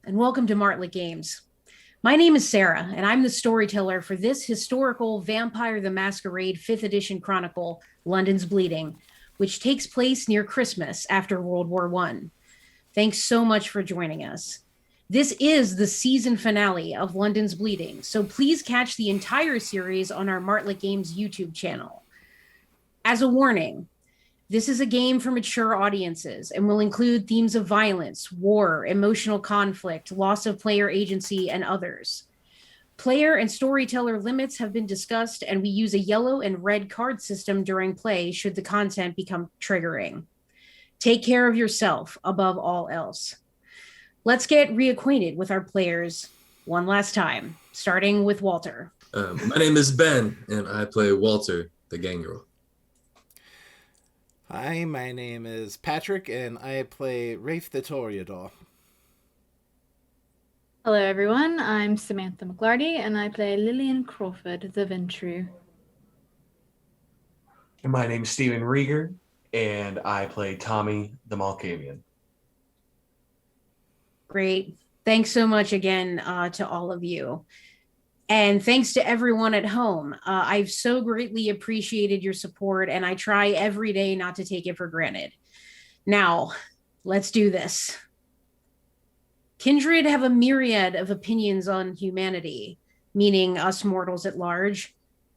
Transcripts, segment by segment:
and welcome to Martlet Games. My name is Sarah, and I'm the storyteller for this historical Vampire the Masquerade 5th edition chronicle, London's Bleeding, which takes place near Christmas after World War I. Thanks so much for joining us. This is the season finale of London's Bleeding, so please catch the entire series on our Martlet Games YouTube channel. As a warning, this is a game for mature audiences and will include themes of violence, war, emotional conflict, loss of player agency, and others. Player and storyteller limits have been discussed, and we use a yellow and red card system during play should the content become triggering. Take care of yourself above all else. Let's get reacquainted with our players one last time, starting with Walter. My name is Ben, and I play Walter, the gangrel. Hi, my name is Patrick, and I play Rafe the Toreador. Hello, everyone. I'm Samantha McLarty, and I play Lillian Crawford, the Ventru. And my name's Stephen Rieger, and I play Tommy, the Malkavian. Great. Thanks so much again to all of you. And thanks to everyone at home. I've so greatly appreciated your support, and I try every day not to take it for granted. Now, let's do this. Kindred have a myriad of opinions on humanity, meaning us mortals at large.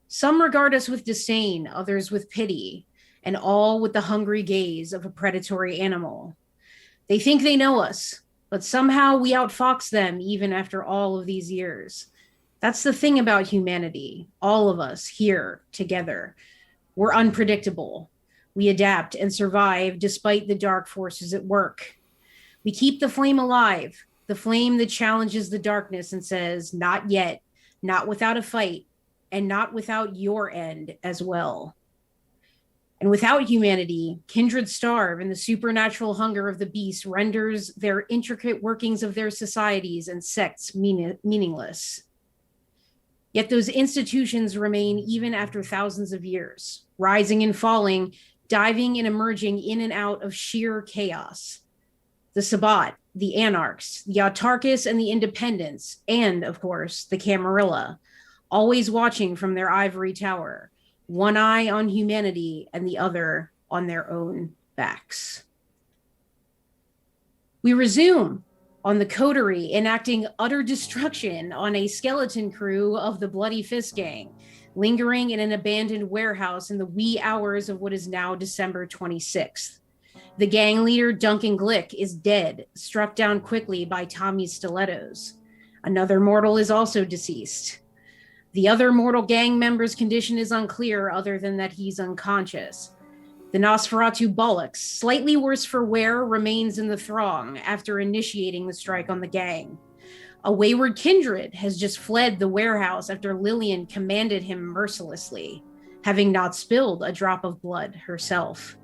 Some regard us with disdain, others with pity, and all with the hungry gaze of a predatory animal. They think they know us, but somehow we outfox them even after all of these years. That's the thing about humanity, all of us here together. We're unpredictable. We adapt and survive despite the dark forces at work. We keep the flame alive, the flame that challenges the darkness and says, not yet, not without a fight, and not without your end as well. And without humanity, kindred starve, and the supernatural hunger of the beast renders their intricate workings of their societies and sects meaningless. Yet those institutions remain even after thousands of years, rising and falling, diving and emerging in and out of sheer chaos. The Sabbat, the Anarchs, the Autarchus and the Independents, and, of course, the Camarilla, always watching from their ivory tower, one eye on humanity and the other on their own backs. We resume on the coterie, enacting utter destruction on a skeleton crew of the Bloody Fist Gang, lingering in an abandoned warehouse in the wee hours of what is now December 26th. The gang leader, Duncan Glick, is dead, struck down quickly by Tommy's stilettos. Another mortal is also deceased. The other mortal gang member's condition is unclear, other than that he's unconscious. The Nosferatu Bollocks, slightly worse for wear, remains in the throng after initiating the strike on the gang. A wayward kindred has just fled the warehouse after Lillian commanded him mercilessly, having not spilled a drop of blood herself.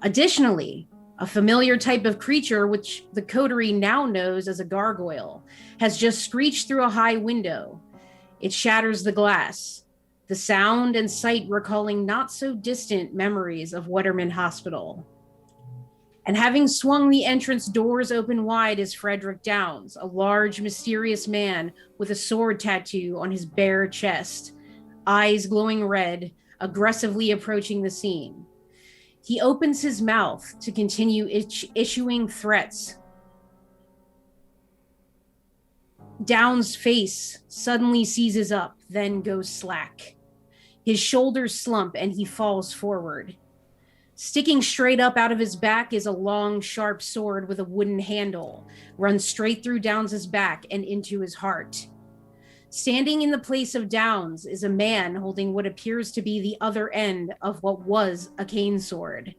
Additionally, a familiar type of creature, which the coterie now knows as a gargoyle, has just screeched through a high window. It shatters the glass, the sound and sight recalling not so distant memories of Wetterman Hospital. And having swung the entrance doors open wide is Frederick Downs, a large, mysterious man with a sword tattoo on his bare chest, eyes glowing red, aggressively approaching the scene. He opens his mouth to continue issuing threats. Downs' face suddenly seizes up, then goes slack. His shoulders slump and he falls forward. Sticking straight up out of his back is a long, sharp sword with a wooden handle, runs straight through Downs' back and into his heart. Standing in the place of Downs is a man holding what appears to be the other end of what was a cane sword.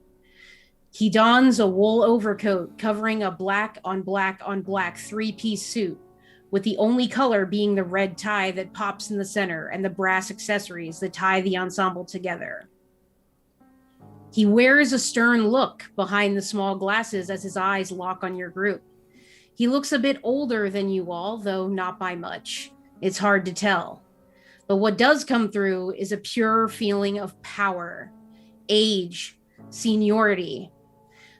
He dons a wool overcoat covering a black on black on black three-piece suit, with the only color being the red tie that pops in the center and the brass accessories that tie the ensemble together. He wears a stern look behind the small glasses as his eyes lock on your group. He looks a bit older than you all, though not by much. It's hard to tell. But what does come through is a pure feeling of power, age, seniority.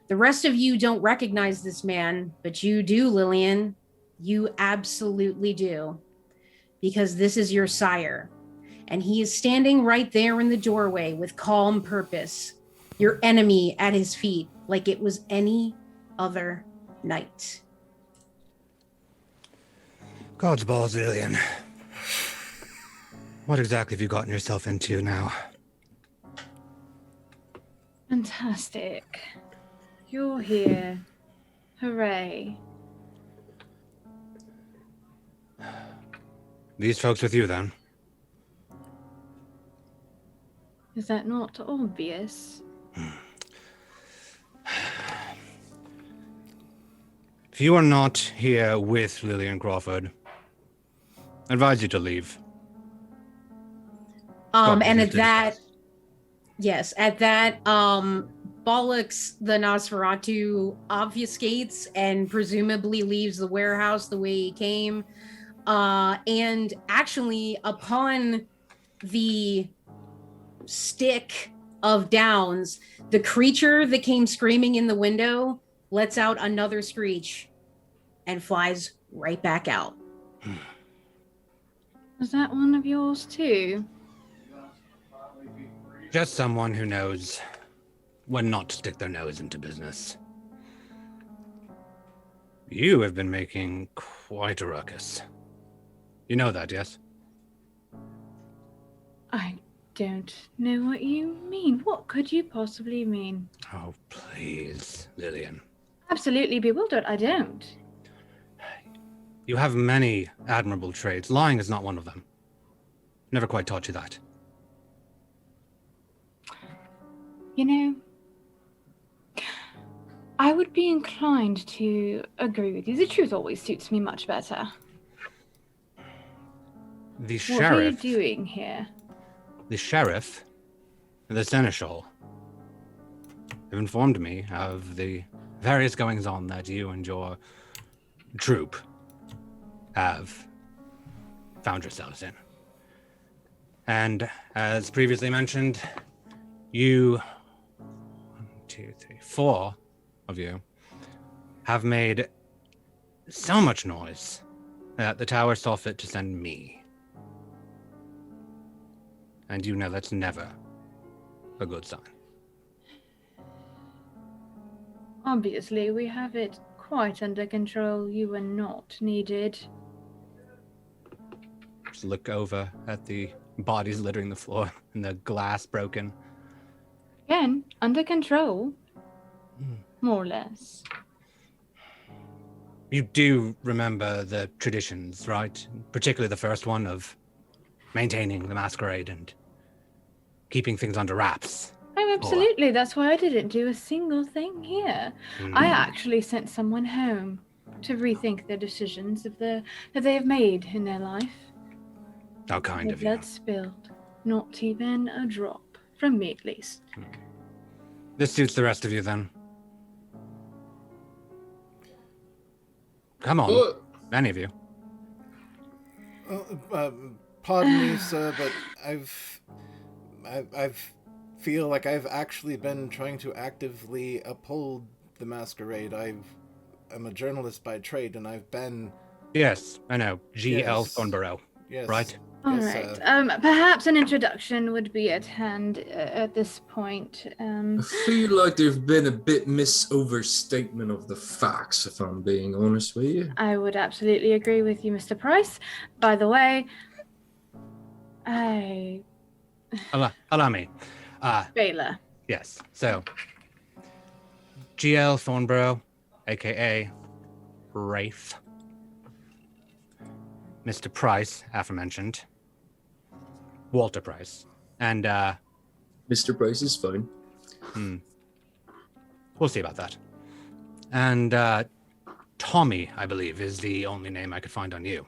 The rest of you don't recognize this man, but you do, Lillian. You absolutely do. Because this is your sire. And he is standing right there in the doorway with calm purpose. Your enemy at his feet, like it was any other night. God's balls, Lillian. What exactly have you gotten yourself into now? Fantastic. You're here. Hooray. These folks with you, then? Is that not obvious? If you are not here with Lillian Crawford, I advise you to leave. And at that, yes, at that, Bollocks the Nosferatu obfuscates and presumably leaves the warehouse the way he came. And actually, upon the stick of Downs, the creature that came screaming in the window lets out another screech and flies right back out. Was that one of yours too? Just someone who knows when not to stick their nose into business. You have been making quite a ruckus. You know that, yes? I don't know what you mean. What could you possibly mean? Oh, please, Lillian. Absolutely bewildered. I don't. You have many admirable traits. Lying is not one of them. Never quite taught you that. You know, I would be inclined to agree with you. The truth always suits me much better. The What are you sheriff... doing here? The sheriff and the seneschal have informed me of the various goings-on that you and your troop have found yourselves in. And as previously mentioned, you, 1, 2, 3, 4 of you, have made so much noise that the tower saw fit to send me. And you know that's never a good sign. Obviously, we have it quite under control. You are not needed. Just look over at the bodies littering the floor and the glass broken. Again, under control. More or less. You do remember the traditions, right? Particularly the first one of maintaining the masquerade and keeping things under wraps. Oh, absolutely. That's why I didn't do a single thing here. I actually sent someone home to rethink their decisions that they have made in their life. How kind No of you. blood spilled. Not even a drop. From me, at least. This suits the rest of you, then. Come on, any of you. Pardon me, sir, but I feel like I've actually been trying to actively uphold the masquerade. I'm a journalist by trade, and I've been... Yes, I know. G.L. Yes. Thornborough, Yes. right? All Yes, right. Perhaps an introduction would be at hand at this point. I feel like there's been a bit overstatement of the facts, if I'm being honest with you. I would absolutely agree with you, Mr. Price. By the way, Allow me. Baylor. Yes, so... G.L. Thornborough, a.k.a. Wraith. Mr. Price, aforementioned. Walter Price. And, Mr. Price is fine. we'll see about that. And, Tommy, I believe, is the only name I could find on you.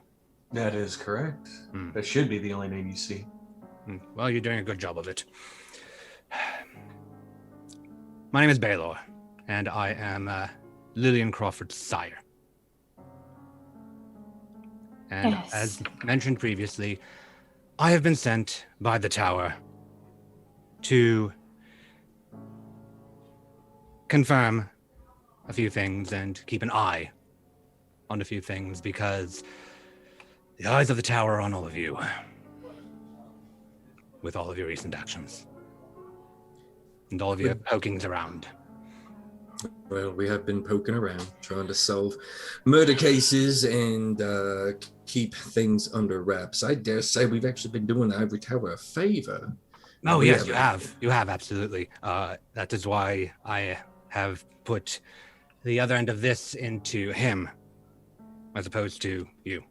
That is correct. That should be the only name you see. Well, you're doing a good job of it. My name is Baylor, and I am Lillian Crawford's sire. And Yes. as mentioned previously, I have been sent by the tower to confirm a few things and keep an eye on a few things because the eyes of the tower are on all of you with all of your recent actions and all of your pokings around. Well, we have been poking around, trying to solve murder cases and keep things under wraps. I dare say we've actually been doing the Ivory Tower a favor. Oh, We yes, you haven't- have. You have, absolutely. That is why I have put the other end of this into him as opposed to you.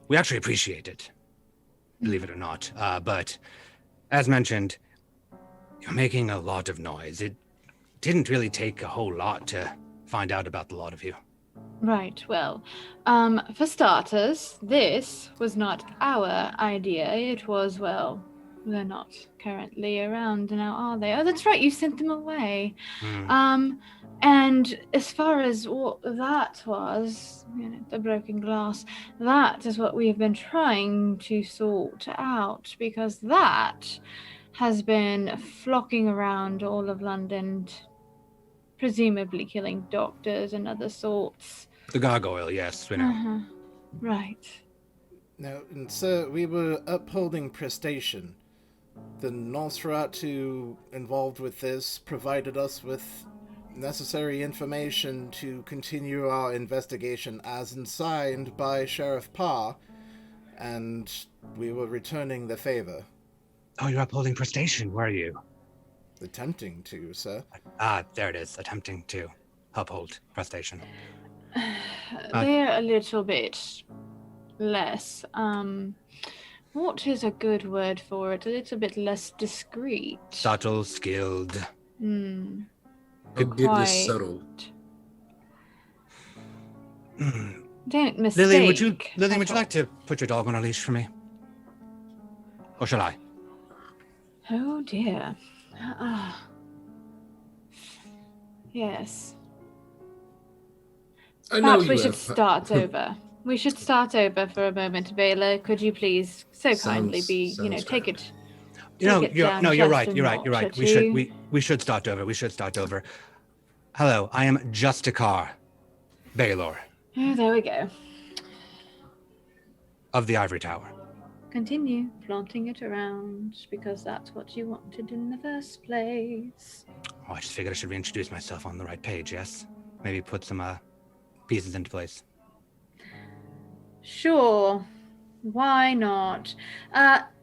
We actually appreciate it, believe it or not. But as mentioned, you're making a lot of noise. It didn't really take a whole lot to find out about the lot of you. Right, well, for starters, this was not our idea. It was, well, they're not currently around now, are they? Oh, that's right, you sent them away. And as far as what that was, the broken glass, that is what we've been trying to sort out, because that has been flocking around all of London, presumably killing doctors and other sorts. The gargoyle, yes, we know. Right. Now, and sir, we were upholding prestation. The Nosferatu involved with this provided us with necessary information to continue our investigation as signed by Sheriff Parr, and we were returning the favor. Oh, you're upholding prestation, were you? Attempting to, sir. There it is, attempting to uphold prestation. They're a little bit less, what is a good word for it? A little bit less discreet. Subtle, skilled. I'll give Quite. this subtle. Don't mistake. Lillian, would you like to put your dog on a leash for me? Or shall I? Oh dear. Yes. I know Perhaps we you should have- start over. We should start over for a moment, Baylor. Could you please kindly be, sounds take grand. it. You're take it down right. just a You're right. notch or We two? should start over. We should start over. Hello, I am Justicar Baylor Oh, there we go. of the Ivory Tower. Continue flaunting it around because that's what you wanted in the first place. Oh, I just figured I should reintroduce myself on the right page. Yes, maybe put some pieces into place. Sure. Why not?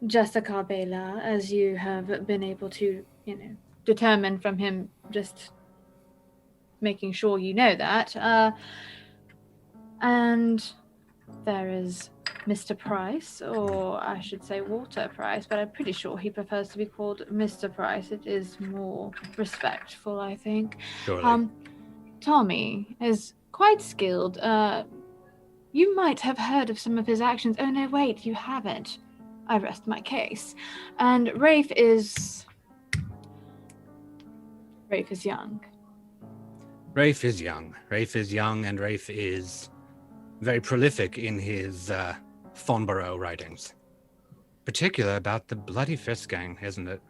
Jessica Bela, as you have been able to, determine from him just making sure you know that. And there is Mr. Price, or I should say Walter Price, but I'm pretty sure he prefers to be called Mr. Price. It is more respectful, I think. Surely. Tommy is quite skilled. You might have heard of some of his actions. Oh, no, wait, you haven't. I rest my case. And Rafe is young. Rafe is young. And Rafe is very prolific in his Thornborough writings. Particular about the Bloody Fist Gang, isn't it?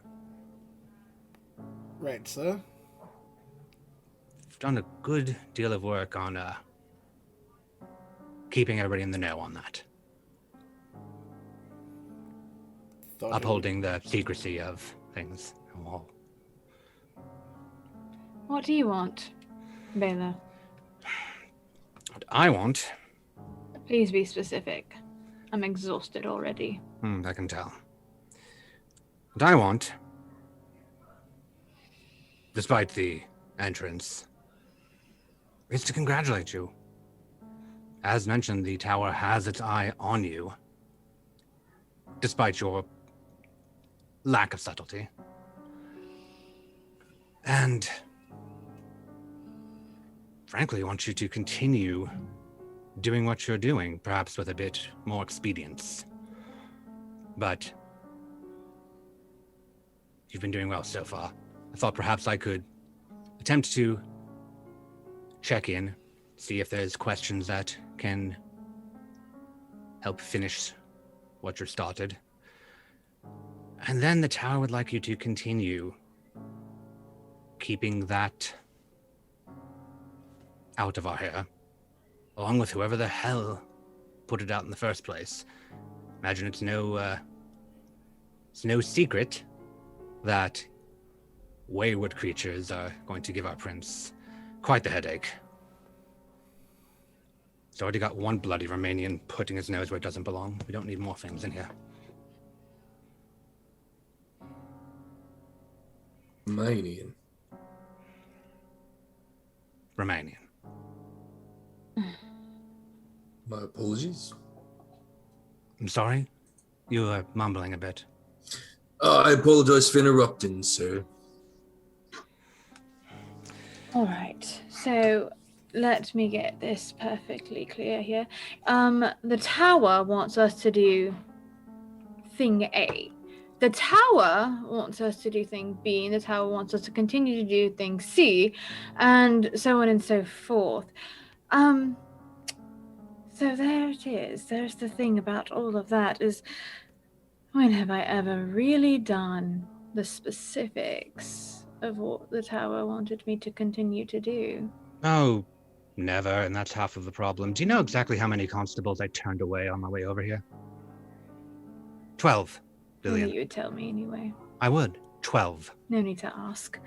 Right, sir. I've done a good deal of work on keeping everybody in the know on that. Upholding the secrecy of things. Oh. What do you want, Bela? What I want, Please be specific. I'm exhausted already. I can tell. What I want, despite the entrance, is to congratulate you. As mentioned, the tower has its eye on you, despite your lack of subtlety. And frankly, I want you to continue doing what you're doing, perhaps with a bit more expedience. But you've been doing well so far. I thought perhaps I could attempt to check in, see if there's questions that can help finish what you've started. And then the tower would like you to continue keeping that out of our hair along with whoever the hell put it out in the first place. Imagine it's no secret that wayward creatures are going to give our prince quite the headache. He's already got one bloody Romanian putting his nose where it doesn't belong. We don't need more things in here. Romanian. Romanian. My apologies. I'm sorry? You were mumbling a bit. I apologize for interrupting, sir. All right. So let me get this perfectly clear here. The tower wants us to do thing A. The tower wants us to do thing B, and the tower wants us to continue to do thing C, and so on and so forth. So there it is. There's the thing about all of that is, when have I ever really done the specifics of what the tower wanted me to continue to do? Oh, never, and that's half of the problem. Do you know exactly how many constables I turned away on my way over here? 12, Lillian. You would tell me anyway. I would. 12. No need to ask.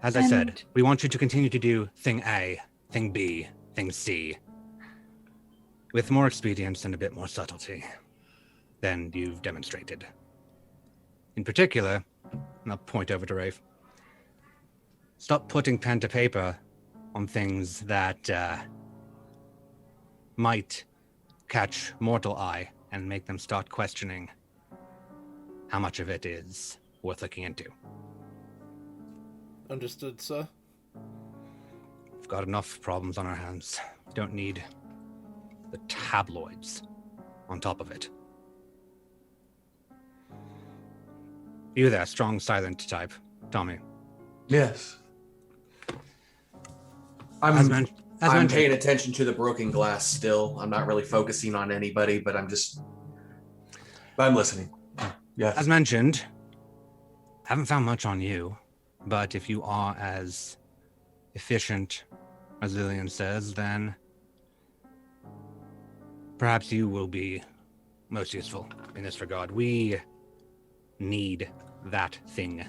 As I said, we want you to continue to do thing A, thing B, thing C, with more expedience and a bit more subtlety than you've demonstrated. In particular, and I'll point over to Rafe, stop putting pen to paper on things that might catch mortal eye and make them start questioning how much of it is worth looking into. Understood, sir. We've got enough problems on our hands. We don't need the tabloids on top of it. You there, strong, silent type. Tommy. Yes. As I'm mentioned, paying attention to the broken glass still. I'm not really focusing on anybody, but I'm listening. Yes. As mentioned, haven't found much on you, but if you are as efficient as Lillian says, then perhaps you will be most useful in this regard. We need that thing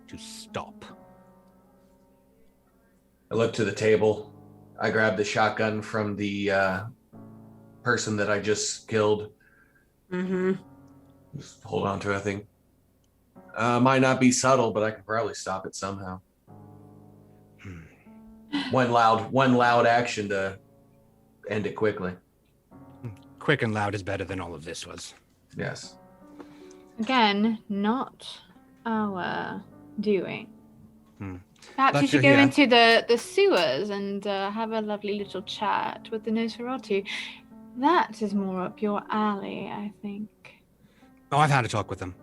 to stop. I look to the table. I grab the shotgun from the person that I just killed. Mm-hmm. Just hold on to it, I think. Might not be subtle, but I can probably stop it somehow. One loud action to end it quickly. Quick and loud is better than all of this was. Yes. Again, not our doing. Perhaps But you should you're go here. into the sewers and have a lovely little chat with the Nosferatu. That is more up your alley, I think. Oh, I've had a talk with them.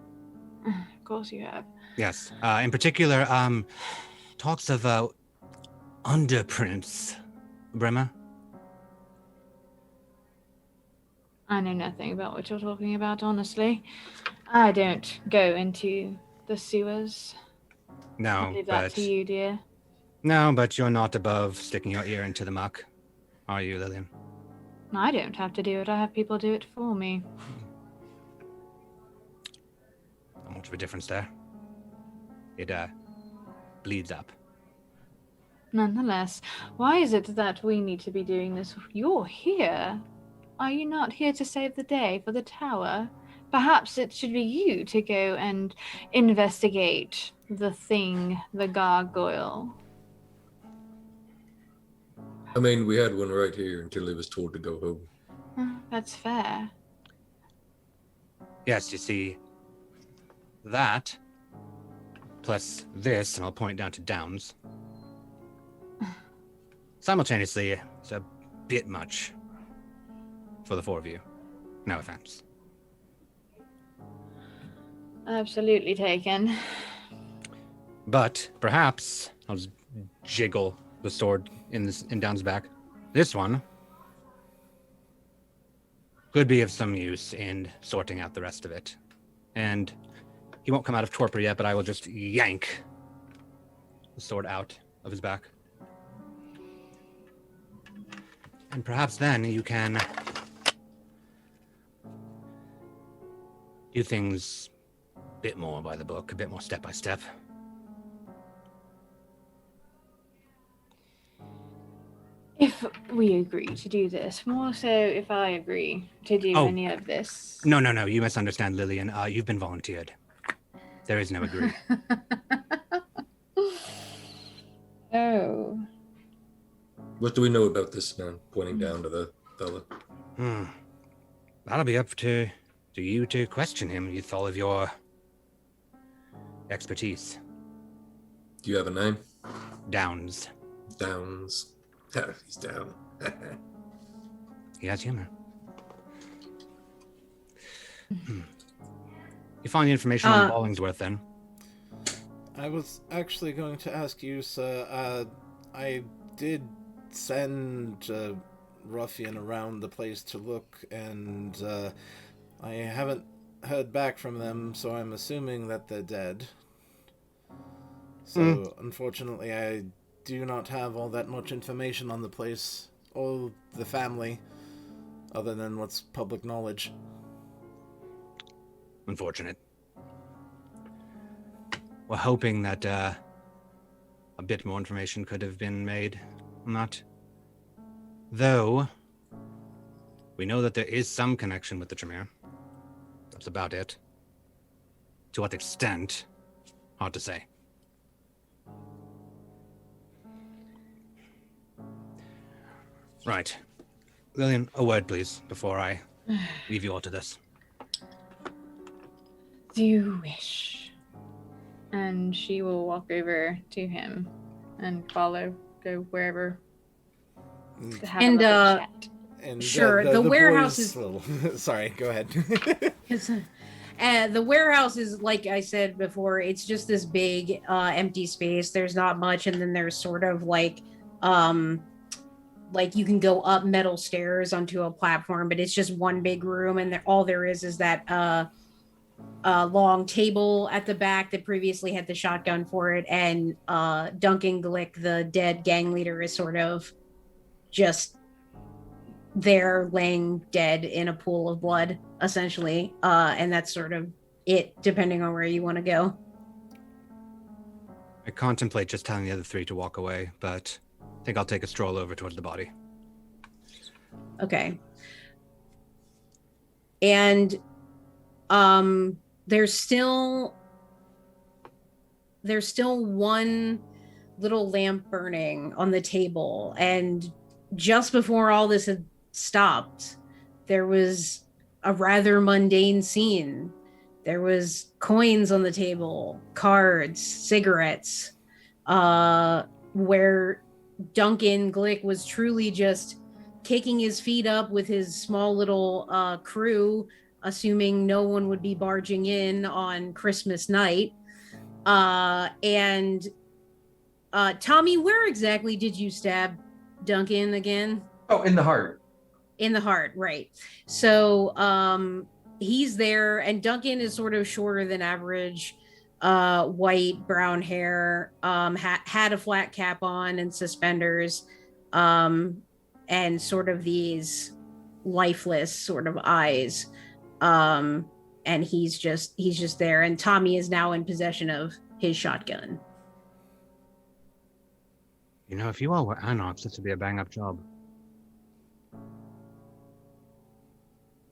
Of course you have. Yes. In particular, talks of Underprince Bremer. I know nothing about what you're talking about, honestly. I don't go into the sewers. I'll No, leave that but to you, dear. no, but you're not above sticking your ear into the muck, are you, Lillian? I don't have to do it. I have people do it for me. Not much of a difference there. It bleeds up. Nonetheless, why is it that we need to be doing this? You're here. Are you not here to save the day for the tower? Perhaps it should be you to go and investigate the thing, the gargoyle. I mean, we had one right here until he was told to go home. That's fair. Yes, you see, that plus this, and I'll point down to Downs. Simultaneously, it's a bit much for the four of you. No offense. Absolutely taken. But perhaps I'll just jiggle the sword in Down's back. This one could be of some use in sorting out the rest of it. And he won't come out of torpor yet, but I will just yank the sword out of his back. And perhaps then you can do things a bit more by the book, a bit more step by step. If we agree to do this, more so if I agree to do Oh. any of this. No, you misunderstand, Lillian. You've been volunteered. There is no agree. Oh. What do we know about this man? Pointing down to the fella. That'll be up to you to question him with all of your expertise. Do you have a name? Downs. Downs. He's down. He has humor. You find the information on Bollingsworth then? I was actually going to ask you, sir. I did send a ruffian around the place to look, and I haven't heard back from them, so I'm assuming that they're dead. So, unfortunately, I do not have all that much information on the place or the family, other than what's public knowledge. Unfortunate. We're hoping that a bit more information could have been made on that. Though, we know that there is some connection with the Tremere. That's about it. To what extent? Hard to say. Right. Lillian, a word, please, before I leave you all to this. Do you wish? And she will walk over to him and go wherever. To have And, a little chat. And Sure, the warehouse boys is- will... Sorry, go ahead. The warehouse is, like I said before, it's just this big empty space. There's not much, and then there's sort of like you can go up metal stairs onto a platform, but it's just one big room, and all there is that long table at the back that previously had the shotgun for it, and Duncan Glick, the dead gang leader, is sort of just there laying dead in a pool of blood, essentially. And that's sort of it, depending on where you want to go. I contemplate just telling the other three to walk away, but I think I'll take a stroll over towards the body. Okay. And there's still one little lamp burning on the table, and just before all this had stopped, there was a rather mundane scene. There was coins on the table, cards, cigarettes, where Duncan Glick was truly just kicking his feet up with his small little crew, assuming no one would be barging in on Christmas night. And Tommy, where exactly did you stab Duncan again? Oh, in the heart. In the heart, right. So he's there, and Duncan is sort of shorter than average, white, brown hair, had a flat cap on and suspenders, and sort of these lifeless sort of eyes. And he's just there, and Tommy is now in possession of his shotgun. You know, if you all were Anarchs, this would be a bang-up job.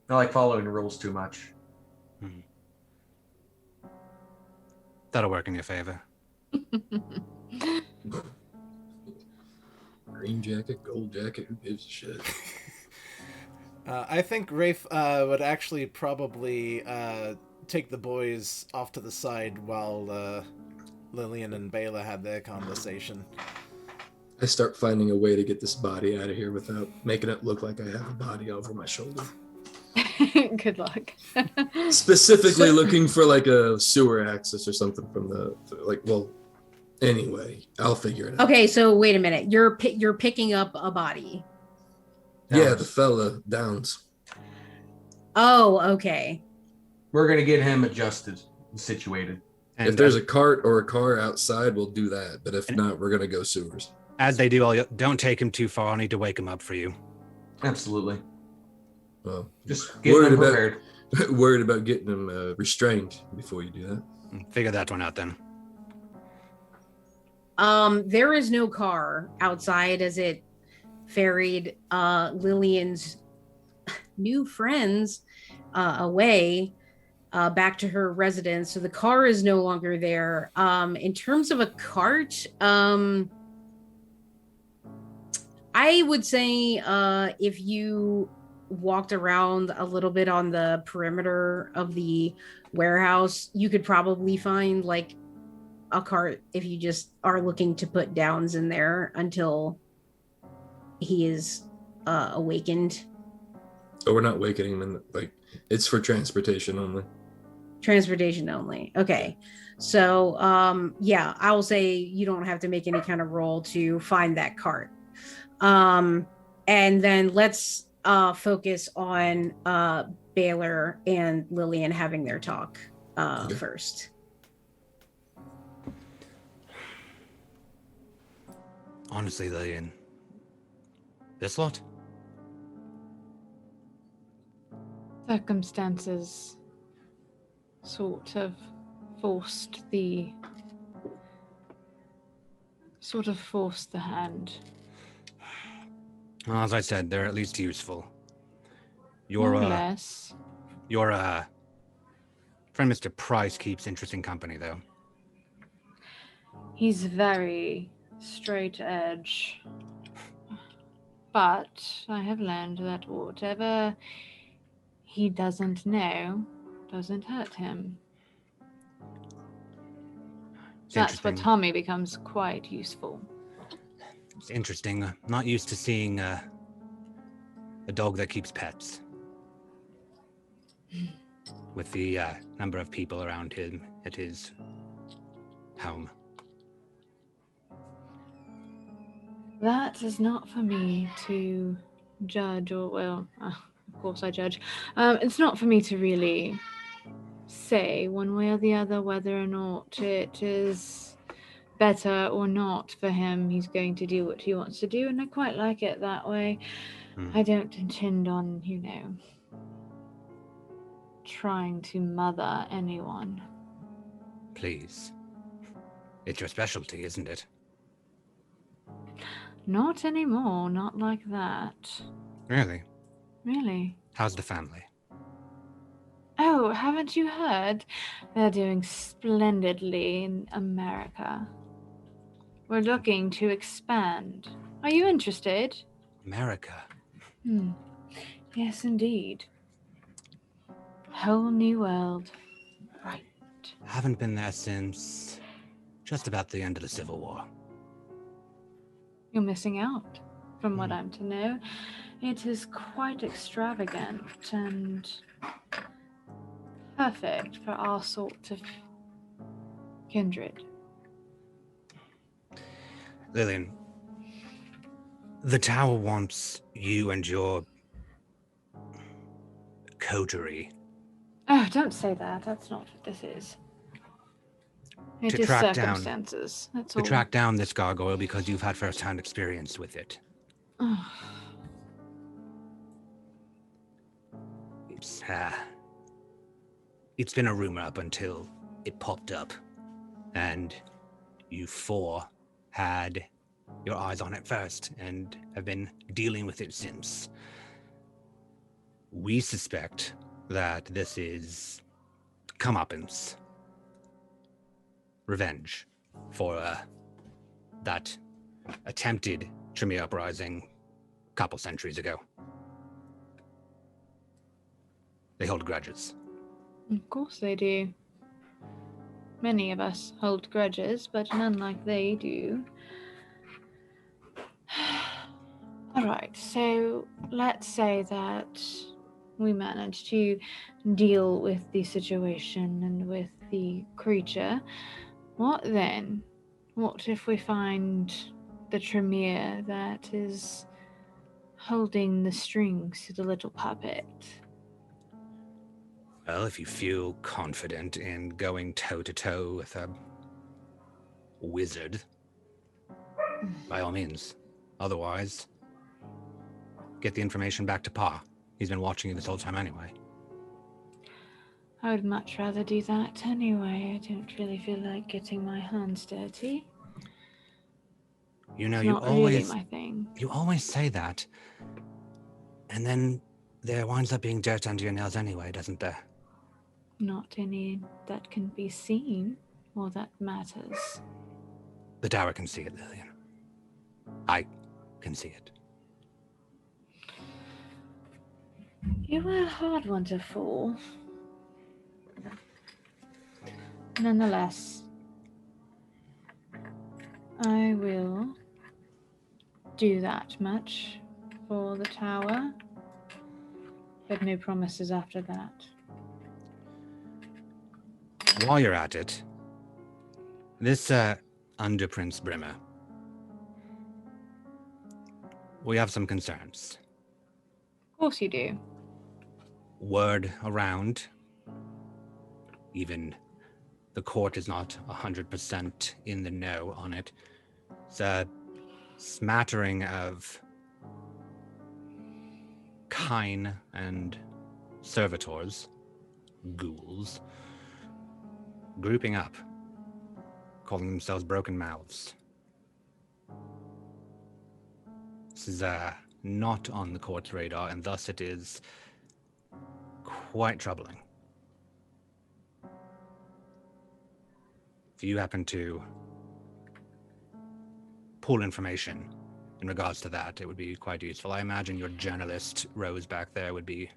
I like following rules too much. That'll work in your favor. Green jacket, gold jacket, who gives a shit? I think Rafe would actually probably take the boys off to the side while Lillian and Bela had their conversation. I start finding a way to get this body out of here without making it look like I have a body over my shoulder. Good luck. Specifically looking for like a sewer access or something from anyway, I'll figure it out. Okay, so wait a minute. You're picking up a body. Yeah, the fella Downs. Oh, okay. We're going to get him adjusted and situated. And If there's a cart or a car outside, we'll do that. But if not, we're going to go sewers. as they do, don't take him too far. I'll need to wake him up for you. Absolutely. Well, Just get them prepared. worried about getting them restrained before you do that. Figure that one out then. There is no car outside as it ferried Lillian's new friends away back to her residence. So the car is no longer there. In terms of a cart, I would say if you walked around a little bit on the perimeter of the warehouse, you could probably find like a cart if you just are looking to put Downs in there until he is awakened. Oh, we're not wakening him, and like it's for transportation only. Transportation only. Okay. So yeah, I will say you don't have to make any kind of roll to find that cart. And then let's focus on Baylor and Lillian having their talk first. Honestly, Lillian, this lot? Circumstances sort of forced the hand. Well, as I said, they're at least useful. More or less. Your friend Mr. Price keeps interesting company, though. He's very straight edge. But I have learned that whatever he doesn't know doesn't hurt him. That's where Tommy becomes quite useful. It's interesting. I'm not used to seeing a dog that keeps pets. With the number of people around him at his home. That is not for me to judge, or, well, of course I judge. It's not for me to really say one way or the other whether or not it is better or not for him. He's going to do what he wants to do, and I quite like it that way. I don't intend on, trying to mother anyone. Please. It's your specialty, isn't it? Not anymore, not like that. Really? Really? How's the family? Oh, haven't you heard? They're doing splendidly in America. We're looking to expand. Are you interested? America? Yes, indeed. Whole new world. Right. Haven't been there since just about the end of the Civil War. You're missing out, from what I'm to know. It is quite extravagant and perfect for our sort of kindred. Lillian, the tower wants you and your coterie Oh, don't say that. That's not what this is. It to is track circumstances. That's all. to track down this gargoyle because you've had first-hand experience with it. Oh, It's been a rumor up until it popped up, and you four had your eyes on it first and have been dealing with it since. We suspect that this is comeuppance, revenge for that attempted Tremere uprising a couple centuries ago. They hold grudges. of course they do. Many of us hold grudges, but none like they do. Alright, so let's say that we manage to deal with the situation and with the creature. What then? What if we find the Tremere that is holding the strings to the little puppet? Well, if you feel confident in going toe-to-toe with a wizard, by all means. Otherwise, get the information back to Pa. He's been watching you this whole time anyway. I would much rather do that anyway. I don't really feel like getting my hands dirty. You know, It's you not really always my thing. you always say that, and then there winds up being dirt under your nails anyway, doesn't there? Not any that can be seen or that matters. The tower can see it, Lillian. I can see it. You were a hard one to fool. Nonetheless, I will do that much for the tower, but no promises after that. While you're at it, this under Prince Brimmer, we have some concerns. Of course you do. Word around, even the court is not 100% in the know on it. It's a smattering of kine and servitors, ghouls, grouping up, calling themselves Broken Mouths. This is not on the court's radar, and thus it is quite troubling. If you happen to pull information in regards to that, it would be quite useful. I imagine your journalist, Rose, back there would be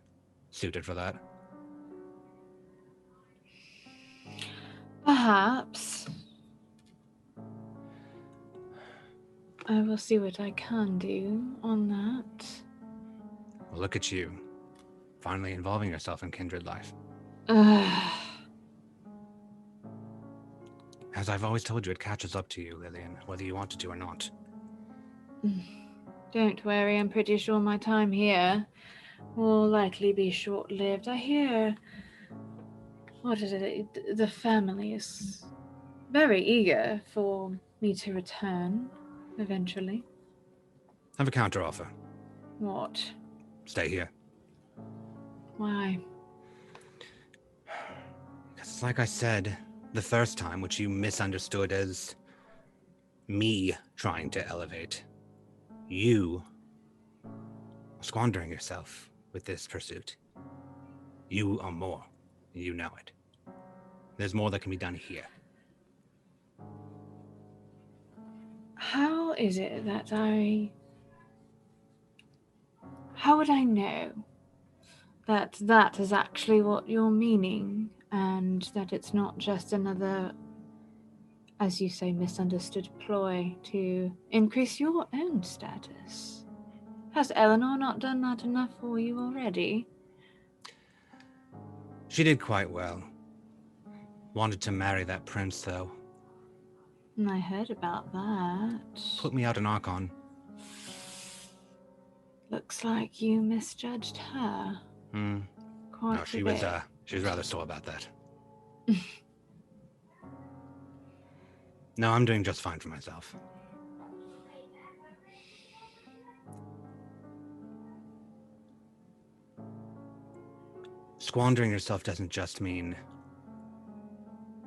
suited for that. Perhaps. I will see what I can do on that. Well, look at you, finally involving yourself in kindred life. As I've always told you, it catches up to you, Lillian, whether you want it to or not. Don't worry, I'm pretty sure my time here will likely be short-lived. I hear... What is it? The family is very eager for me to return, eventually. I have a counteroffer. What? Stay here. Why? Because like I said, the first time, which you misunderstood as me trying to elevate, you are squandering yourself with this pursuit. You are more. You know it. There's more that can be done here. How is it that How would I know that that is actually what you're meaning, and that it's not just another, as you say, misunderstood ploy to increase your own status? Has Eleanor not done that enough for you already? She did quite well. Wanted to marry that prince, though. I heard about that. Put me out an Archon. Looks like you misjudged her. Quite No, she a was bit. rather sore about that. No, I'm doing just fine for myself. Squandering yourself doesn't just mean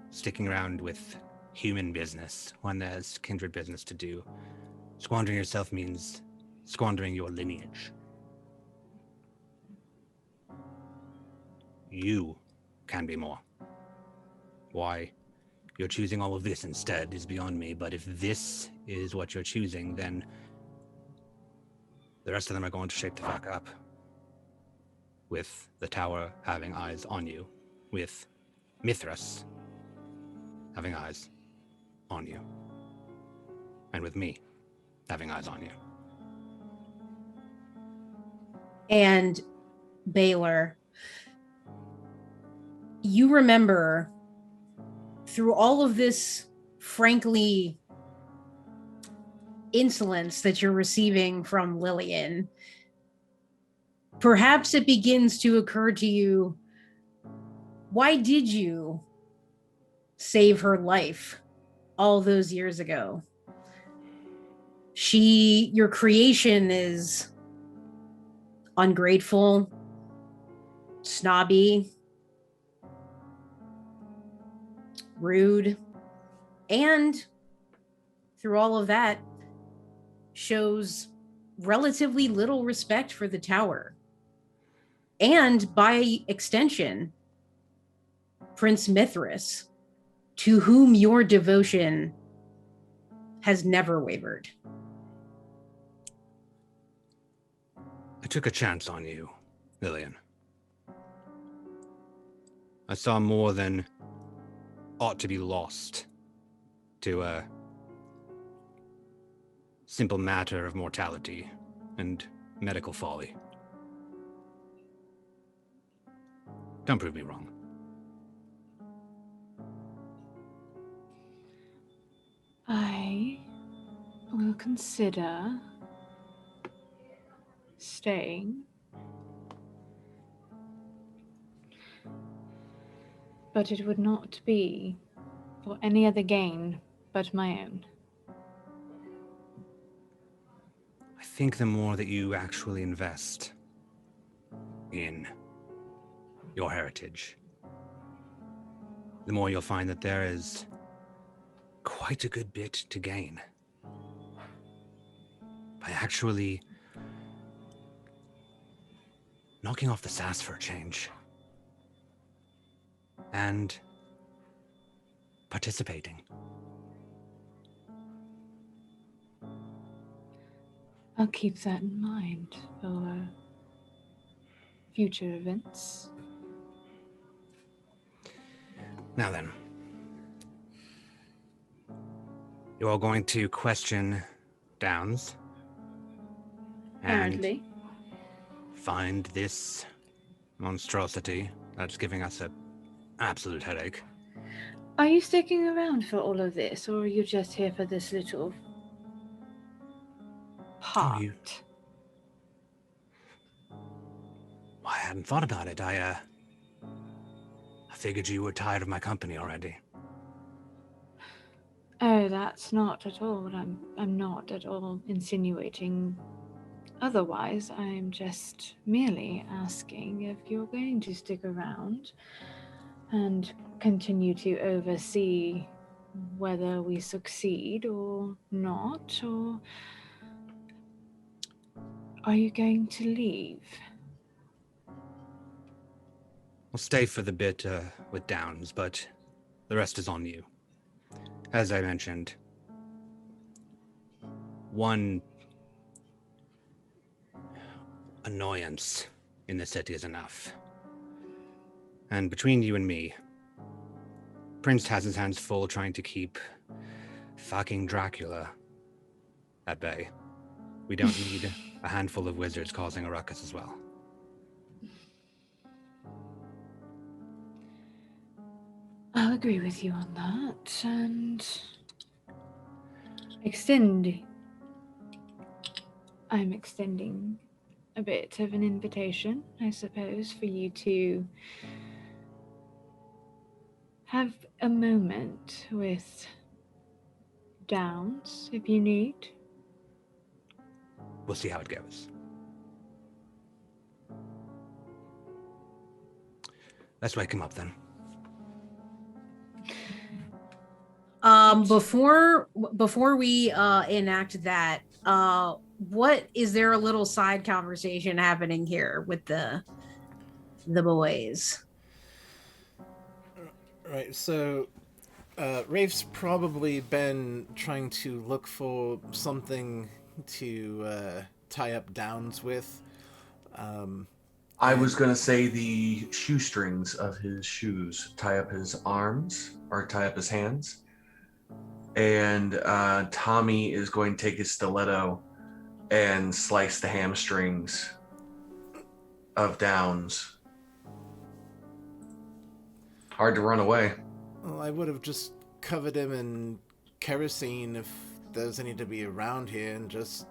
sticking around with human business when there's kindred business to do. Squandering yourself means squandering your lineage. You can be more. Why you're choosing all of this instead is beyond me, but if this is what you're choosing, then the rest of them are going to shape the fuck up. With the tower having eyes on you, with Mithras having eyes on you, and with me having eyes on you. And Baylor, you remember through all of this, frankly, insolence that you're receiving from Lillian, perhaps it begins to occur to you, why did you save her life all those years ago? Your creation is ungrateful, snobby, rude, and through all of that, shows relatively little respect for the tower. And by extension, Prince Mithras, to whom your devotion has never wavered. I took a chance on you, Lillian. I saw more than ought to be lost to a simple matter of mortality and medical folly. Don't prove me wrong. I will consider staying, but it would not be for any other gain but my own. I think the more that you actually invest in your heritage, the more you'll find that there is quite a good bit to gain by actually knocking off the sass for a change and participating. I'll keep that in mind for future events. Now then, you're all going to question Downs and Apparently. find this monstrosity that's giving us an absolute headache. Are you sticking around for all of this, or are you just here for this little part? I hadn't thought about it. I figured you were tired of my company already. Oh, that's not at all. I'm not at all insinuating otherwise. I'm just merely asking if you're going to stick around and continue to oversee whether we succeed or not, or are you going to leave? I'll stay for the bit with Downs, but the rest is on you. As I mentioned, one annoyance in the city is enough. And between you and me, Prince has his hands full trying to keep fucking Dracula at bay. We don't need a handful of wizards causing a ruckus as well. I'll agree with you on that, and I'm extending a bit of an invitation, I suppose, for you to have a moment with Downs, if you need. We'll see how it goes. Let's wake him up then. Before we enact that, what is there a little side conversation happening here with the boys? Right, so Rafe's probably been trying to look for something to tie up Downs with. I was going to say the shoestrings of his shoes, tie up his arms or tie up his hands. And Tommy is going to take his stiletto and slice the hamstrings of Downs. Hard to run away. Well, I would have just covered him in kerosene if there's any to be around here and just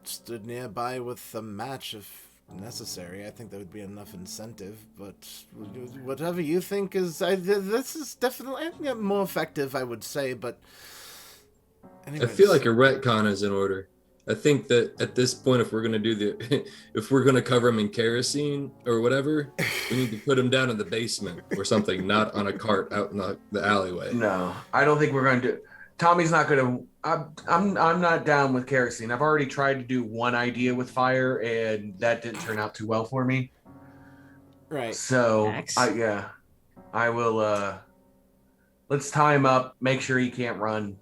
stood nearby with a match if necessary. I think that would be enough incentive, but whatever you think is... this is definitely more effective, I would say, but... Anyways. I feel like a retcon is in order. I think that at this point, if we're gonna if we're gonna cover him in kerosene or whatever, we need to put him down in the basement or something, not on a cart out in the alleyway. No, I don't think we're going to do. Tommy's not going to. I'm not down with kerosene. I've already tried to do one idea with fire, and that didn't turn out too well for me. Right. So Facts. I will. Let's tie him up. Make sure he can't run.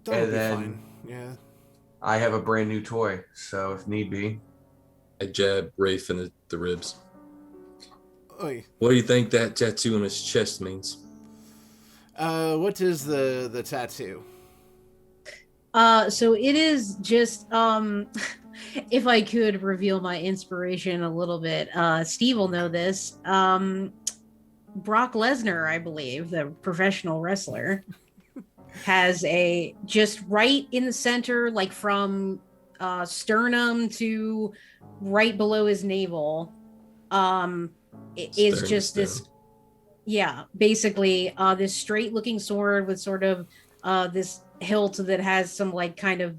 That'll And be then- fine. Yeah. I have a brand new toy, so if need be. I jab Rafe in the ribs. Oi. What do you think that tattoo on his chest means? What is the tattoo? So it is just if I could reveal my inspiration a little bit, Steve will know this. Brock Lesnar, I believe, the professional wrestler, has a just right in the center, like from sternum to right below his navel. It is Stern just to this, stern. yeah, basically this straight looking sword with sort of this hilt that has some like kind of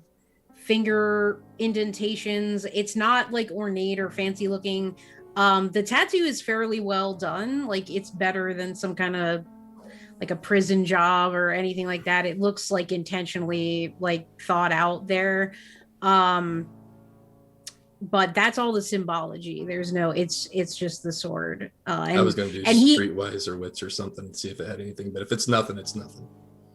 finger indentations. It's not like ornate or fancy looking. The tattoo is fairly well done. Like it's better than some kind of like a prison job or anything like that. It looks like intentionally like thought out there. But that's all the symbology. There's no, it's just the sword. And, I was gonna do and he- Streetwise or Wits or something and see if it had anything, but if it's nothing, it's nothing.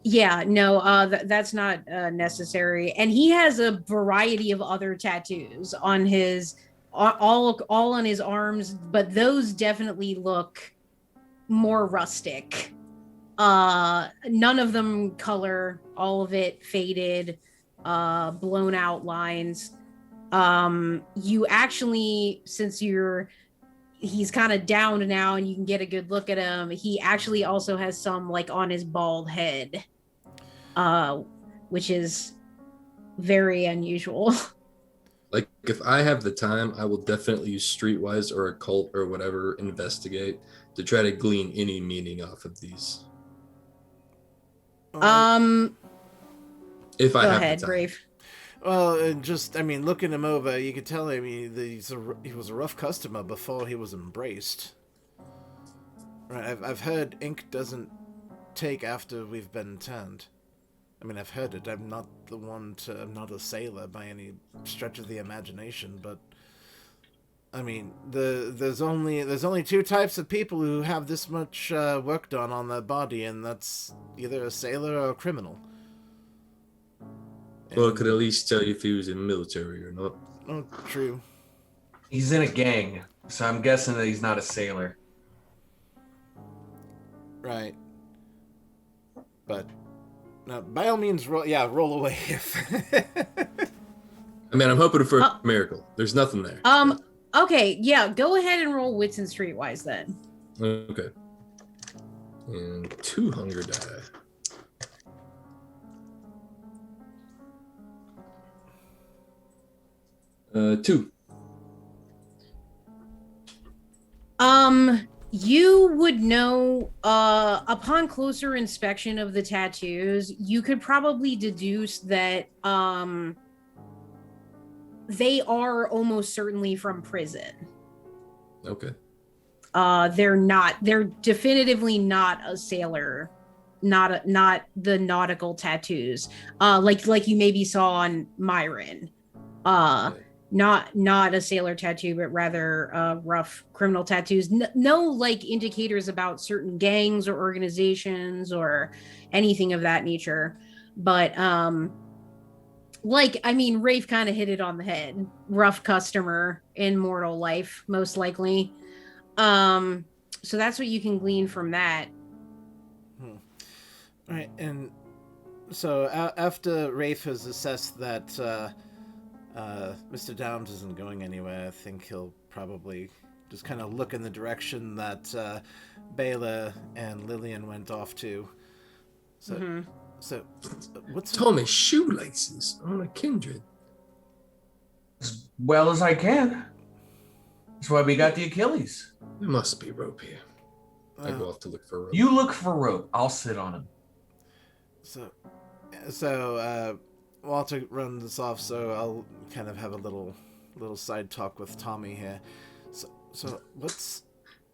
Yeah, no, that's not necessary. And he has a variety of other tattoos on his all on his arms, but those definitely look more rustic. None of them color, all of it faded, blown out lines. You actually, since he's kind of down now and you can get a good look at him, he actually also has some like on his bald head, which is very unusual. Like if I have the time, I will definitely use Streetwise or Occult or whatever, investigate to try to glean any meaning off of these. If I Go have ahead, the time. Brave. Well, just, I mean, looking him over, you could tell, I mean, he was a rough customer before he was embraced. Right, I've heard ink doesn't take after we've been tanned. I mean, I've heard it. I'm not I'm not a sailor by any stretch of the imagination, but I mean, there's only two types of people who have this much work done on their body, and that's either a sailor or a criminal. Well, it could at least tell you if he was in military or not. Oh, true. He's in a gang, so I'm guessing that he's not a sailor. Right. But no, by all means, roll away. I mean, I'm hoping for a miracle. There's nothing there. Okay, yeah, go ahead and roll Wits and Streetwise then. Okay. And 2 hunger die. Two. You would know upon closer inspection of the tattoos, you could probably deduce that they are almost certainly from prison. Okay. They're definitively not a sailor, not the nautical tattoos. Like you maybe saw on Myron. Not a sailor tattoo, but rather rough criminal tattoos. No like indicators about certain gangs or organizations or anything of that nature. But like, I mean, Rafe kind of hit it on the head. Rough customer in mortal life, most likely. So that's what you can glean from that. Right, and so after Rafe has assessed that Mr. Downs isn't going anywhere, I think he'll probably just kind of look in the direction that Bela and Lillian went off to. So, so what's Tommy shoelaces on a kindred. As well as I can. That's why we got the Achilles. There must be rope here. I go off to look for rope. You look for rope. I'll sit on him. So Walter runs this off, so I'll kind of have a little side talk with Tommy here. So what's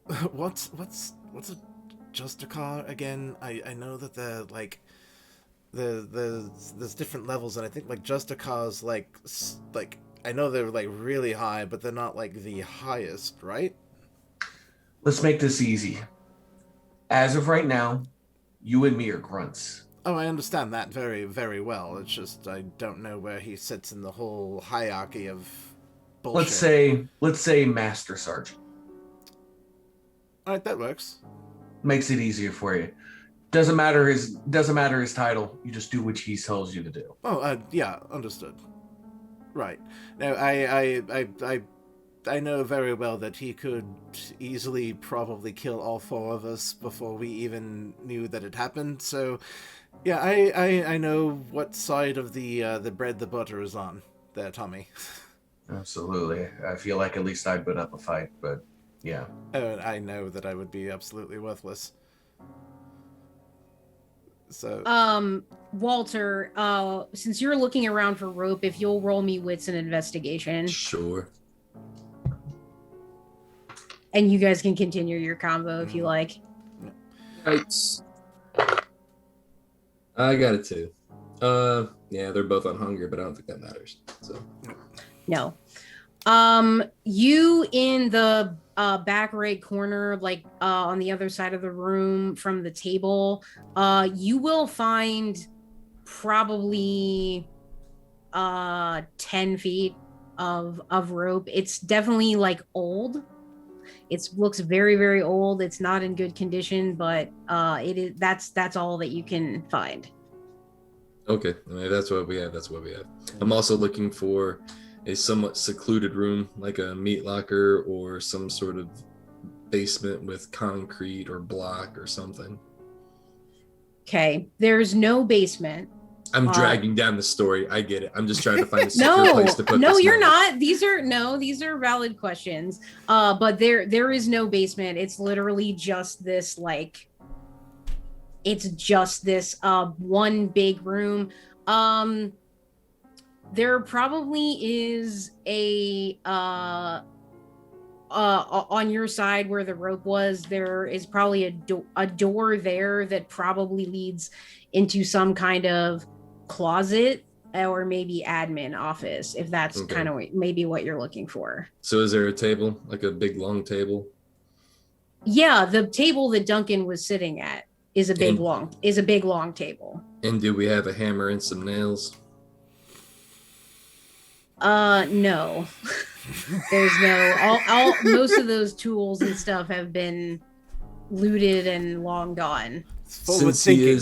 a Justicar again? I know that they're like there's different levels, and I think like Justicar's like I know they're like really high, but they're not like the highest, right? Let's make this easy. As of right now, you and me are grunts. Oh, I understand that very, very well. It's just I don't know where he sits in the whole hierarchy of bullshit. Let's say Master Sergeant. All right, that works. Makes it easier for you. Doesn't matter his title. You just do what he tells you to do. Oh, yeah, understood. Right. Now, I know very well that he could easily probably kill all four of us before we even knew that it happened. So, yeah, I know what side of the bread the butter is on there, Tommy. Absolutely. I feel like at least I'd put up a fight, but yeah. Oh, I know that I would be absolutely worthless. So, Walter, since you're looking around for rope, if you'll roll me wits and investigation. Sure. And you guys can continue your combo if you like. Right. I got it too. Yeah, they're both on hunger, but I don't think that matters. So No. You in the back right corner, like on the other side of the room from the table, you will find probably 10 feet of rope. It's definitely like old. It looks very, very old. It's not in good condition, but it is. That's all that you can find. okay, I mean, that's what we have. I'm also looking for a somewhat secluded room, like a meat locker or some sort of basement with concrete or block or something. Okay, there's no basement. I'm dragging down the story. I get it. I'm just trying to find a secure place to put no, this you're knowledge. not. These are valid questions. But there is no basement. It's literally just this one big room. There probably is a on your side where the rope was, there is probably a door there that probably leads into some kind of closet or maybe admin office, if that's kind of maybe what you're looking for. So is there a table, like a big long table? Yeah, the table that Duncan was sitting at is a big long table. And do we have a hammer and some nails? No. There's no all most of those tools and stuff have been looted and long gone. Forward thinking.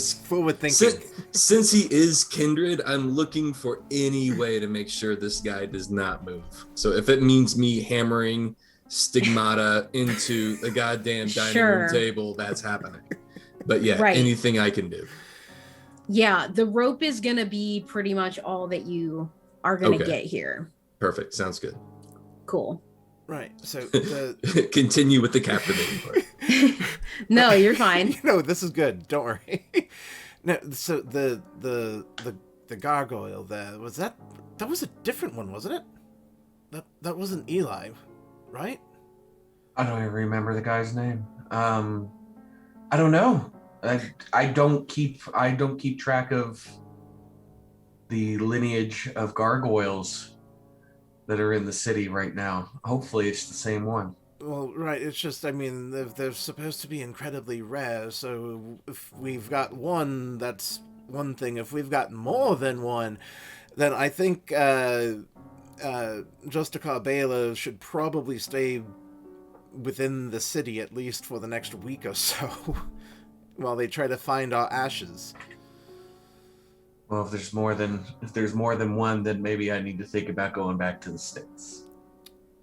Since he is kindred, I'm looking for any way to make sure this guy does not move. So if it means me hammering stigmata into the goddamn dining room table, that's happening. But yeah, anything I can do. Yeah, the rope is gonna be pretty much all that you are gonna get here. Perfect. Sounds good. Cool. Right. So continue with the captivating part. No, you're fine. No, this is good. Don't worry. No, so the gargoyle there, that was a different one, wasn't it? That wasn't Eli, right? I don't even remember the guy's name. I don't know. I don't keep track of the lineage of gargoyles that are in the city right now. Hopefully it's the same one. Well, right, it's just, I mean, they're supposed to be incredibly rare, so if we've got one, that's one thing. If we've got more than one, then I think Justicar Bela should probably stay within the city at least for the next week or so while they try to find our ashes. Well, if there's more than one, then maybe I need to think about going back to the States.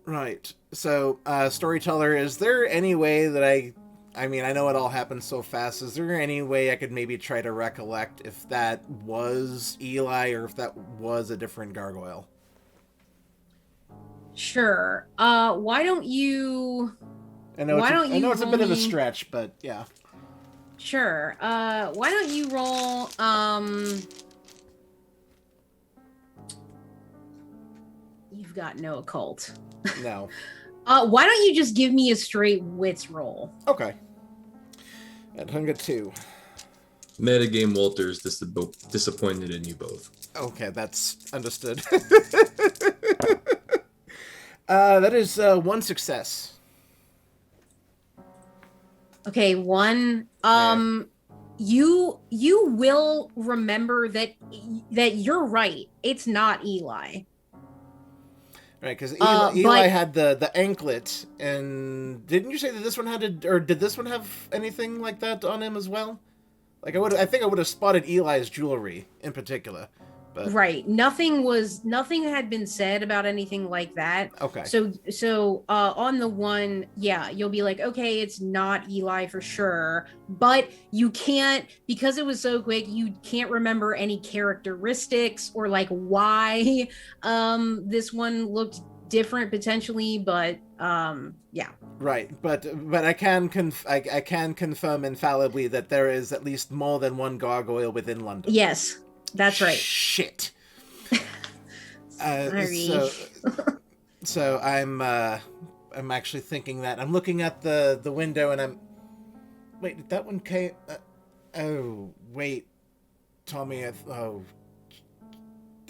Right. So, storyteller, is there any way that I mean, I know it all happened so fast. Is there any way I could maybe try to recollect if that was Eli or if that was a different gargoyle? Sure. Why don't you... I know it's a bit of a stretch, but yeah. Sure. Why don't you roll... got no occult. No. Why don't you just give me a straight wits roll? Okay. At Hunger 2. Metagame Walter's disappointed in you both. Okay, that's understood. That is 1 success. Okay, 1. You will remember that you're right. It's not Eli. Right, because Eli but- had the anklet, and didn't you say that this one or did this one have anything like that on him as well? Like I think I would have spotted Eli's jewelry in particular. But Right. Nothing had been said about anything like that. okay. So on the 1, yeah, you'll be like, okay, it's not Eli for sure, but you can't, because it was so quick, you can't remember any characteristics or like why this one looked different potentially, but yeah. Right, but I can confirm infallibly that there is at least more than one gargoyle within London. Yes. That's right. Shit. Sorry. So I'm actually thinking that I'm looking at the window and I'm. Wait, did that one came? Oh wait, Tommy.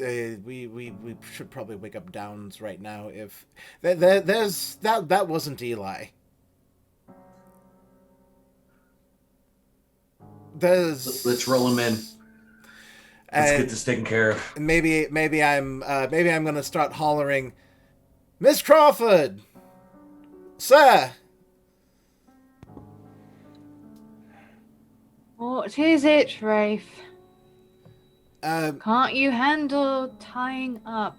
We should probably wake up Downs right now. If there's that wasn't Eli. Let's roll him in. Let's get this taken care of. Maybe I'm gonna start hollering, Miss Crawford, sir. What is it, Rafe? Um, Can't you handle tying up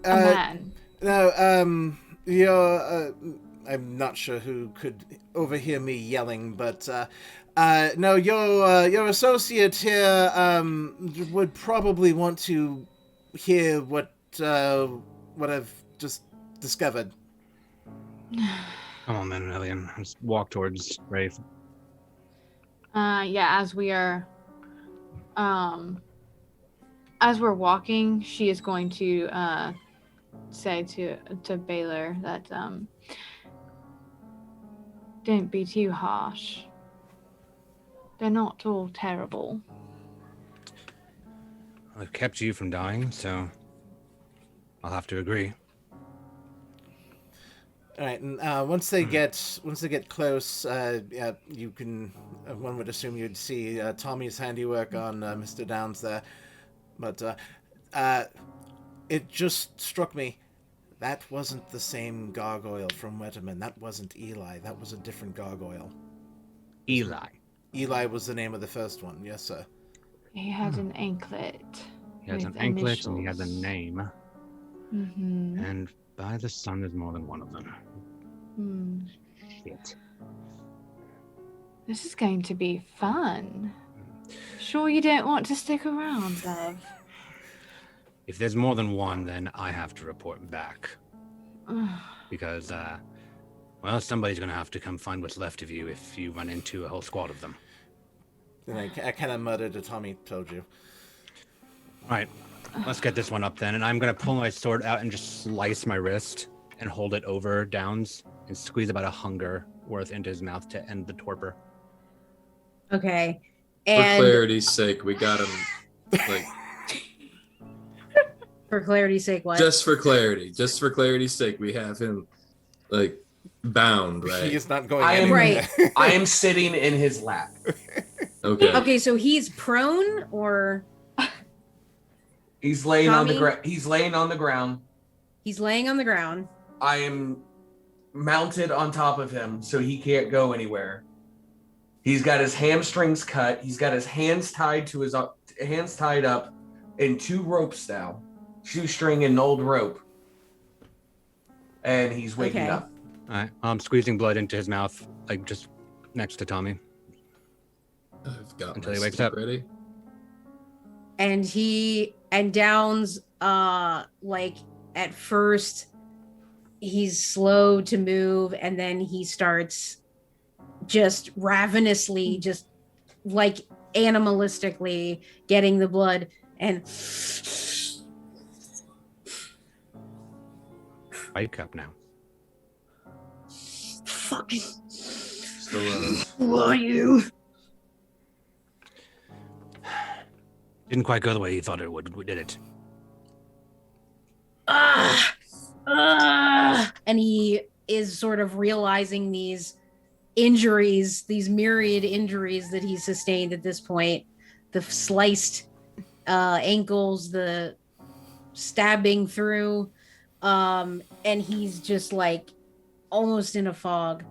a uh, man? no, you're. I'm not sure who could overhear me yelling, but no, your associate here would probably want to hear what I've just discovered. Come on, then, Lillian. Let's walk towards Rafe. Yeah, as we are, as we're walking, she is going to say to Baylor that don't be too harsh. They're not all terrible. I've kept you from dying, so I'll have to agree. All right, and once they get close, yeah, you can. One would assume you'd see Tommy's handiwork on Mr. Downs there, but it just struck me that wasn't the same gargoyle from Wetterman. That wasn't Eli. That was a different gargoyle. Eli. Eli was the name of the first one. Yes, sir. He had an anklet. He has with an anklet and he has a initials. name. Mm-hmm. And by the sun, there's more than one of them. Shit. This is going to be fun. Sure you don't want to stick around, love? If there's more than one, then I have to report back. Because, well, somebody's going to have to come find what's left of you if you run into a whole squad of them. And I kind of muttered to Tommy, told you. All right, let's get this one up then. And I'm going to pull my sword out and just slice my wrist and hold it over Downs and squeeze about a hunger worth into his mouth to end the torpor. Okay. For And clarity's sake, we got him, like, for clarity's sake, what? just for clarity's sake, we have him, like, bound, right? He is not going I am anywhere. Right. I am sitting in his lap. Okay. Okay, so he's prone or He's laying on the Tommy? ground. He's laying on the ground. he's laying on the ground. I am mounted on top of him, so he can't go anywhere. He's got his hamstrings cut. He's got his hands tied to his hands tied up in 2 ropes now, shoestring and old rope, and he's waking Okay. up. All right, I'm squeezing blood into his mouth, like just next to Tommy. I've got Until my he wakes stick up. ready. And Downs, like at first he's slow to move, and then he starts just ravenously, just like animalistically getting the blood and Wake up now. Fucking. Still Who are you? Didn't quite go the way you thought it would, did it? And he is sort of realizing these injuries, these myriad injuries that he sustained at this point, the sliced ankles, the stabbing through, and he's just like almost in a fog.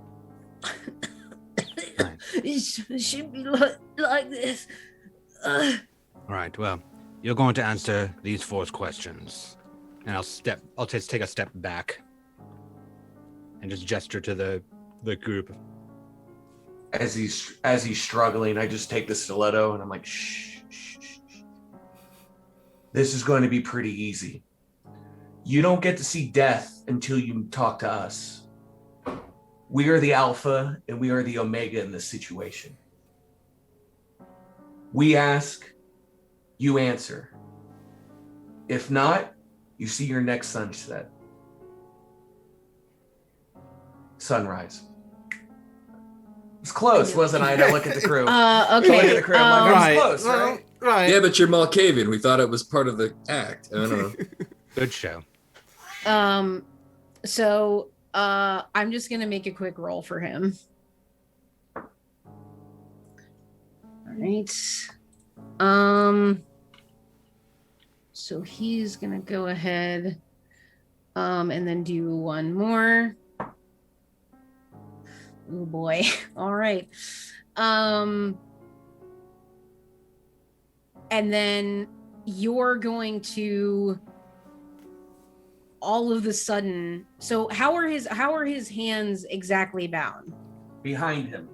Right. It should be like this. All right, well, you're going to answer these 4 questions. And I'll just take a step back and just gesture to the group. as he's struggling, I just take the stiletto and I'm like, shh, shh, shh. This is going to be pretty easy. You don't get to see death until you talk to us. We are the alpha and we are the omega in this situation. We ask, you answer. If not, you see your next sunset. Sunrise. It's close, wasn't I? And I look at the crew. Okay. I look at the crew. I'm like, I was close, right? Right. Yeah, but you're Malkavian. We thought it was part of the act. I don't know. Good show. So I'm just gonna make a quick roll for him. All right. So he's gonna go ahead and then do one more. Oh boy. All right. And then you're going to all of the sudden. So how are his hands exactly bound? Behind him.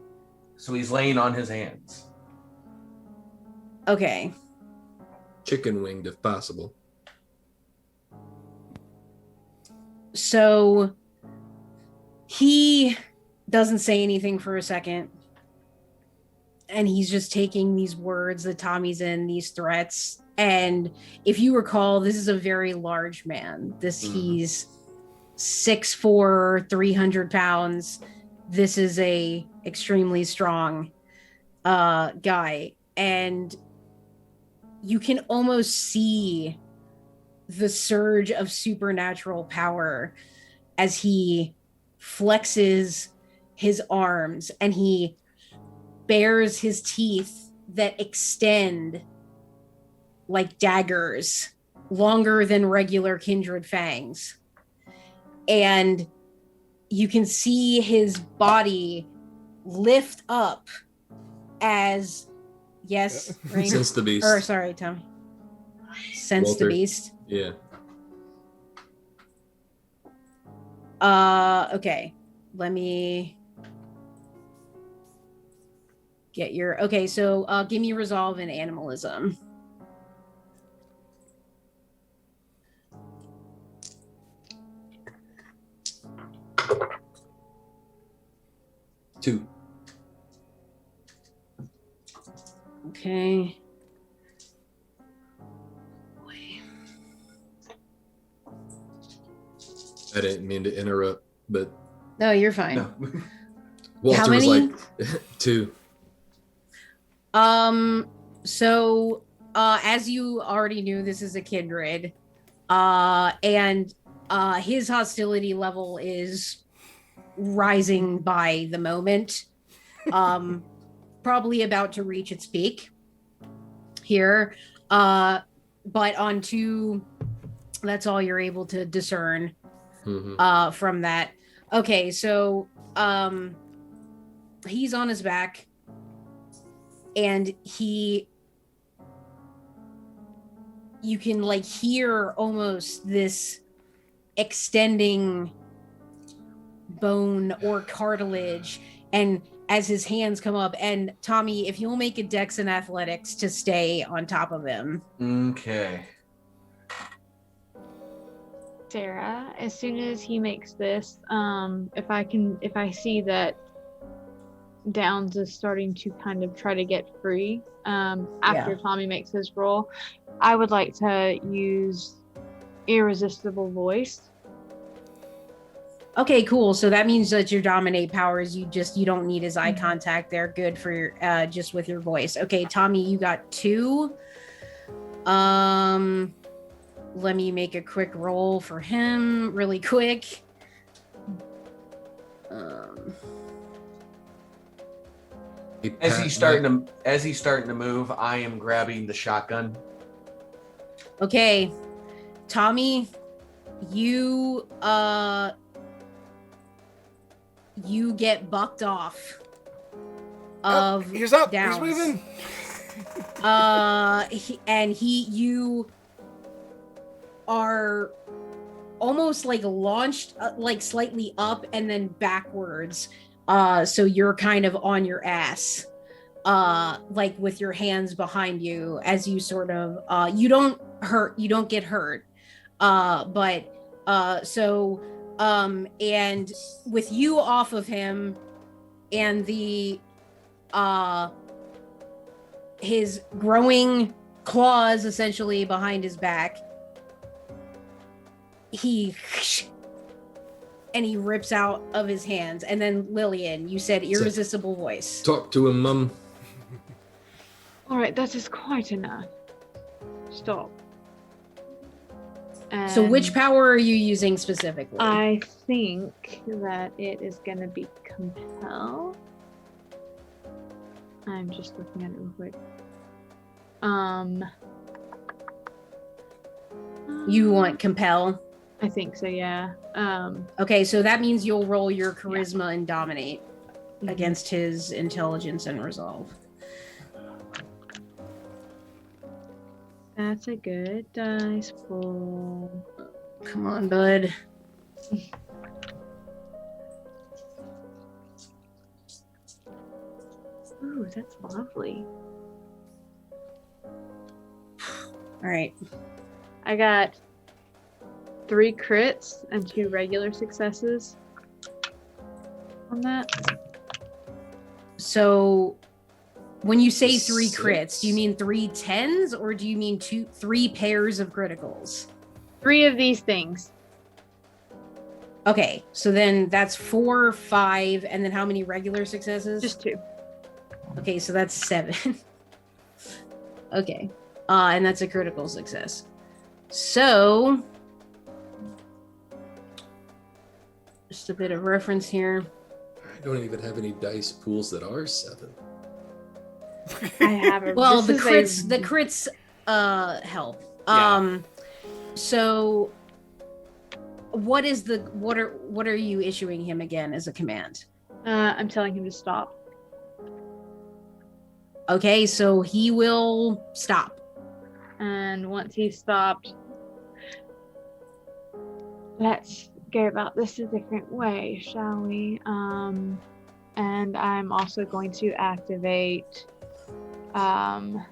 So he's laying on his hands. Okay. Chicken winged, if possible. So he doesn't say anything for a second. And he's just taking these words that Tommy's in, these threats. And if you recall, this is a very large man. He's 6'4", 300 pounds. This is a extremely strong guy. And you can almost see the surge of supernatural power as he flexes his arms and he bares his teeth that extend like daggers, longer than regular kindred fangs. And you can see his body lift up as, yes, Rain? Sense the beast. Or sorry, Tommy. Sense Walter. the beast. Yeah. Okay. Let me get your, okay, so give me resolve and animalism. Two. Okay. I didn't mean to interrupt, but No, you're fine. No. Walter How was many? like, 2. So as you already knew, this is a kindred. And his hostility level is rising by the moment. Probably about to reach its peak here. But on 2, that's all you're able to discern from that. Okay, so he's on his back and you can like hear almost this extending bone or cartilage, and as his hands come up, and Tommy, if you'll make a dex and athletics to stay on top of him. Okay. Sarah, as soon as he makes this, if I see that Downs is starting to kind of try to get free, after Tommy makes his roll, I would like to use Irresistible Voice Okay, cool. So that means that your dominate powers, you don't need his eye contact. They're good for your just with your voice. Okay, Tommy, you got 2. Let me make a quick roll for him really quick. As he's starting to move, I am grabbing the shotgun. Okay. Tommy, you get bucked off of he's up. Downs. He's moving. You are almost like launched like slightly up and then backwards. So you're kind of on your ass, like with your hands behind you as you sort of you don't get hurt. And with you off of him and the his growing claws essentially behind his back, he rips out of his hands. And then Lillian, you said irresistible voice. Talk to him, Mum. All right, that is quite enough. Stop. So which power are you using specifically? I think that it is going to be compel. I'm just looking at it real quick. You want compel? I think so, yeah. Okay, so that means you'll roll your charisma and dominate against his intelligence and resolve. That's a good dice roll. Come on, bud. Ooh, that's lovely. All right. I got 3 crits and 2 regular successes on that. So when you say 3 crits, do you mean 3 10s or do you mean 3 pairs of criticals? 3 of these things. Okay, so then that's 4, 5, and then how many regular successes? Just 2. Okay, so that's 7. Okay, and that's a critical success. So, just a bit of reference here. I don't even have any dice pools that are 7. I have a Well, the crits help. Yeah. So what are you issuing him again as a command? I'm telling him to stop. Okay, so he will stop. And once he's stopped, let's go about this a different way, shall we? And I'm also going to activate awe.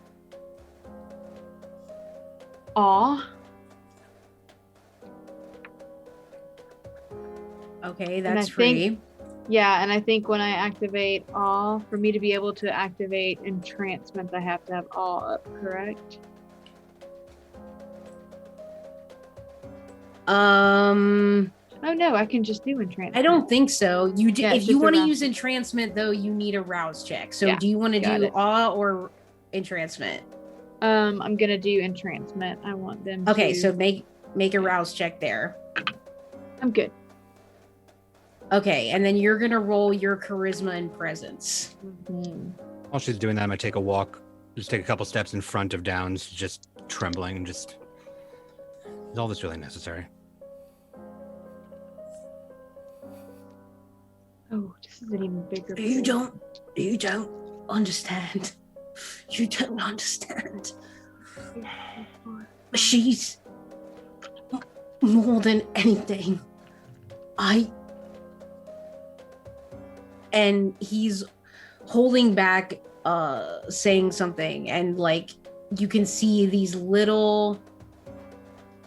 Okay, that's free. Yeah, and I think when I activate awe, for me to be able to activate entrancement, I have to have awe up, correct? Oh no, I can just do entrancement. I don't think so. If you want to use entrancement. entrancement, though, you need a rouse check. So Yeah, do you want to got do it. awe or entrancement? I'm gonna do entrancement. I want them Okay, to... so make a rouse check there. I'm good. Okay, and then you're gonna roll your charisma and presence. Mhm. While she's doing that, I'm gonna take a walk, just take a couple steps in front of Downs, just trembling and just. Is all this really necessary? Oh, this is an even bigger. You pool. don't understand. You don't understand. She's more than anything. And he's holding back, saying something, and like you can see these little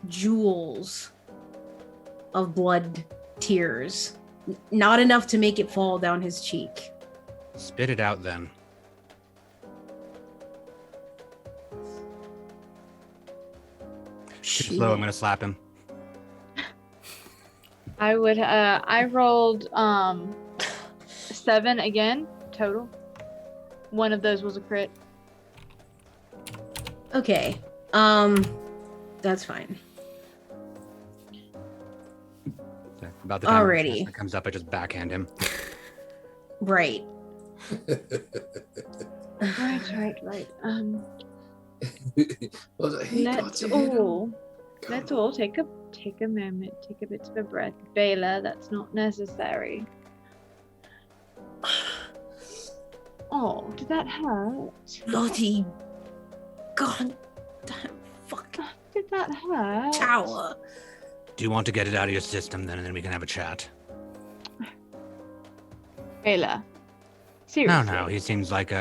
jewels of blood tears. Not enough to make it fall down his cheek. Spit it out then. Too slow, I'm gonna slap him. I would. I rolled 7 again total. One of those was a crit. Okay. That's fine. So about the time Alrighty. that comes up, I just backhand him. Right. Right. Well, he got Let's to hit him. all take a moment, take a bit of a breath. Baylor, that's not necessary. Oh, did that hurt? Bloody god damn fuck Did that hurt? tower. Do you want to get it out of your system then, and then we can have a chat? Baylor, seriously. No, he seems like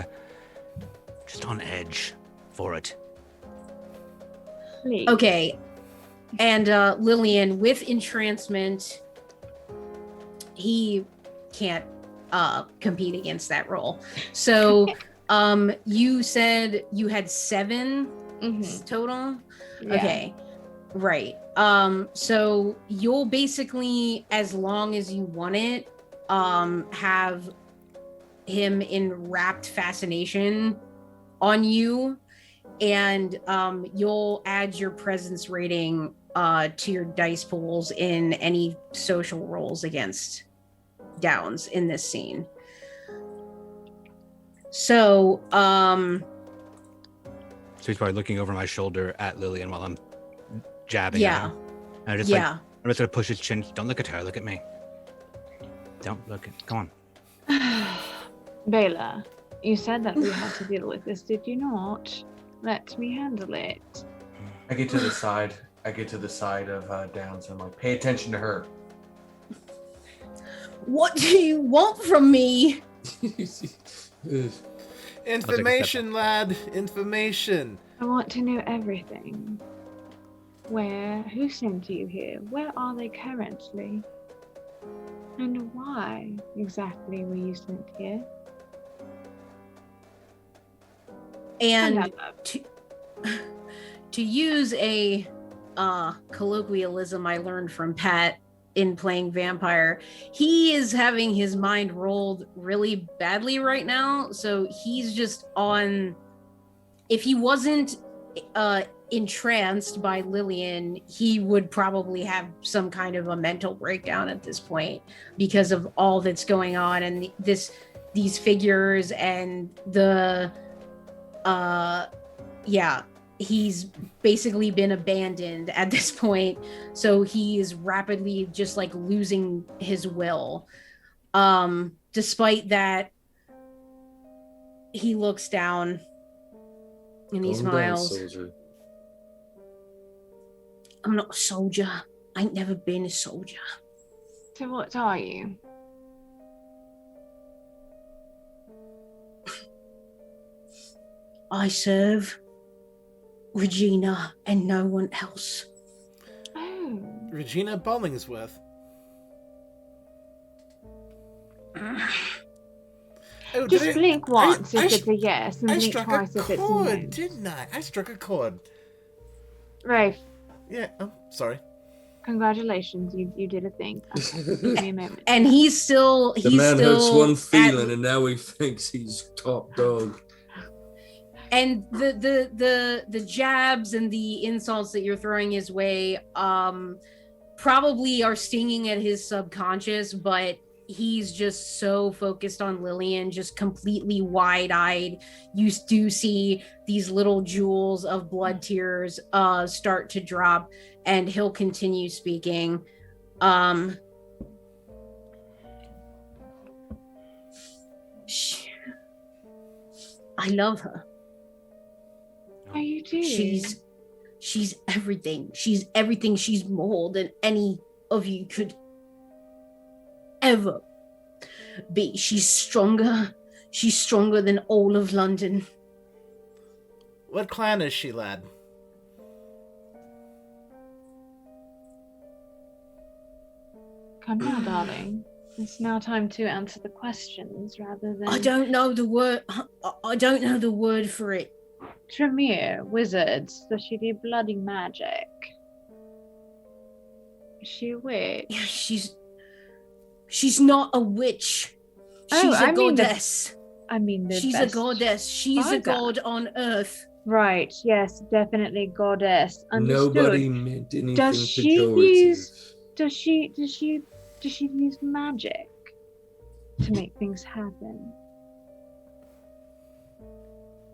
just on edge for it. Please. Okay. And Lillian, with entrancement, he can't compete against that roll. So you said you had 7 total? Yeah. Okay. Right. So you'll basically, as long as you want it, have him in rapt fascination on you, and you'll add your presence rating to your dice pools in any social rolls against Downs in this scene. So So he's probably looking over my shoulder at Lillian while I'm jabbing at him. And I'm just like, I'm just gonna push his chin. Don't look at her, look at me. Don't look at, go on. Baylor, you said that we had to deal with this, did you not? Let me handle it. I get to the side. Of Downs. I'm like, pay attention to her. What do you want from me? Information, lad. Information. I want to know everything. Who sent you here? Where are they currently? And why exactly were you sent here? And to use a colloquialism I learned from Pat in playing vampire, he is having his mind rolled really badly right now. So he's just on, if he wasn't entranced by Lillian, he would probably have some kind of a mental breakdown at this point because of all that's going on and these figures and the he's basically been abandoned at this point, so he is rapidly just like losing his will. Despite that, he looks down and he smiles. Soldier. I'm not a soldier. I ain't never been a soldier. So what are you? I serve Regina and no one else. Oh. Regina Bollingsworth. Oh, Just blink once if it's a yes, and I blink struck twice a if it's a chord, no. didn't I? I struck a chord. Rafe, Yeah, oh, sorry. congratulations, you did a thing. Okay, give me a moment. And he's still The man hurts one feeling, at, and now he thinks he's top dog. and the jabs and the insults that you're throwing his way probably are stinging at his subconscious, but he's just so focused on Lillian, just completely wide-eyed. You do see these little jewels of blood tears start to drop, and he'll continue speaking. I love her. Oh, you do? She's everything. She's everything. She's more than any of you could ever be. She's stronger. She's stronger than all of London. What clan is she, lad? Come now, darling. It's now time to answer the questions rather than... I don't know the word. I don't know the word for it. Tremere, wizards, does she do bloody magic? Is she a witch? She's not a witch. Oh, She's a I mean the- goddess. The She's a best goddess. She's a bugger. god on earth. Right, yes, definitely goddess. Understood. Nobody meant anything Does she pejorative. Does she use magic to make things happen?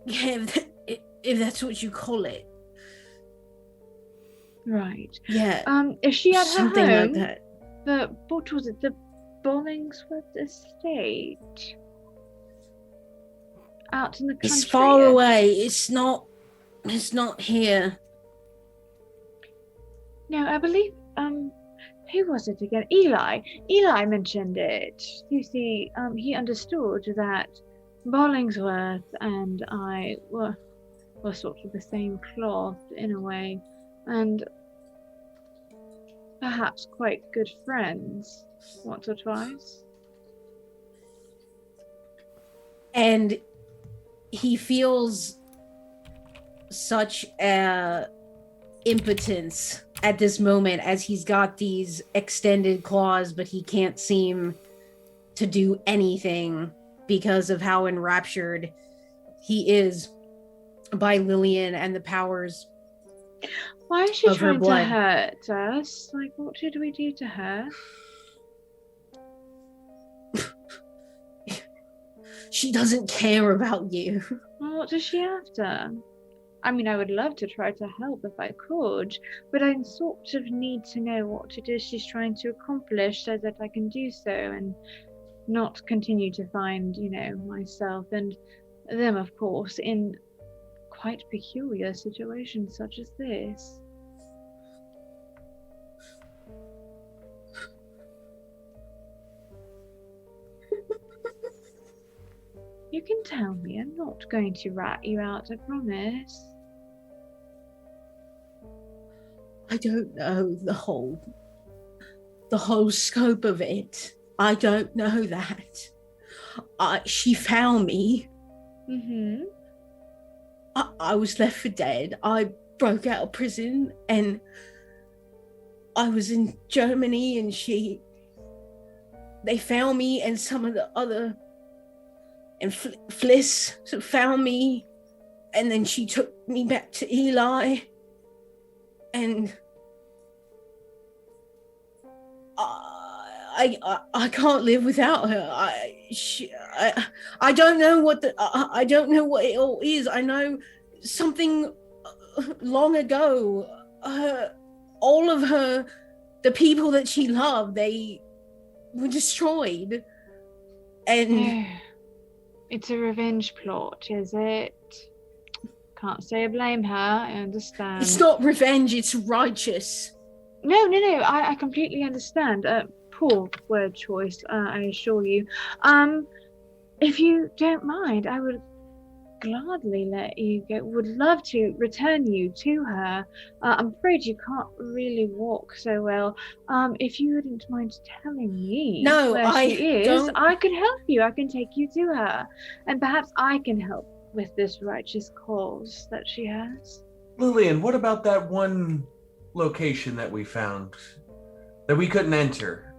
Yeah, if that's what you call it. Right. Yeah. Is she at her something home? like that. What was it? The Bollingsworth estate? Out in the country. It's far away. It's not here. No, I believe who was it again? Eli. Eli mentioned it. You see, he understood that Bollingsworth and I were sort of the same cloth in a way, and perhaps quite good friends once or twice. And he feels such a impotence at this moment as he's got these extended claws, but he can't seem to do anything because of how enraptured he is by Lillian and the powers. Why is she Of her trying to blood. hurt us? Like, what did we do to her? She doesn't care about you. Well, what does she after? I mean, I would love to try to help if I could, but I sort of need to know what it is she's trying to accomplish so that I can do so and not continue to find, myself and them, of course, in quite peculiar situations such as this. You can tell me. I'm not going to rat you out, I promise. I don't know the whole scope of it. I don't know that. She found me. Mm-hmm. I was left for dead. I broke out of prison and I was in Germany, and they found me, and some of the other, and Fliss found me, and then she took me back to Eli, and I can't live without her. I don't know what I don't know what it all is. I know something long ago. All of the people that she loved, they were destroyed, and It's a revenge plot, is it? Can't say I blame her. I understand. it's not revenge. It's righteous. No. I completely understand. Poor word choice, I assure you. If you don't mind, I would gladly let you go. Would love to return you to her. I'm afraid you can't really walk so well. If you wouldn't mind telling me where she is, don't. I can help you. I can take you to her, and perhaps I can help with this righteous cause that she has. Lillian, what about that one location that we found that we couldn't enter?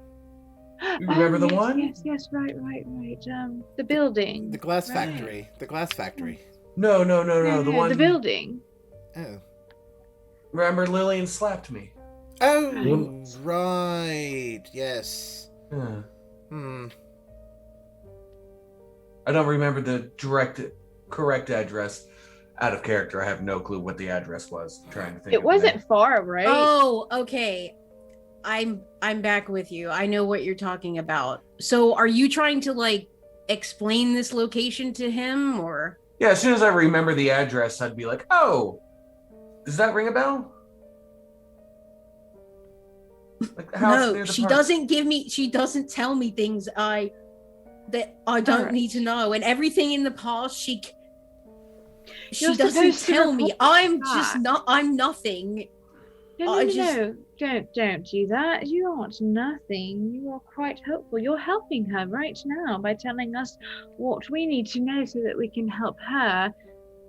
You remember the one? Yes, right. The building. The glass Right. factory. The glass factory. No. The one. The building. Oh. Remember, Lillian slapped me. Oh, right. Yes. Yeah. Hmm. I don't remember the correct address. Out of character, I have no clue what the address was. I'm trying to think. It wasn't far, right? Oh, okay. I'm back with you. I know what you're talking about. So are you trying to explain this location to him, or? Yeah, as soon as I remember the address, I'd be like, "Oh, does that ring a bell?" Like the house No, near the she park. doesn't give me. She doesn't tell me things that I don't Alright. need to know. And everything in the past, she You're doesn't supposed to tell me. report I'm back. just not. I'm nothing. No, I just- don't do that. You aren't nothing. You are quite helpful. You're helping her right now by telling us what we need to know so that we can help her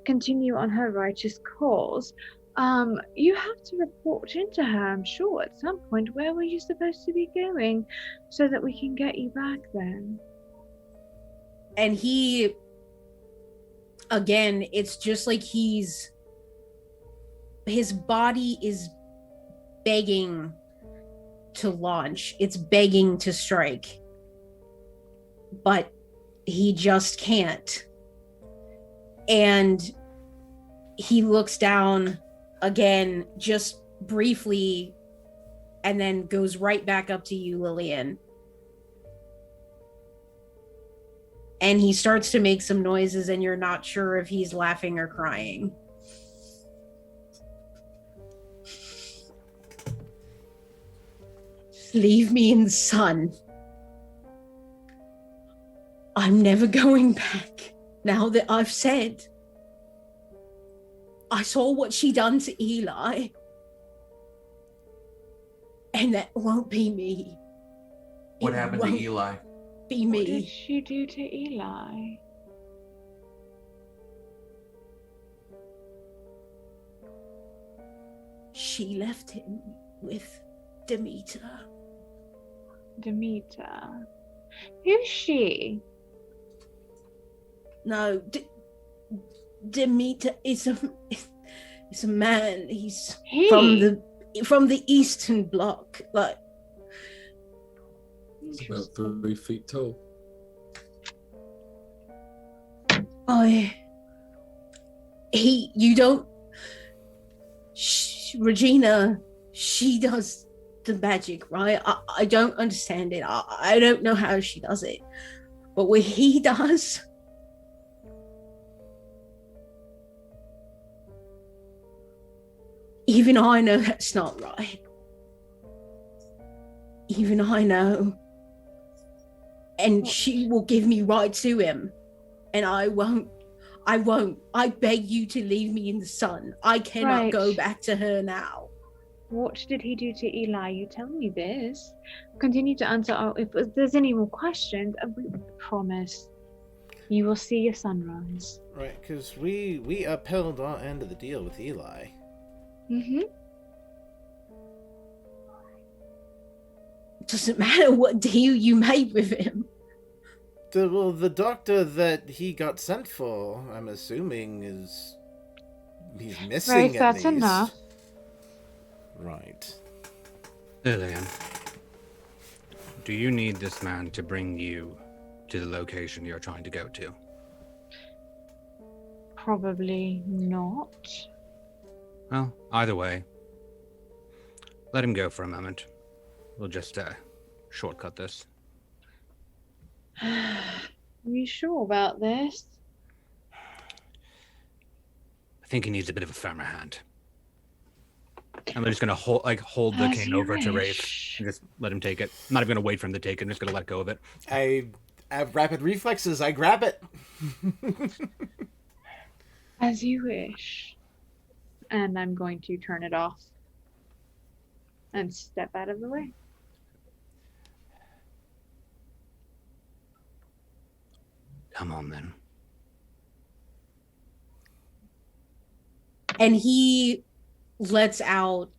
continue on her righteous cause. You have to report into her, I'm sure, at some point. Where were you supposed to be going so that we can get you back then? And he, again, it's just like his body is begging to launch. It's begging to strike. But he just can't. And he looks down again, just briefly, and then goes right back up to you, Lillian. And he starts to make some noises, and you're not sure if he's laughing or crying. Leave me in the sun. I'm never going back. Now that I've said, I saw what she done to Eli. And that won't be me. What It happened to won't Eli? Be What did me. she do to Eli? She left him with Demeter. Demeter. Who's she? No, Demeter is a man. He's He? from the Eastern Bloc. Like, About 3 feet tall. Regina, she does the magic, right? I don't understand it. I don't know how she does it. But what he does, even I know that's not right. Even I know. And she will give me right to him. And I won't. I beg you to leave me in the sun. I cannot go back to her now. What did he do to Eli? You tell me this. Continue to answer. If there's any more questions, we promise you will see a sunrise. Right, because we upheld our end of the deal with Eli. Mm-hmm. Doesn't matter what deal you made with him. The doctor that he got sent for, I'm assuming, he's missing. Right, at that's least. enough. Right. Lillian, do you need this man to bring you to the location you're trying to go to? Probably not. Well, either way, let him go for a moment. We'll just shortcut this. Are you sure about this? I think he needs a bit of a firmer hand. I'm just gonna hold the As cane you over to Rafe wish. and just let him take it. I'm not even gonna wait for him to take it. I'm just gonna let go of it. I have rapid reflexes. I grab it. As you wish. And I'm going to turn it off and step out of the way. Come on, then. And he lets out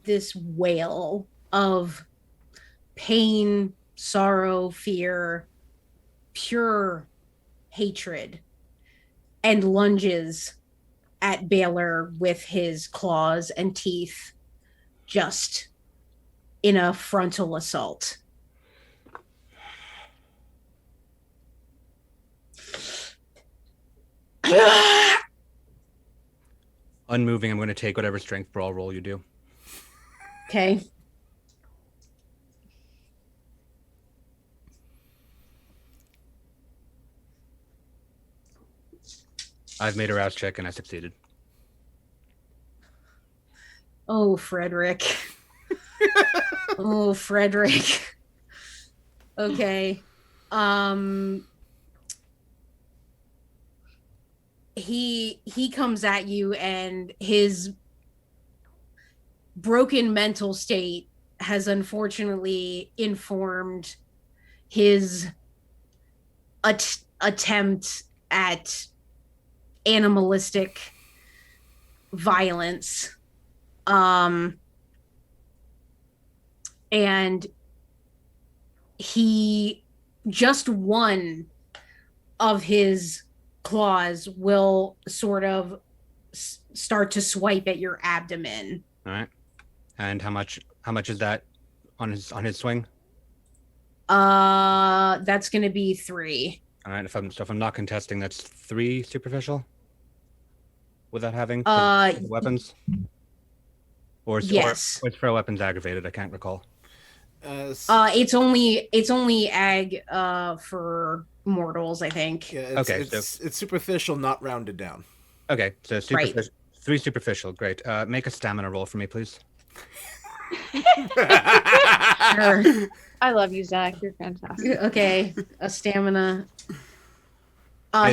this wail of pain, sorrow, fear, pure hatred, and lunges at Baylor with his claws and teeth, just in a frontal assault. Unmoving, I'm going to take whatever strength brawl roll you do. Okay. I've made a rouse check and I succeeded. Oh, Frederick. Oh, Frederick. Okay. He comes at you, and his broken mental state has unfortunately informed his attempt at animalistic violence. And he just one of his claws will sort of start to swipe at your abdomen. All right. And how much is that on his swing? That's gonna be 3. All right. If I'm not contesting, that's 3 superficial. Without having weapons. Or yes. Or throw weapons aggravated. I can't recall. It's only ag for mortals, I think. Yeah, it's superficial, not rounded down. Okay, so superficial, right. 3 superficial. Great. Make a stamina roll for me, please. Sure. I love you, Zach. You're fantastic. Okay, a stamina.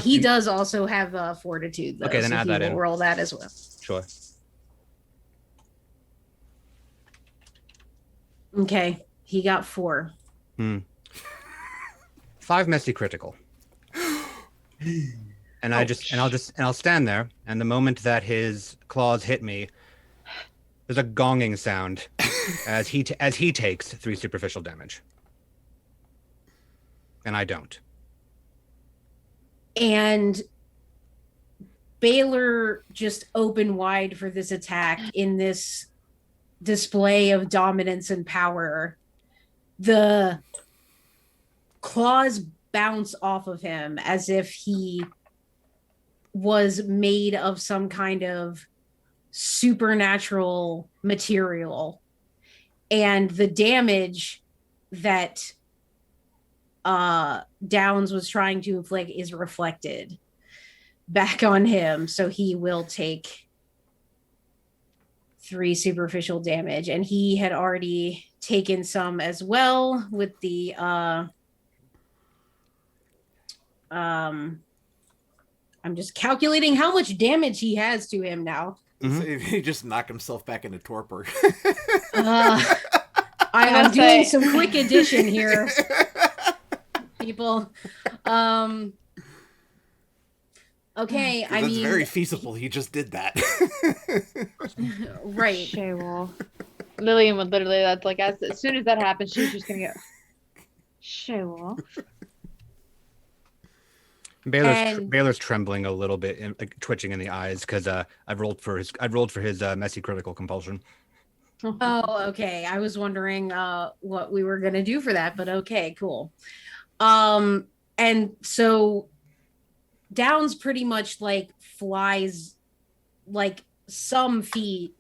He does also have fortitude, though. Okay, then so add he that will in. Roll that as well. Sure. Okay, he got 4. 5 messy critical. And I'll stand there, and the moment that his claws hit me, there's a gonging sound as he takes 3 superficial damage, and I don't. And Baylor just opened wide for this attack in this display of dominance and power. The claws bounce off of him as if he was made of some kind of supernatural material, and the damage that Downs was trying to inflict is reflected back on him, so he will take 3 superficial damage, and he had already taken some as well with the I'm just calculating how much damage he has to him now. Mm-hmm. He just knocked himself back into torpor. I'm doing some quick addition here, people. Okay, I mean, that's very feasible. He just did that. Right. Shaywall. Lillian would literally, that's like, as soon as that happens, she's just gonna go, Shaywall. Baylor's trembling a little bit, like twitching in the eyes, because I've rolled for his messy critical compulsion. Oh, okay. I was wondering what we were gonna do for that, but okay, cool. And so Downs pretty much like flies like some feet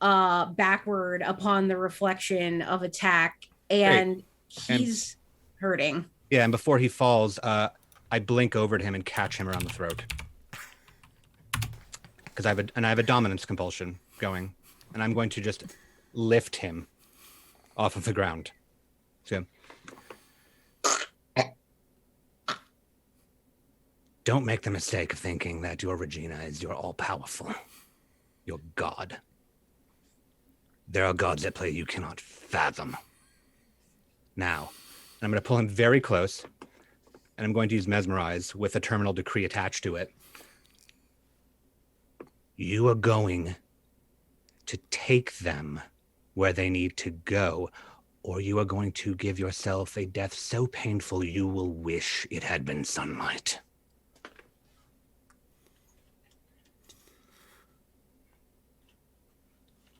backward upon the reflection of attack, and he's hurting. Yeah, and before he falls, I blink over to him and catch him around the throat, because I have a dominance compulsion going, and I'm going to just lift him off of the ground. So, don't make the mistake of thinking that your Regina is your all-powerful, your god. There are gods at play you cannot fathom. Now, I'm going to pull him very close, and I'm going to use Mesmerize with a terminal decree attached to it. You are going to take them where they need to go, or you are going to give yourself a death so painful you will wish it had been sunlight.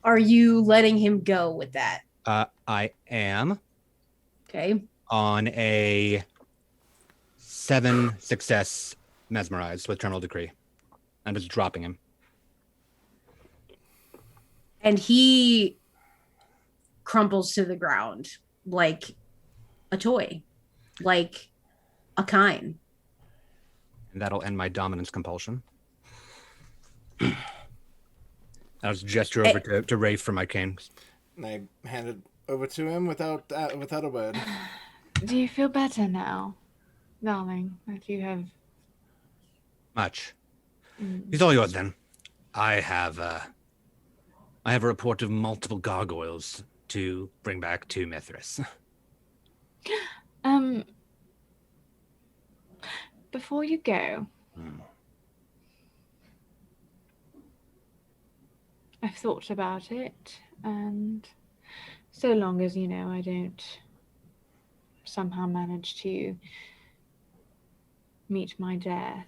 Are you letting him go with that? I am. Okay. On a 7 success Mesmerized with Terminal Decree. I'm just dropping him. And he crumples to the ground like a toy, like a kine. And that'll end my dominance compulsion. I'll just gesture over to Rafe for my cane. And I hand it over to him without a word. Do you feel better now, darling? That you have much. He's all yours then. I have a report of multiple gargoyles to bring back to Mithras. Before you go, I've thought about it, and so long as, I don't somehow manage to meet my death,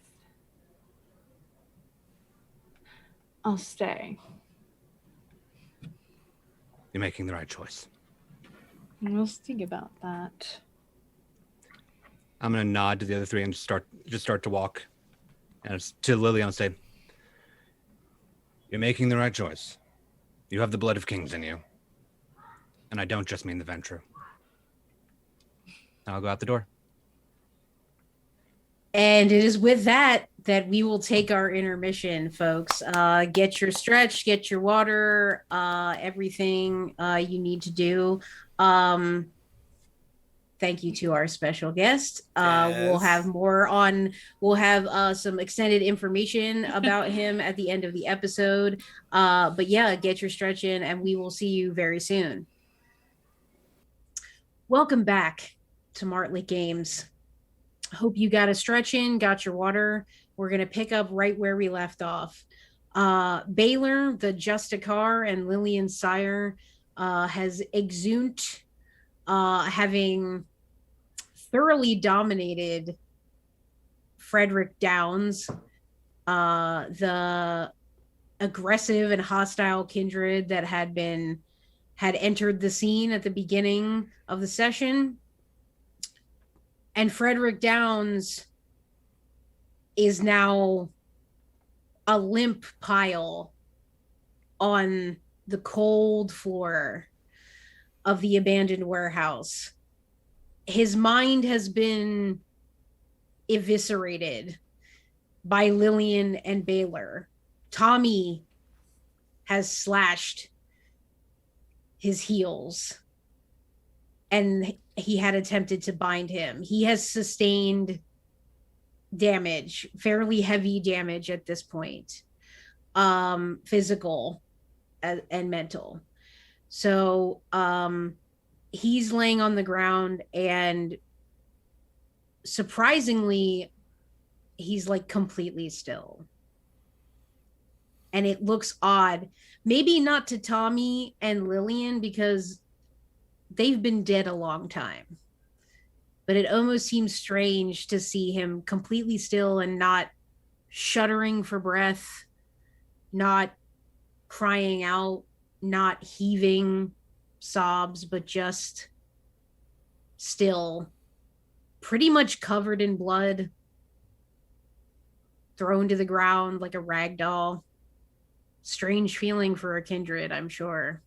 I'll stay. You're making the right choice. We'll think about that. I'm gonna nod to the other three and just start to walk. And it's to Lily, I'll say, you're making the right choice. You have the blood of kings in you. And I don't just mean the Ventrue. I'll go out the door. And it is with that we will take our intermission, folks. Get your stretch, get your water, everything you need to do. Thank you to our special guest. We'll have we'll have some extended information about him at the end of the episode. But yeah, get your stretch in, and we will see you very soon. Welcome back to Martlet Games. Hope you got a stretch in, got your water. We're going to pick up right where we left off. Baylor, the Justicar, and Lillian's sire has exhumed, having thoroughly dominated Frederick Downs, the aggressive and hostile kindred that had entered the scene at the beginning of the session. And Frederick Downs is now a limp pile on the cold floor of the abandoned warehouse. His mind has been eviscerated by Lillian and Baylor. Tommy has slashed his heels, and he had attempted to bind him. He has sustained damage, fairly heavy damage at this point, physical and mental. So he's laying on the ground, and surprisingly, he's like completely still. And it looks odd. Maybe not to Tommy and Lillian, because they've been dead a long time. But it almost seems strange to see him completely still and not shuddering for breath, not crying out, not heaving sobs, but just still, pretty much covered in blood, thrown to the ground like a rag doll. Strange feeling for a kindred, I'm sure.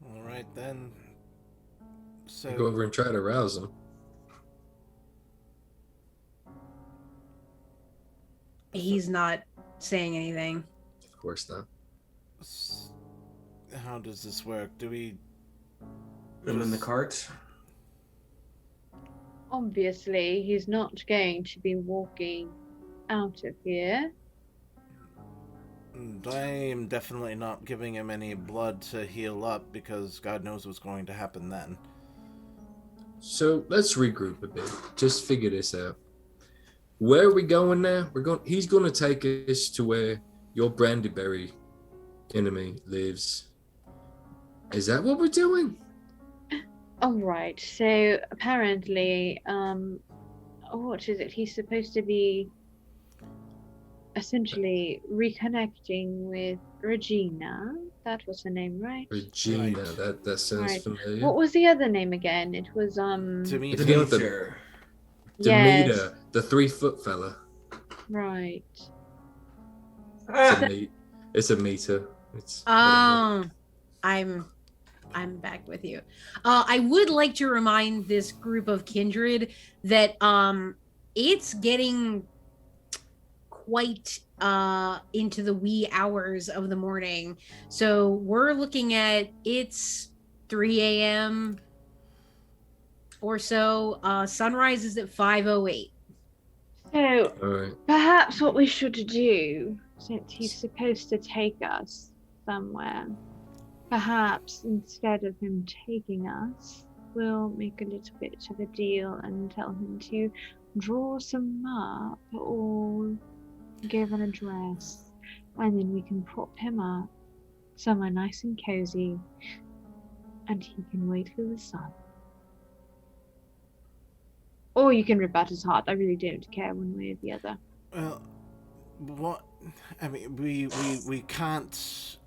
All right, then. So Go over and try to rouse him. He's not saying anything. Of course not. How does this work? Do we Put him in the cart. Obviously, he's not going to be walking out of here. And I am definitely not giving him any blood to heal up, because God knows what's going to happen then. So let's regroup a bit. Just figure this out. Where are we going now? He's going to take us to where your Brandyberry enemy lives. Is that what we're doing? All right. So apparently, what is it? He's supposed to be essentially reconnecting with Regina. That was her name, right? Regina, Right. that sounds Right. familiar. What was the other name again? It was Demeter. Demeter. Yes. Demeter, the 3-foot fella. Right. It's a meter. It's I'm back with you. I would like to remind this group of kindred that it's getting quite into the wee hours of the morning. So we're looking at it's 3 a.m. or so. Sunrise is at 5:08. So all right. perhaps what we should do, since he's supposed to take us somewhere, perhaps instead of him taking us, we'll make a little bit of a deal and tell him to draw some map or give an address, and then we can prop him up somewhere nice and cozy, and he can wait for the sun. Or you can rip out his heart. I really don't care one way or the other. Well, what? I mean, we can't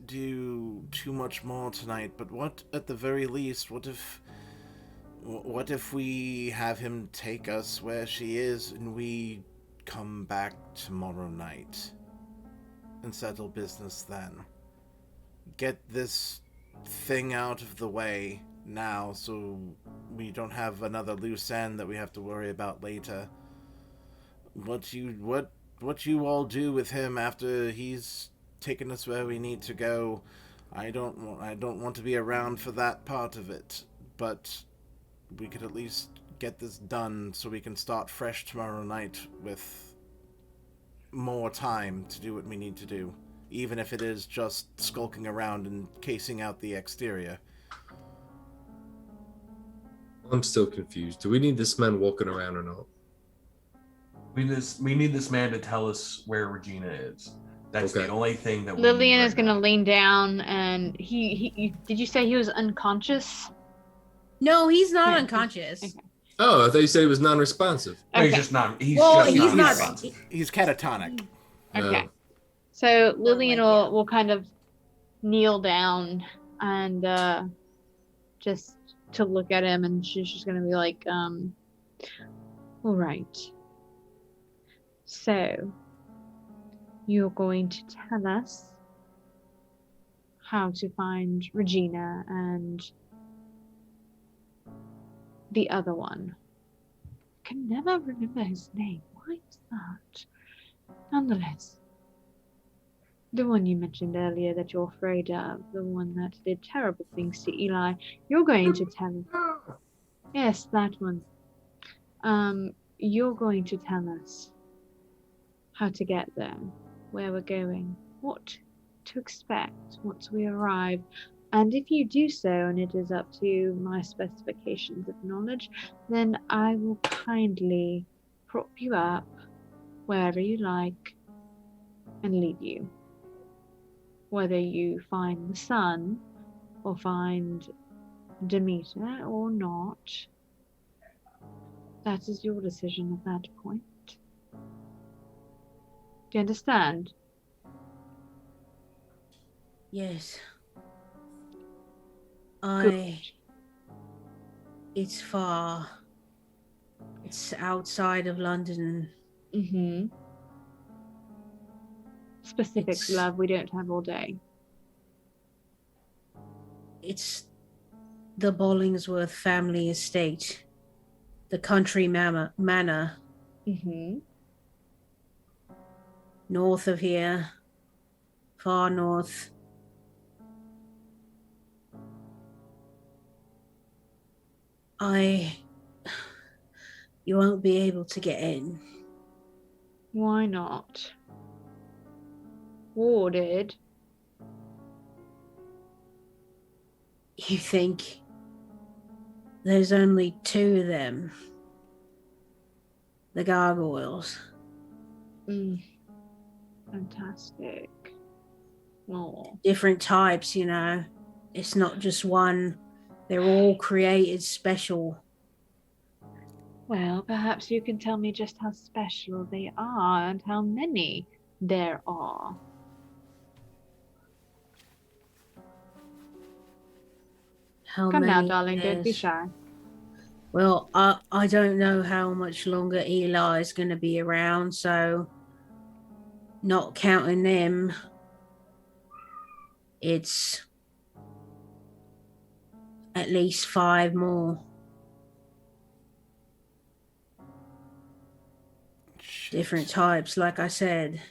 do too much more tonight. But what, at the very least, what if we have him take us where she is, and we come back tomorrow night and settle business then? Get this thing out of the way now, so we don't have another loose end that we have to worry about later. What you all do with him after he's taken us where we need to go, I don't want to be around for that part of it. But we could at least get this done so we can start fresh tomorrow night with more time to do what we need to do, even if it is just skulking around and casing out the exterior. I'm still confused. Do we need this man walking around or not? We need this man to tell us where Regina is. That's Okay. the only thing that we Lillian need is right gonna now. lean down, and he did you say he was unconscious? No, he's not Yeah. unconscious. Okay. Oh, I thought you said he was non-responsive. No, he's Okay. just not. He's Well, just he's not not- responsive. He's catatonic. Okay. No. So Lillian like will kind of kneel down and just to look at him, and she's just gonna be like, all right. So you're going to tell us how to find Regina and the other one. I can never remember his name. Why is that? Nonetheless, the one you mentioned earlier that you're afraid of, the one that did terrible things to Eli, you're going to tell us. Yes, that one. You're going to tell us how to get there, where we're going, what to expect once we arrive. And if you do so, and it is up to my specifications of knowledge, then I will kindly prop you up wherever you like and leave you. Whether you find the sun or find Demeter or not, that is your decision at that point. Do you understand? Yes. Good. It's far. It's outside of London. Mm-hmm. Specifics, It's- love, we don't have all day. It's the Bollingsworth family estate. The country manor. Mm-hmm. North of here. Far north. You won't be able to get in. Why not? Warded. You think there's only two of them? The gargoyles. Fantastic. Oh. Different types, you know. It's not just one. They're all created special. Well, perhaps you can tell me just how special they are and how many there are. How Come now, many darling, don't be there's- shy. Well, I don't know how much longer Eli is going to be around, so not counting them, it's at least 5 more. Shit. Different types, like I said.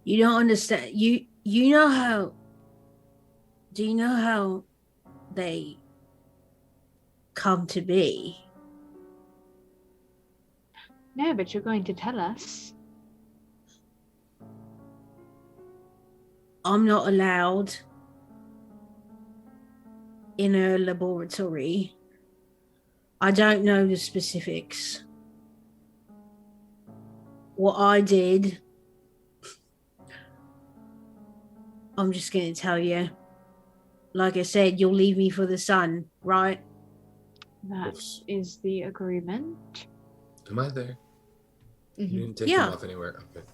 You don't understand. You know how. Do you know how they come to be? No, but you're going to tell us. I'm not allowed in a laboratory. I don't know the specifics. what I did, I'm just going to tell you. Like I said, you'll leave me for the sun, right? That is the agreement. Am I there? You didn't take Yeah. him off anywhere. Okay.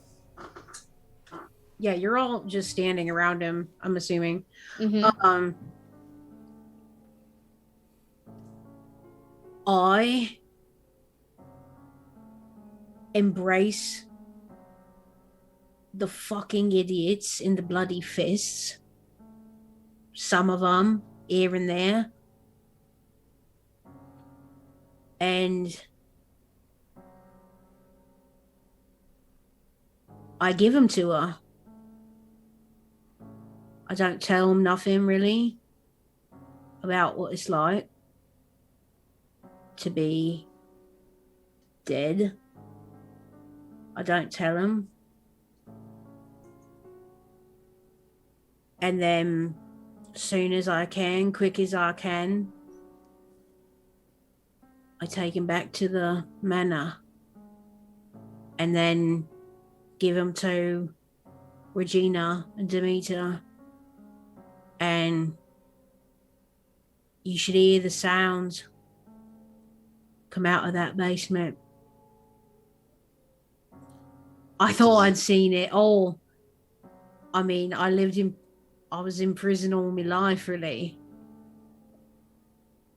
Yeah, you're all just standing around him, I'm assuming. Mm-hmm. I embrace the fucking idiots in the bloody fists. Some of them here and there. And I give them to her. I don't tell them nothing really about what it's like to be dead. I don't tell them. And then, soon as I can, quick as I can, I take him back to the manor and then give him to Regina and Demeter. And you should hear the sounds come out of that basement. I thought I'd seen it all. I mean, I was in prison all my life, really.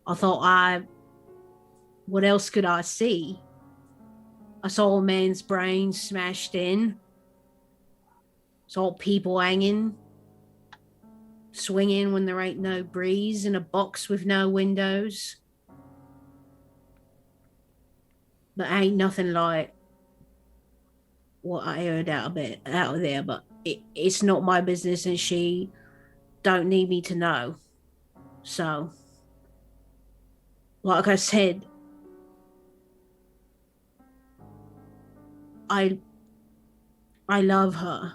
I thought what else could I see? I saw a man's brain smashed in. Saw people hanging, swinging when there ain't no breeze in a box with no windows. But ain't nothing like what I heard out of there, but it's not my business and she don't need me to know. So, like I said, I love her.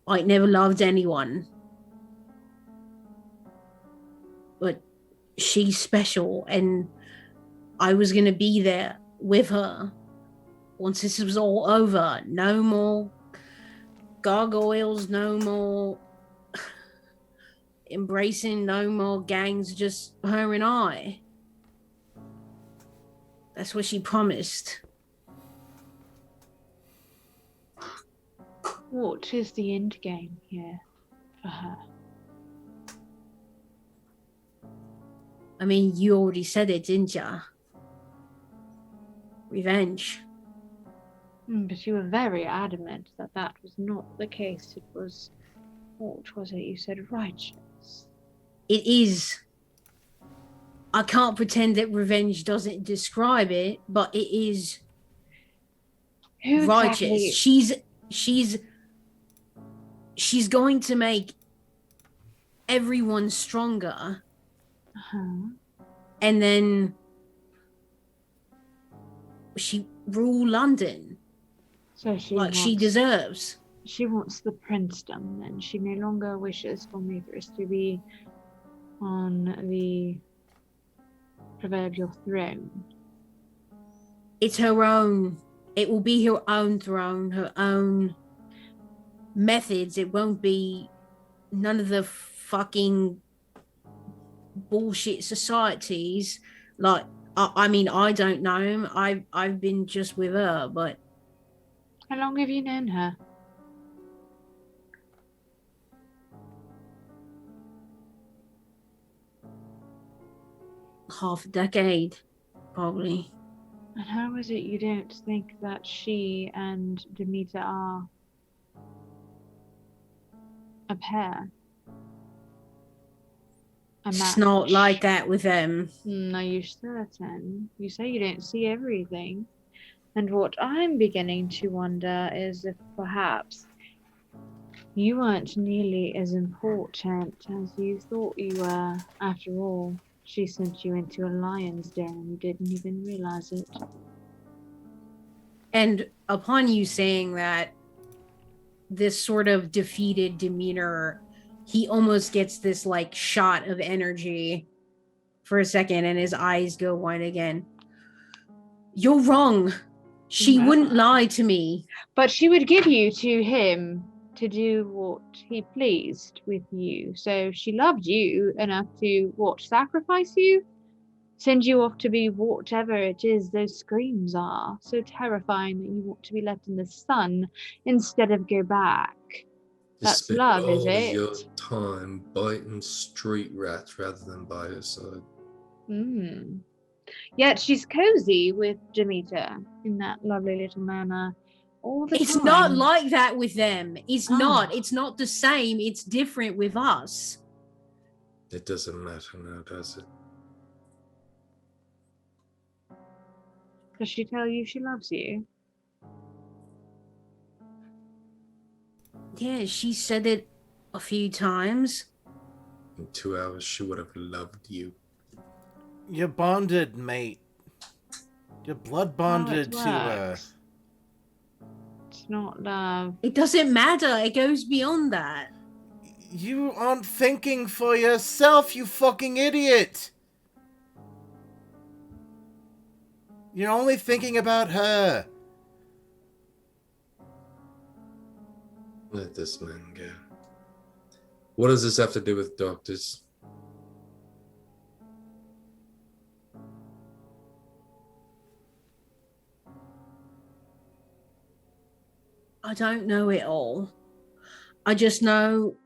I never loved anyone. But she's special and I was going to be there with her once this was all over. No more gargoyles, no more embracing, no more gangs, just her and I. That's what she promised. What is the end game here for her? I mean, you already said it, didn't ya? Revenge. But you were very adamant that that was not the case. It was, what was it? You said righteous. It is. I can't pretend that revenge doesn't describe it, but it is Who righteous. Exactly? She's going to make everyone stronger. Uh-huh. And then she rule London So she deserves. She wants the princedom, then. She no longer wishes for Mithras to be on the proverbial throne. It's her own. It will be her own throne, her own methods. It won't be none of the fucking bullshit societies. Like, I mean, I don't know him. I've been just with her, but How long have you known her? half a decade, probably. And how is it you don't think that she and Demeter are a pair? A It's not match? like that with them. Are you certain? You say you don't see everything. And what I'm beginning to wonder is if perhaps you weren't nearly as important as you thought you were. After all, she sent you into a lion's den and you didn't even realize it. And upon you saying that, this sort of defeated demeanor, he almost gets this like shot of energy for a second and his eyes go wide again. You're wrong. She No. wouldn't lie to me. But she would give you to him to do what he pleased with you. So she loved you enough to sacrifice you? Send you off to be whatever it is those screams are. So terrifying that you want to be left in the sun instead of go back. You That's spend love, is all it? your time biting street rats rather than by her side. Hmm. Yet she's cozy with Demeter in that lovely little manner all the It's time. not like that with them. It's Ah. not. It's not the same. It's different with us. It doesn't matter now, does it? Does she tell you she loves you? Yeah, she said it a few times. In 2 hours, she would have loved you. You're bonded, mate. You're blood bonded How to it works. It's not love. It doesn't matter. It goes beyond that. You aren't thinking for yourself, you fucking idiot! You're only thinking about her. Let this man go. What does this have to do with doctors? I don't know it all. I just know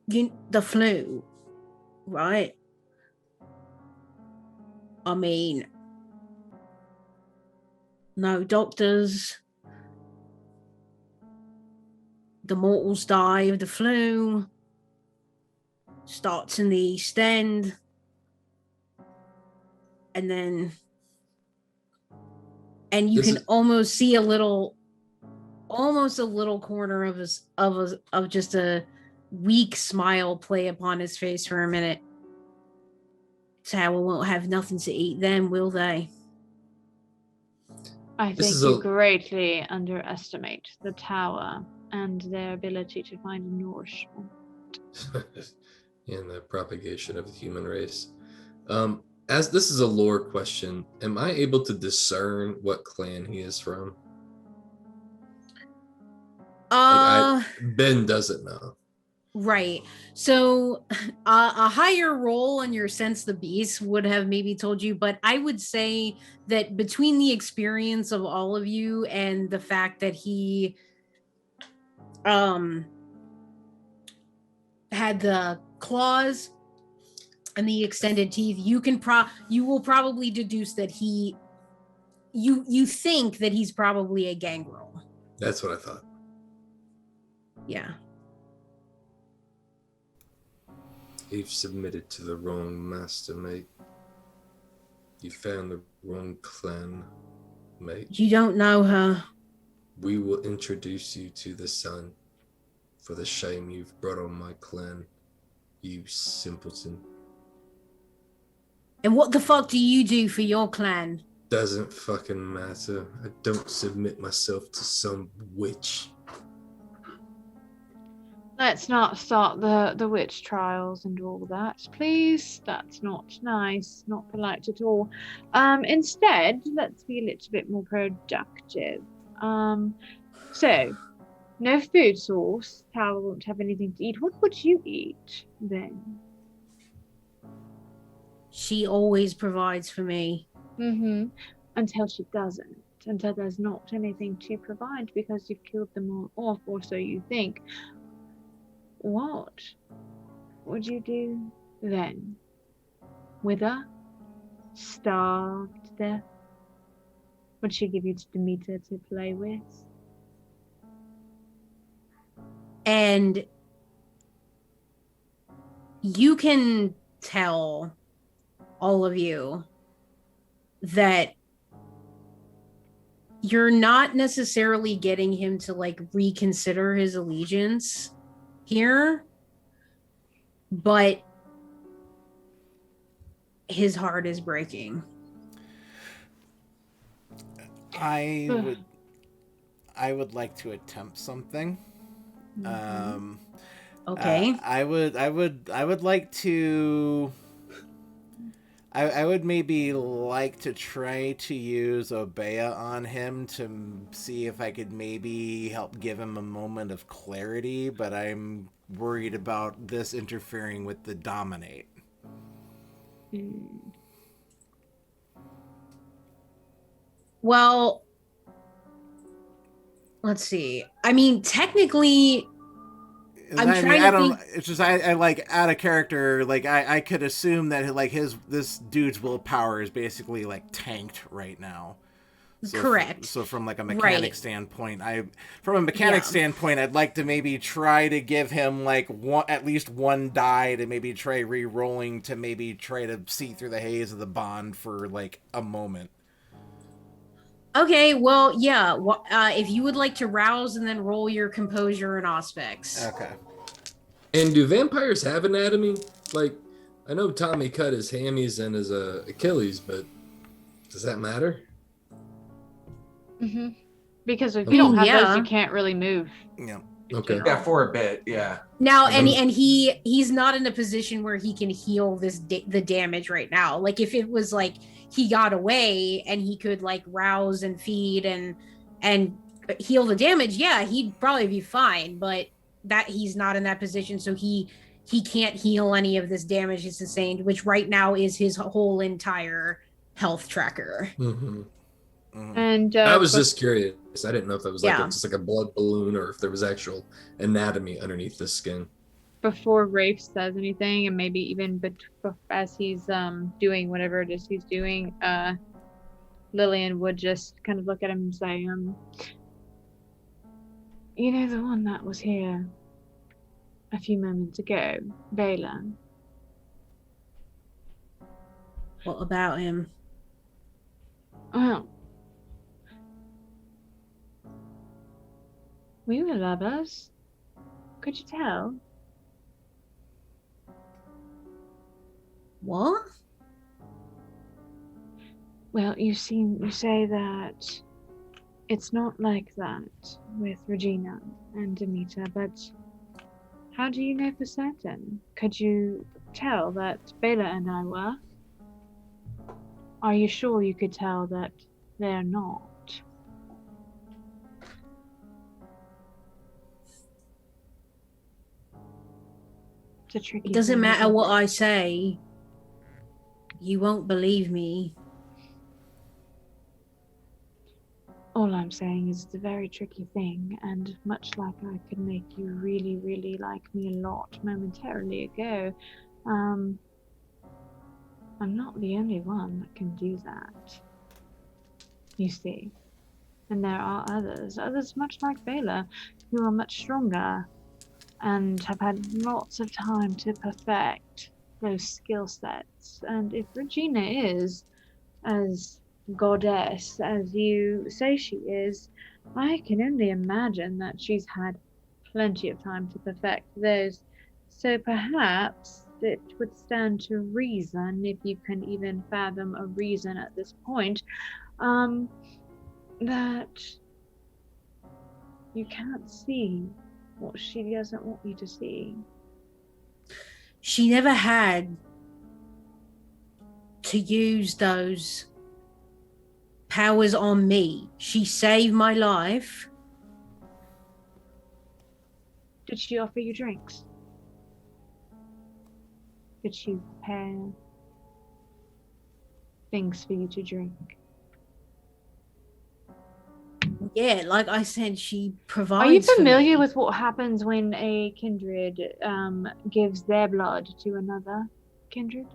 the flu, right? I mean, no doctors. The mortals die of the flu. Starts in the East End. And you can almost see almost a little corner of just a weak smile play upon his face for a minute. Tower won't have nothing to eat then, will they? I think you greatly underestimate the tower and their ability to find nourishment. And the propagation of the human race. As this is a lore question, am I able to discern what clan he is from? Ben doesn't know. Right. So a higher roll on your sense the beast would have maybe told you, but I would say that between the experience of all of you and the fact that he had the claws and the extended teeth, you will probably deduce that you think that he's probably a gangrel. That's what I thought. Yeah. You've submitted to the wrong master, mate. You found the wrong clan, mate. You don't know her. We will introduce you to the sun for the shame you've brought on my clan, you simpleton. And what the fuck do you do for your clan? Doesn't fucking matter. I don't submit myself to some witch. Let's not start the witch trials and all that, please. That's not nice, not polite at all. Instead, let's be a little bit more productive. So, no food source. Tower won't have anything to eat. What would you eat then? She always provides for me. Until she doesn't. Until there's not anything to provide because you've killed them all off, or so you think. What would you do then? Wither? Starve to death? Would she give you to Demeter to play with? And you can tell, all of you, that you're not necessarily getting him to like reconsider his allegiance here, but his heart is breaking. I would like to attempt something. Okay. I would like to I would maybe like to try to use Obeah on him to see if I could maybe help give him a moment of clarity, but I'm worried about this interfering with the dominate. Well, let's see. I mean, technically, I'm trying I to don't. think. It's just I like out of character. Like I could assume that like this dude's willpower is basically like tanked right now. So Correct. So from like a mechanic Right. standpoint, I'd like to maybe try to give him like at least one die to maybe try re-rolling to maybe try to see through the haze of the bond for like a moment. Okay, well, yeah. If you would like to rouse and then roll your composure and aspects. Okay. And do vampires have anatomy? Like, I know Tommy cut his hammies and his Achilles, but does that matter? Mm-hmm. Because if I you don't mean, have yeah. those, you can't really move. Yeah. Okay. Yeah, for a bit, yeah. Now, And and he's not in a position where he can heal the damage right now. Like if it was like he got away and he could like rouse and feed and heal the damage, yeah, he'd probably be fine. But that he's not in that position, so he can't heal any of this damage he's sustained, which right now is his whole entire health tracker. Mm-hmm. Mhm. And I was just curious. I didn't know if that was like Yeah. just like a blood balloon or if there was actual anatomy underneath the skin. before Rafe says anything, and maybe even as he's doing whatever it is he's doing, Lillian would just kind of look at him and say, you know, the one that was here a few moments ago, Bela. What about him? Well, we were lovers. Could you tell? What? Well, you say that it's not like that with Regina and Demeter, but how do you know for certain? Could you tell that Bela and I were? Are you sure you could tell that they're not? It's a tricky It doesn't thing, matter isn't what it? I say. You won't believe me. All I'm saying is it's a very tricky thing, and much like I could make you really, really like me a lot momentarily ago, I'm not the only one that can do that. You see. And there are others much like Bela, who are much stronger and have had lots of time to perfect those skill sets. And if Regina is as goddess as you say she is, I can only imagine that she's had plenty of time to perfect those. So perhaps it would stand to reason, if you can even fathom a reason at this point, that you can't see what she doesn't want you to see. She never had to use those powers on me. She saved my life. Did she offer you drinks? Did she prepare things for you to drink? Yeah, like I said, she provides. Are you for familiar me. with what happens when a kindred gives their blood to another kindred?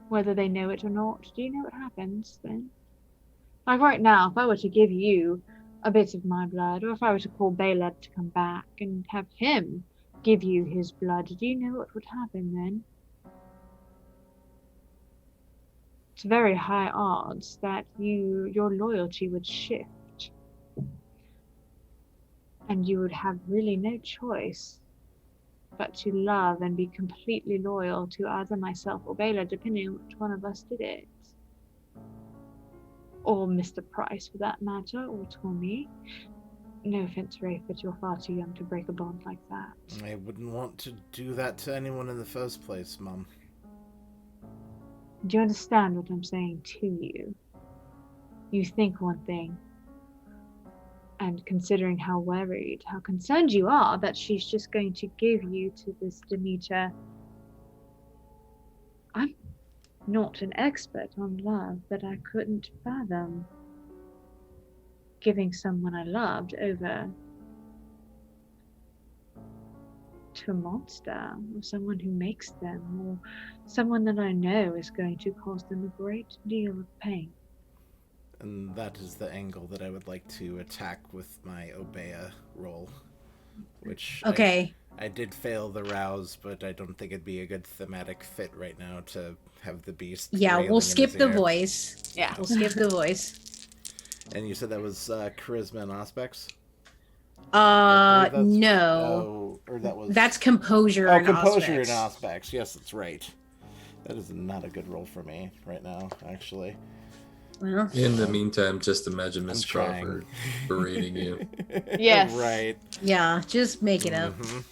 Whether they know it or not. Do you know what happens then? Like right now, if I were to give you a bit of my blood, or if I were to call Baleb to come back and have him give you his blood, do you know what would happen then? It's very high odds that your loyalty would shift. And you would have really no choice but to love and be completely loyal to either myself or Bela, depending on which one of us did it. Or Mr. Price, for that matter, or Tommy. No offense, Rafe, but you're far too young to break a bond like that. I wouldn't want to do that to anyone in the first place, Mum. Do you understand what I'm saying to you? You think one thing, and considering how worried, how concerned you are that she's just going to give you to this Demeter. I'm not an expert on love, but I couldn't fathom giving someone I loved over to a monster, or someone who makes them, or someone that I know is going to cause them a great deal of pain. And that is the angle that I would like to attack with my Obeah roll, which Okay. I did fail the rouse, but I don't think it'd be a good thematic fit right now to have the beast. Yeah, railing we'll in skip his the ear. voice. Yeah. We'll skip the voice. And you said that was charisma and aspects? I believe that's- No. or that was... That's composure Oh, and composure aspects. and aspects. Yes, that's right. That is not a good roll for me right now, actually. Well, In the meantime, just imagine Miss I'm trying. Crawford berating you. Yes. Right. yeah, just make it up. Mhm.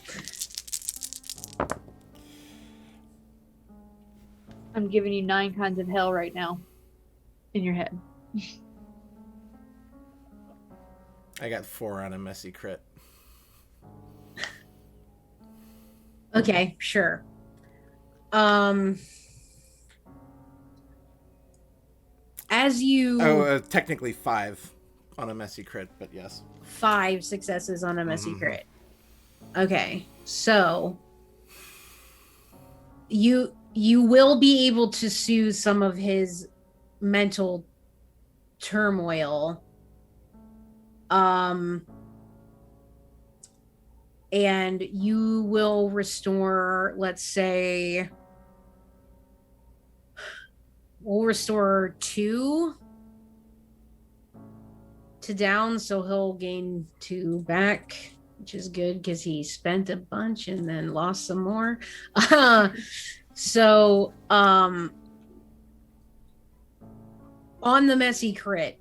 I'm giving you 9 kinds of hell right now. In your head. I got 4 on a messy crit. Okay, sure. As you Technically 5 on a messy crit, but yes. 5 successes on a messy Mhm. crit. Okay, so you will be able to soothe some of his mental turmoil. And you will restore, let's say, we'll restore 2 to down, so he'll gain 2 back, which is good because he spent a bunch and then lost some more. So on the messy crit,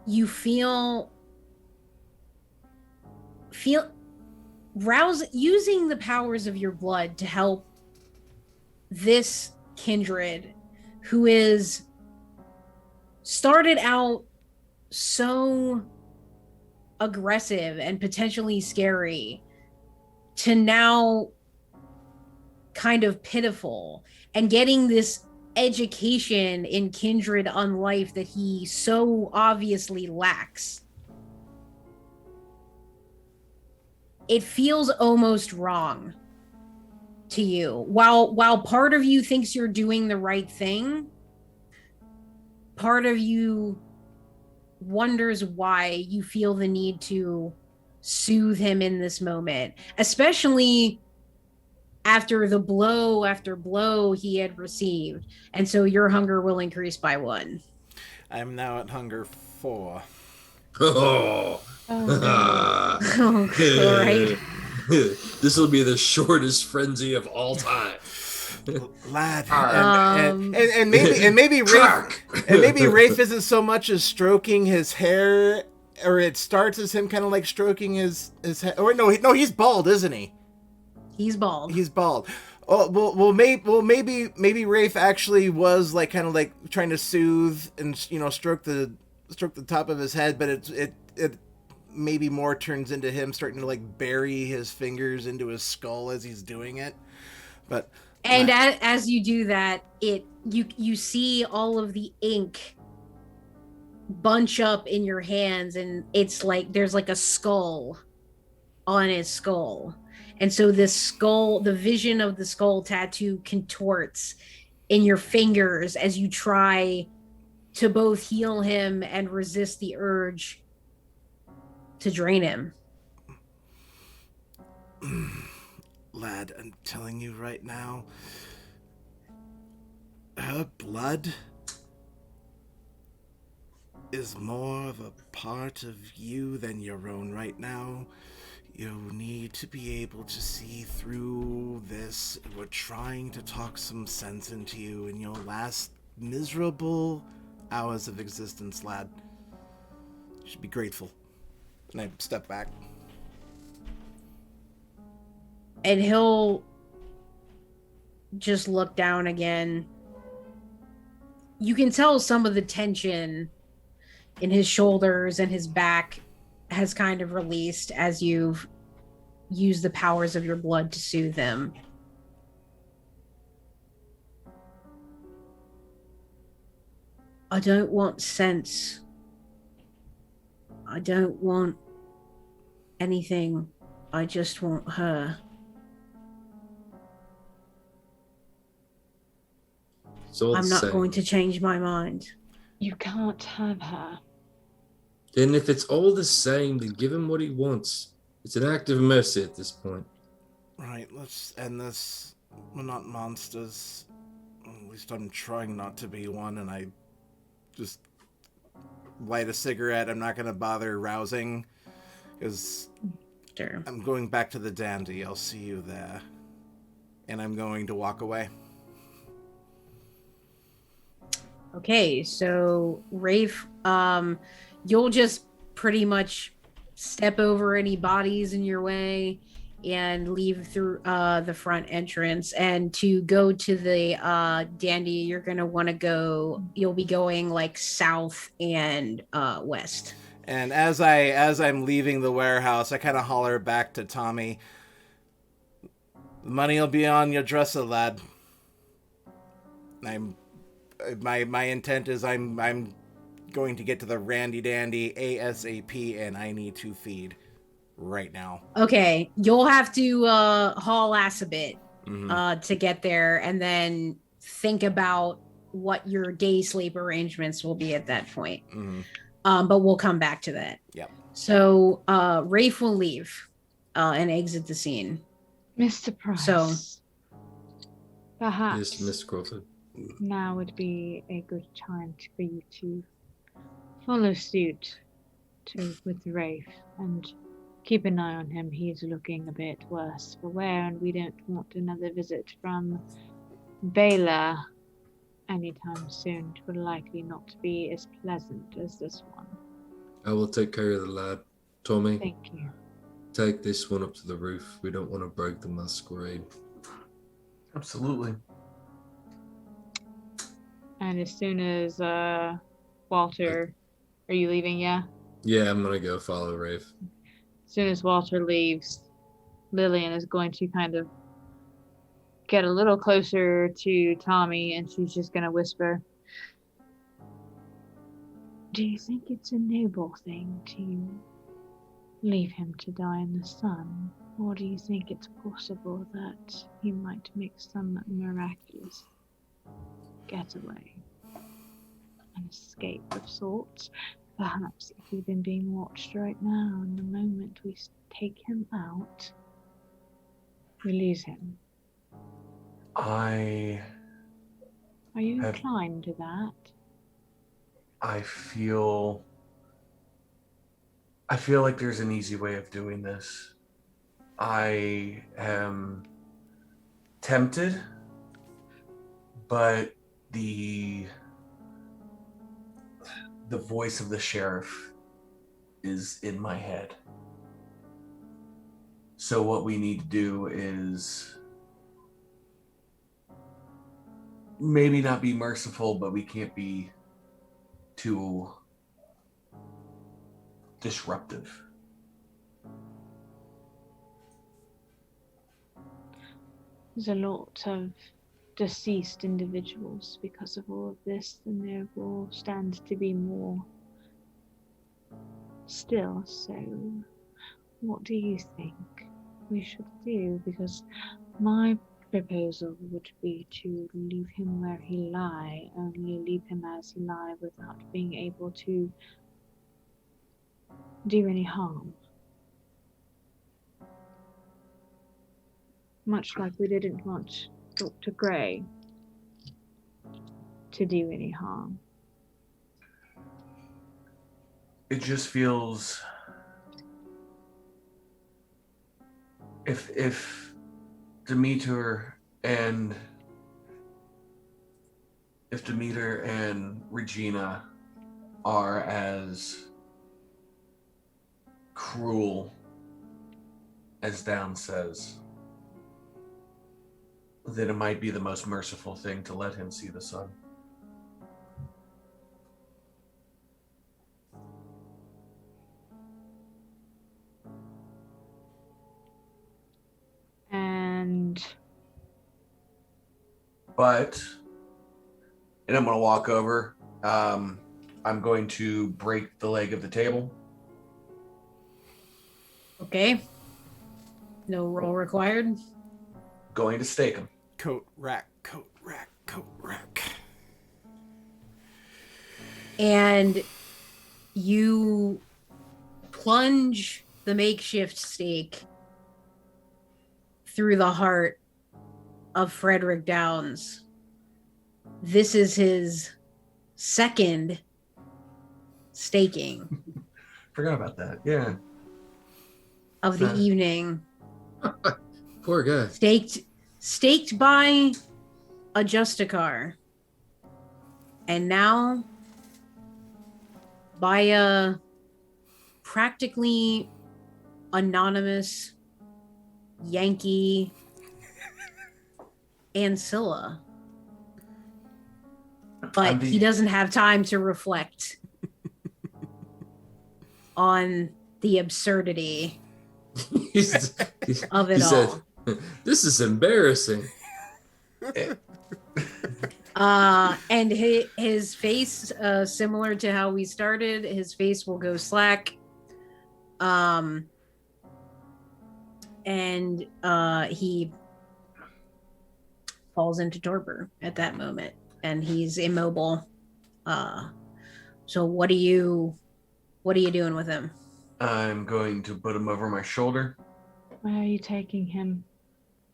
you feel rouse using the powers of your blood to help this kindred who is started out so aggressive and potentially scary to now kind of pitiful, and getting this education in kindred unlife that he so obviously lacks. It feels almost wrong to you. While part of you thinks you're doing the right thing, part of you wonders why you feel the need to soothe him in this moment, especially after the blow after blow he had received. And so your hunger will increase by 1. I'm now at hunger 4. Oh, Oh, right. This will be the shortest frenzy of all time. Lad, Um, and maybe Rafe isn't so much as stroking his hair, or it starts as him kind of like stroking his head. Or no, he's bald, isn't he? He's bald. He's bald. Oh, well, maybe Rafe actually was like kind of like trying to soothe and stroke the top of his head, but it maybe more turns into him starting to like bury his fingers into his skull as he's doing it. But and as you do that, you see all of the ink bunch up in your hands, and it's like there's like a skull on his skull. And so this skull, the vision of the skull tattoo contorts in your fingers as you try to both heal him and resist the urge to drain him. Lad, I'm telling you right now, her blood is more of a part of you than your own right now. You need to be able to see through this. We're trying to talk some sense into you in your last miserable hours of existence, lad. You should be grateful. And I step back. And he'll just look down again. You can tell some of the tension in his shoulders and his back has kind of released as you've used the powers of your blood to soothe him. I don't want sense. I don't want anything. I just want her. I'm not going to change my mind. You can't have her. Then if it's all the same, then give him what he wants. It's an act of mercy at this point. Right, let's end this. We're not monsters. At least I'm trying not to be one, and I just light a cigarette. I'm not going to bother rousing, because Sure. I'm going back to the dandy. I'll see you there. And I'm going to walk away. Okay, so Rafe, you'll just pretty much step over any bodies in your way and leave through the front entrance. And to go to the dandy, you're gonna want to go. You'll be going like south and west. And as I'm leaving the warehouse, I kind of holler back to Tommy. The money'll be on your dresser, lad. My intent is I'm going to get to the Randy Dandy ASAP, and I need to feed right now. Okay, you'll have to haul ass a bit to get there, and then think about what your day sleep arrangements will be at that point. But we'll come back to that. Yep. So Rafe will leave and exit the scene. Mr. Price. So perhaps Yes, Miss Crawford. now would be a good time for you to follow suit with Rafe and keep an eye on him. He's looking a bit worse for wear, and we don't want another visit from Baylor anytime soon. It will likely not be as pleasant as this one. I will take care of the lad. Tommy, Thank you. take this one up to the roof. We don't want to break the masquerade. Absolutely. And as soon as Walter, are you leaving? Yeah. Yeah, I'm gonna go follow Rafe. As soon as Walter leaves, Lillian is going to kind of get a little closer to Tommy, and she's just going to whisper, "Do you think it's a noble thing to leave him to die in the sun? Or do you think it's possible that he might make some miraculous getaway? An escape of sorts? Perhaps if we've been being watched right now, and the moment we take him out, we lose him." Are you inclined to that? I feel like there's an easy way of doing this. I am tempted, but the voice of the sheriff is in my head. So what we need to do is maybe not be merciful, but we can't be too disruptive. There's a lot of deceased individuals because of all of this, and there will stand to be more still. So what do you think we should do? Because my proposal would be to leave him where he lie, only leave him as he lie without being able to do any harm. Much like we didn't want Dr. Gray to do any harm. It just feels if Demeter and Regina are as cruel as Down says, then it might be the most merciful thing to let him see the sun. And And I'm going to walk over. I'm going to break the leg of the table. Okay. No roll required. Going to stake him. Coat rack, coat rack, coat rack. And you plunge the makeshift stake through the heart of Frederick Downs. This is his second staking Forgot about that. Yeah. of the Huh. evening. Poor guy. Staked by a Justicar. And now by a practically anonymous Yankee Ancilla. But he doesn't have time to reflect on the absurdity of it all. This is embarrassing. And his face, similar to how we started, his face will go slack. And he falls into torpor at that moment, and he's immobile. So what are you doing with him? I'm going to put him over my shoulder where are you taking him?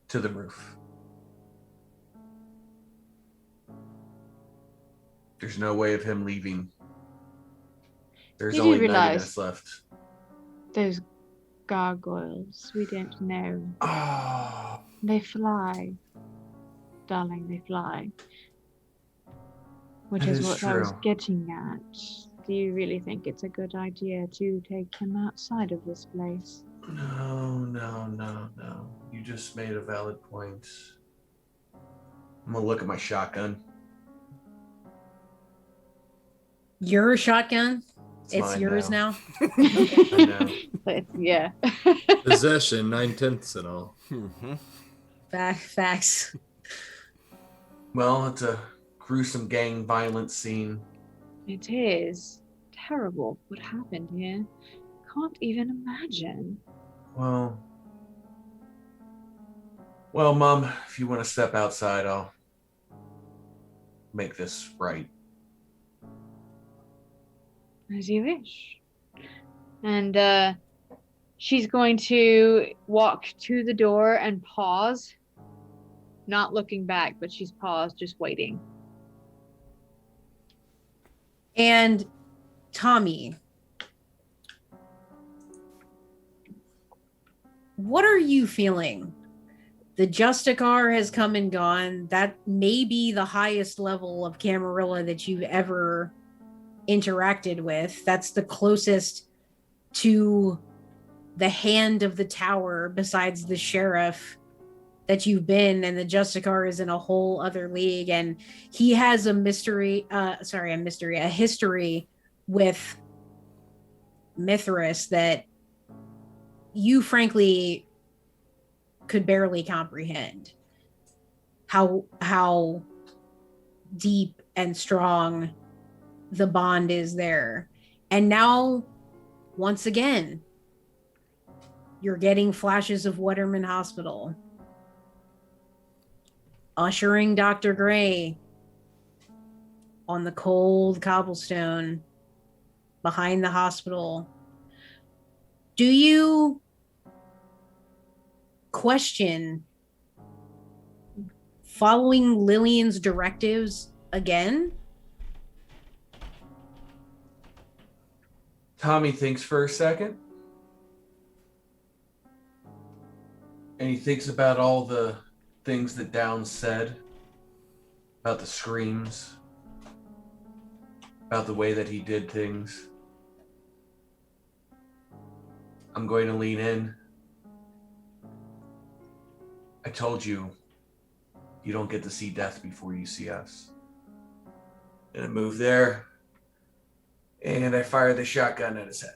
to the roof. There's no way of him leaving. There's You do only realize- nuttiness left. Those gargoyles, we don't know. Oh, They fly. Darling, they fly. Which That is is what I was true. getting at. Do you really think it's a good idea to take him outside of this place? no. You just made a valid point. I'm gonna look at my shotgun. Your shotgun? It's mine yours now. I know. But yeah. Possession, 9/10 and all. Mm-hmm. Facts. Well, it's a gruesome gang violence scene. It is terrible what happened here. Can't even imagine. Well, Mom, if you want to step outside, I'll make this right. As you wish. And she's going to walk to the door and pause. Not looking back, but she's paused, just waiting. And Tommy, what are you feeling? The Justicar has come and gone. That may be the highest level of Camarilla that you've ever interacted with. That's the closest to the hand of the tower besides the sheriff that you've been, and the Justicar is in a whole other league, and he has a history with Mithras that you frankly could barely comprehend how deep and strong the bond is there. And now, once again, you're getting flashes of Wetterman Hospital, ushering Dr. Gray on the cold cobblestone behind the hospital. Do you question following Lillian's directives again? Tommy thinks for a second. And he thinks about all the things that Downs said, about the screams, about the way that he did things. I'm going to lean in. I told you You don't get to see death before you see us. And I move there, and I fire the shotgun at his head.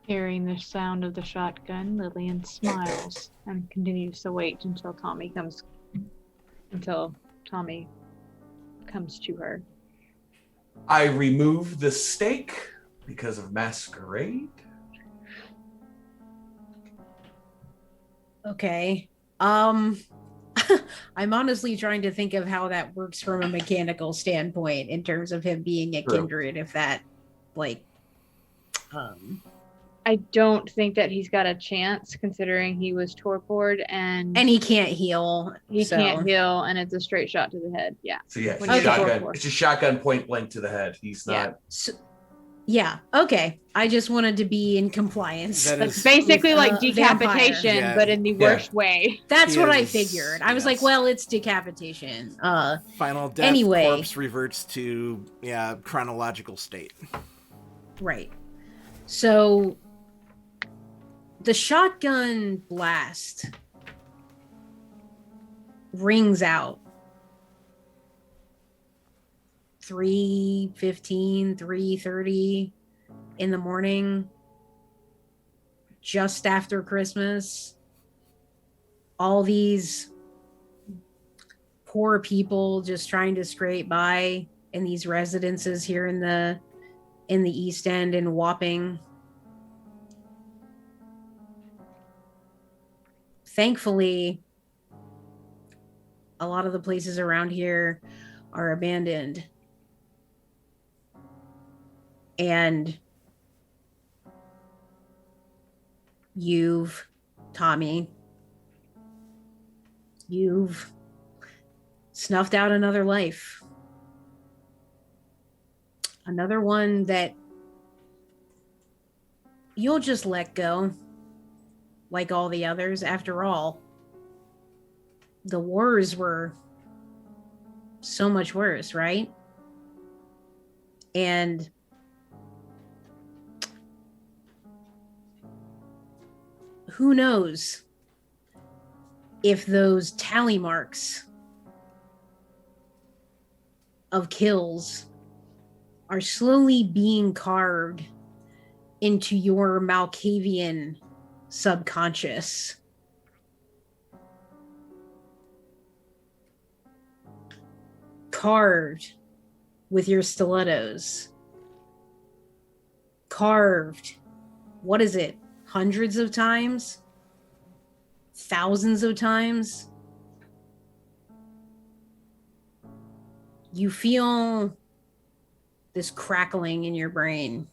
Hearing the sound of the shotgun, Lillian smiles and continues to wait until Tommy comes to her. I remove the stake because of masquerade. Okay. I'm honestly trying to think of how that works from a mechanical standpoint in terms of him being a True. kindred, if that, like, I don't think that he's got a chance, considering he was torpored and and he can't heal. he so. can't heal, and it's a straight shot to the head. Yeah. So yeah, When you're shotgun. torpor. It's a shotgun point blank to the head. He's Yeah. not. So, yeah, okay. I just wanted to be in compliance. That It's is- basically with, like decapitation, vampire. Yeah. but in the worst way. That's He what I is- figured. I was yes. like, well, it's decapitation. Final death, Anyway. corpse reverts to, chronological state. Right. So the shotgun blast rings out. 3:15, 3:30 in the morning, just after Christmas. All these poor people just trying to scrape by in these residences here in the East End in Wapping. Thankfully, a lot of the places around here are abandoned. And Tommy, you've snuffed out another life. Another one that you'll just let go, like all the others. After all, the wars were so much worse, right? And who knows if those tally marks of kills are slowly being carved into your Malkavian subconscious. Carved with your stilettos. Carved, what is it? Hundreds of times? Thousands of times? You feel this crackling in your brain.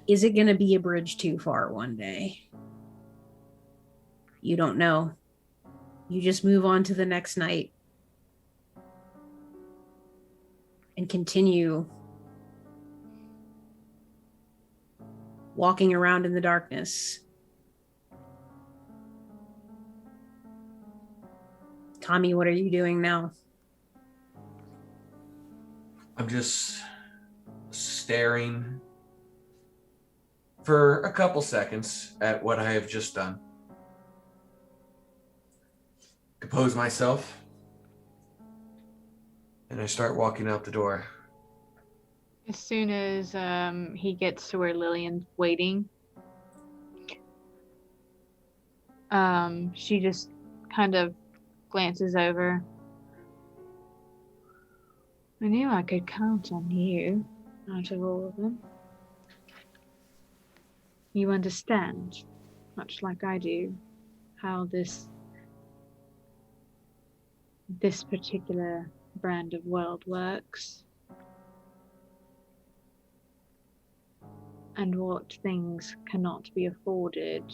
Is it going to be a bridge too far one day? You don't know. You just move on to the next night and continue walking around in the darkness. Tommy, what are you doing now? I'm just staring for a couple seconds at what I have just done. Compose myself, and I start walking out the door. As soon as he gets to where Lillian's waiting, she just kind of glances over. I knew I could count on you out of all of them. You understand, much like I do, how this particular brand of world works. And what things cannot be afforded,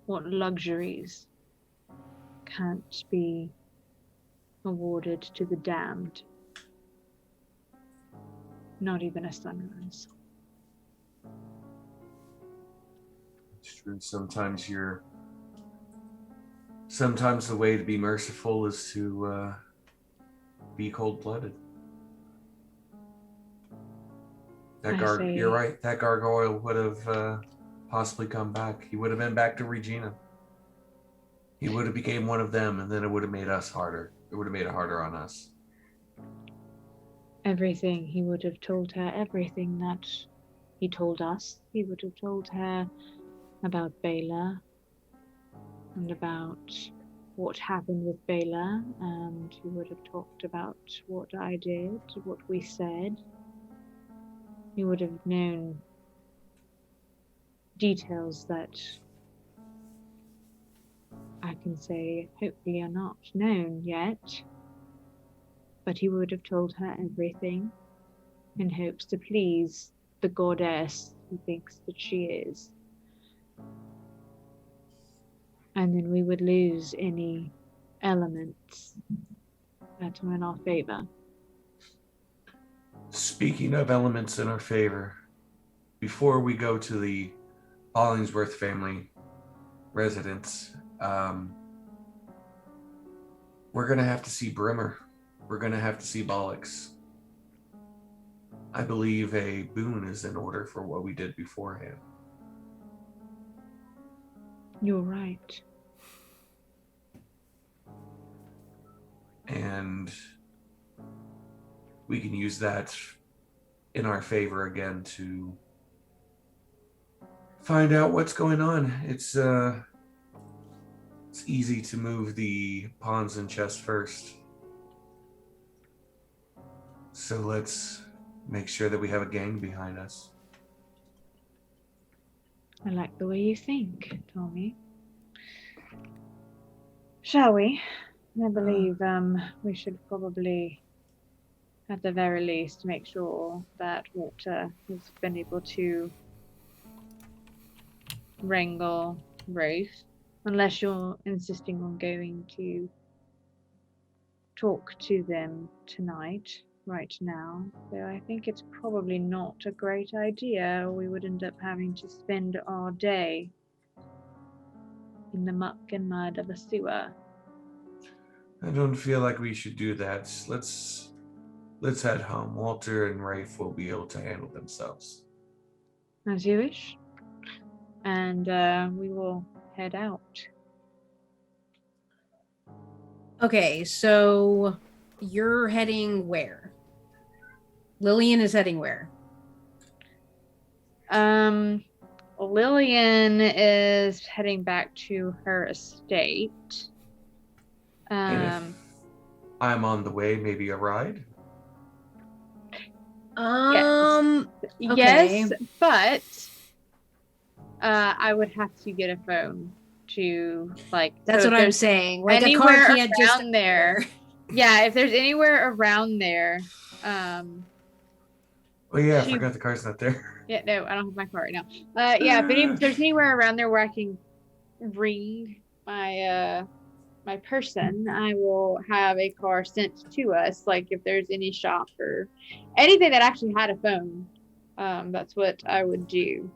what luxuries can't be awarded to the damned. Not even a sunrise. It's true. Sometimes the way to be merciful is to be cold-blooded. You're right. That gargoyle would have possibly come back. He would have been back to Regina. He would have became one of them, and then it would have made us harder. It would have made it harder on us. Everything. He would have told her everything that he told us. He would have told her about Bela and about what happened with Bela, and he would have talked about what I did, what we said. He would have known details that I can say hopefully are not known yet. But he would have told her everything in hopes to please the goddess he thinks that she is. And then we would lose any elements that were in our favor. Speaking of elements in our favor, before we go to the Hollingsworth family residence, we're going to have to see Brimmer. We're going to have to see Bollocks. I believe a boon is in order for what we did beforehand. You're right. And we can use that in our favor again to find out what's going on. It's easy to move the pawns and chess first. So let's make sure that we have a gang behind us. I like the way you think, Tommy. Shall we? I believe we should probably, at the very least, make sure that Walter has been able to wrangle Ruth, unless you're insisting on going to talk to them tonight, right now. So I think it's probably not a great idea. We would end up having to spend our day in the muck and mud of a sewer. I don't feel like we should do that. Let's head home. Walter and Rafe will be able to handle themselves. As you wish. And we will head out. Okay, so you're heading where? Lillian is heading where? Lillian is heading back to her estate. And if I'm on the way, maybe a ride? Okay. Yes, but I would have to get a phone to That's so what if I'm there's saying. Like a anywhere car can't just around there. Yeah, if there's anywhere around there, Oh yeah, I forgot the car's not there. yeah, no, I don't have my car right now. Yeah, if there's anywhere around there where I can ring my my person, I will have a car sent to us. Like if there's any shop or anything that actually had a phone, that's what I would do.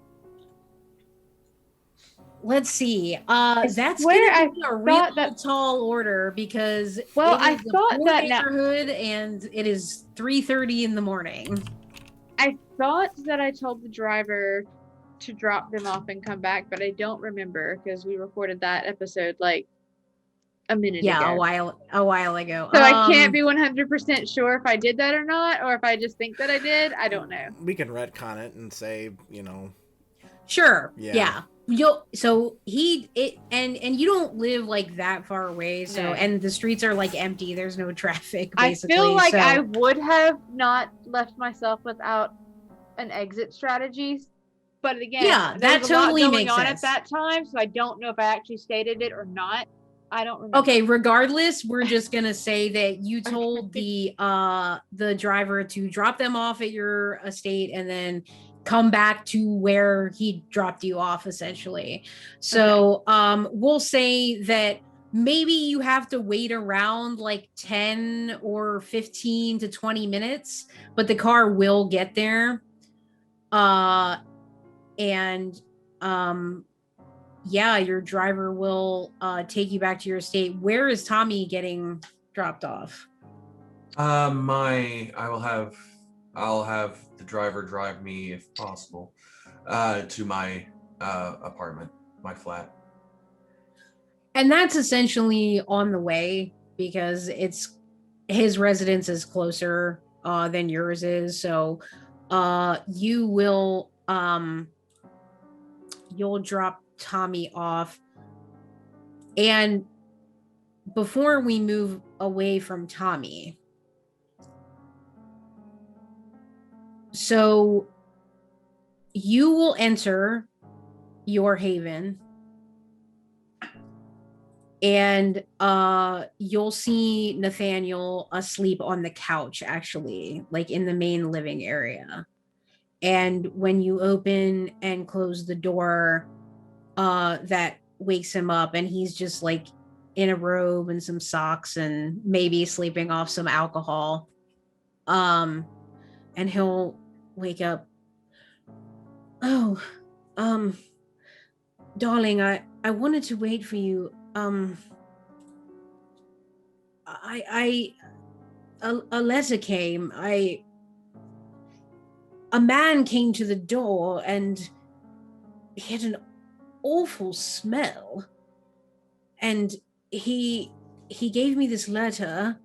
Let's see. That's swear gonna be a real that- tall order because Well, it I is a thought poor that neighborhood and it is 3:30 in the morning. I thought that I told the driver to drop them off and come back, but I don't remember because we recorded that episode like a minute ago. Yeah, a while ago. So I can't be 100% sure if I did that or not, or if I just think that I did. I don't know. We can retcon it and say, Sure. Yeah. Yeah. And you don't live like that far away, so No. and the streets are like empty. There's no traffic. Basically, I feel like so. I would have not left myself without an exit strategy. But again, Yeah, there that was a lot totally going makes on sense. at that time, so I don't know if I actually stated it or not. I don't remember. Okay, regardless, we're just gonna say that you told the driver to drop them off at your estate and then come back to where he dropped you off, essentially. So we'll say that maybe you have to wait around like 10 or 15 to 20 minutes, but the car will get there. Yeah, your driver will take you back to your estate. Where is Tommy getting dropped off? I'll have the driver drive me if possible to my apartment, my flat. And that's essentially on the way because it's his residence is closer than yours is. So you will you'll drop Tommy off. And before we move away from Tommy, so you will enter your haven and you'll see Nathaniel asleep on the couch, actually, like in the main living area. And when you open and close the door, that wakes him up, and he's just like in a robe and some socks and maybe sleeping off some alcohol. And he'll wake up. Oh, darling, I wanted to wait for you. A letter came. A man came to the door and he had an awful smell. And he gave me this letter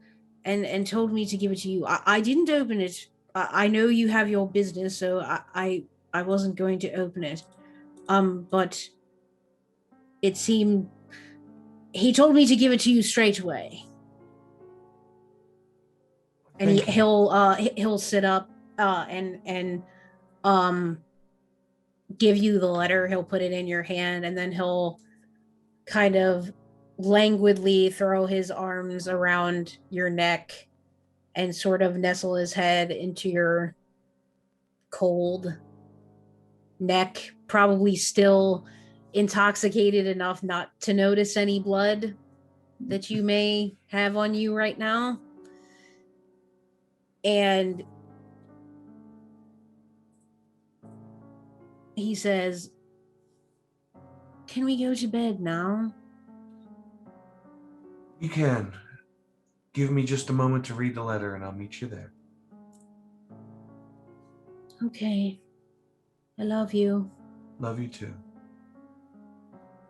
and told me to give it to you. I didn't open it. I know you have your business, so I wasn't going to open it. But it seemed he told me to give it to you straight away. And he'll sit up and give you the letter. He'll put it in your hand, and then he'll kind of languidly throw his arms around your neck and sort of nestle his head into your cold neck, probably still intoxicated enough not to notice any blood that you may have on you right now. And he says, "Can we go to bed now?" You can. Give me just a moment to read the letter and I'll meet you there. Okay. I love you. Love you too.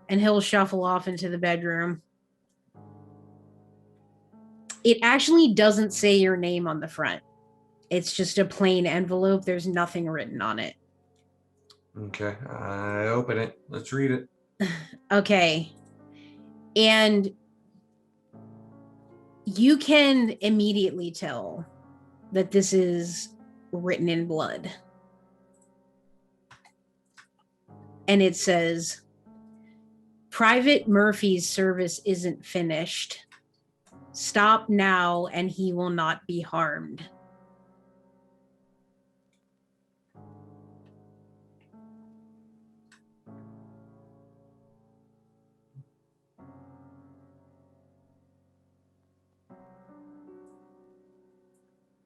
And he'll shuffle off into the bedroom. It actually doesn't say your name on the front. It's just a plain envelope. There's nothing written on it. Okay, I open it. Let's read it. Okay. And you can immediately tell that this is written in blood. And it says, "Private Murphy's service isn't finished. Stop now and he will not be harmed."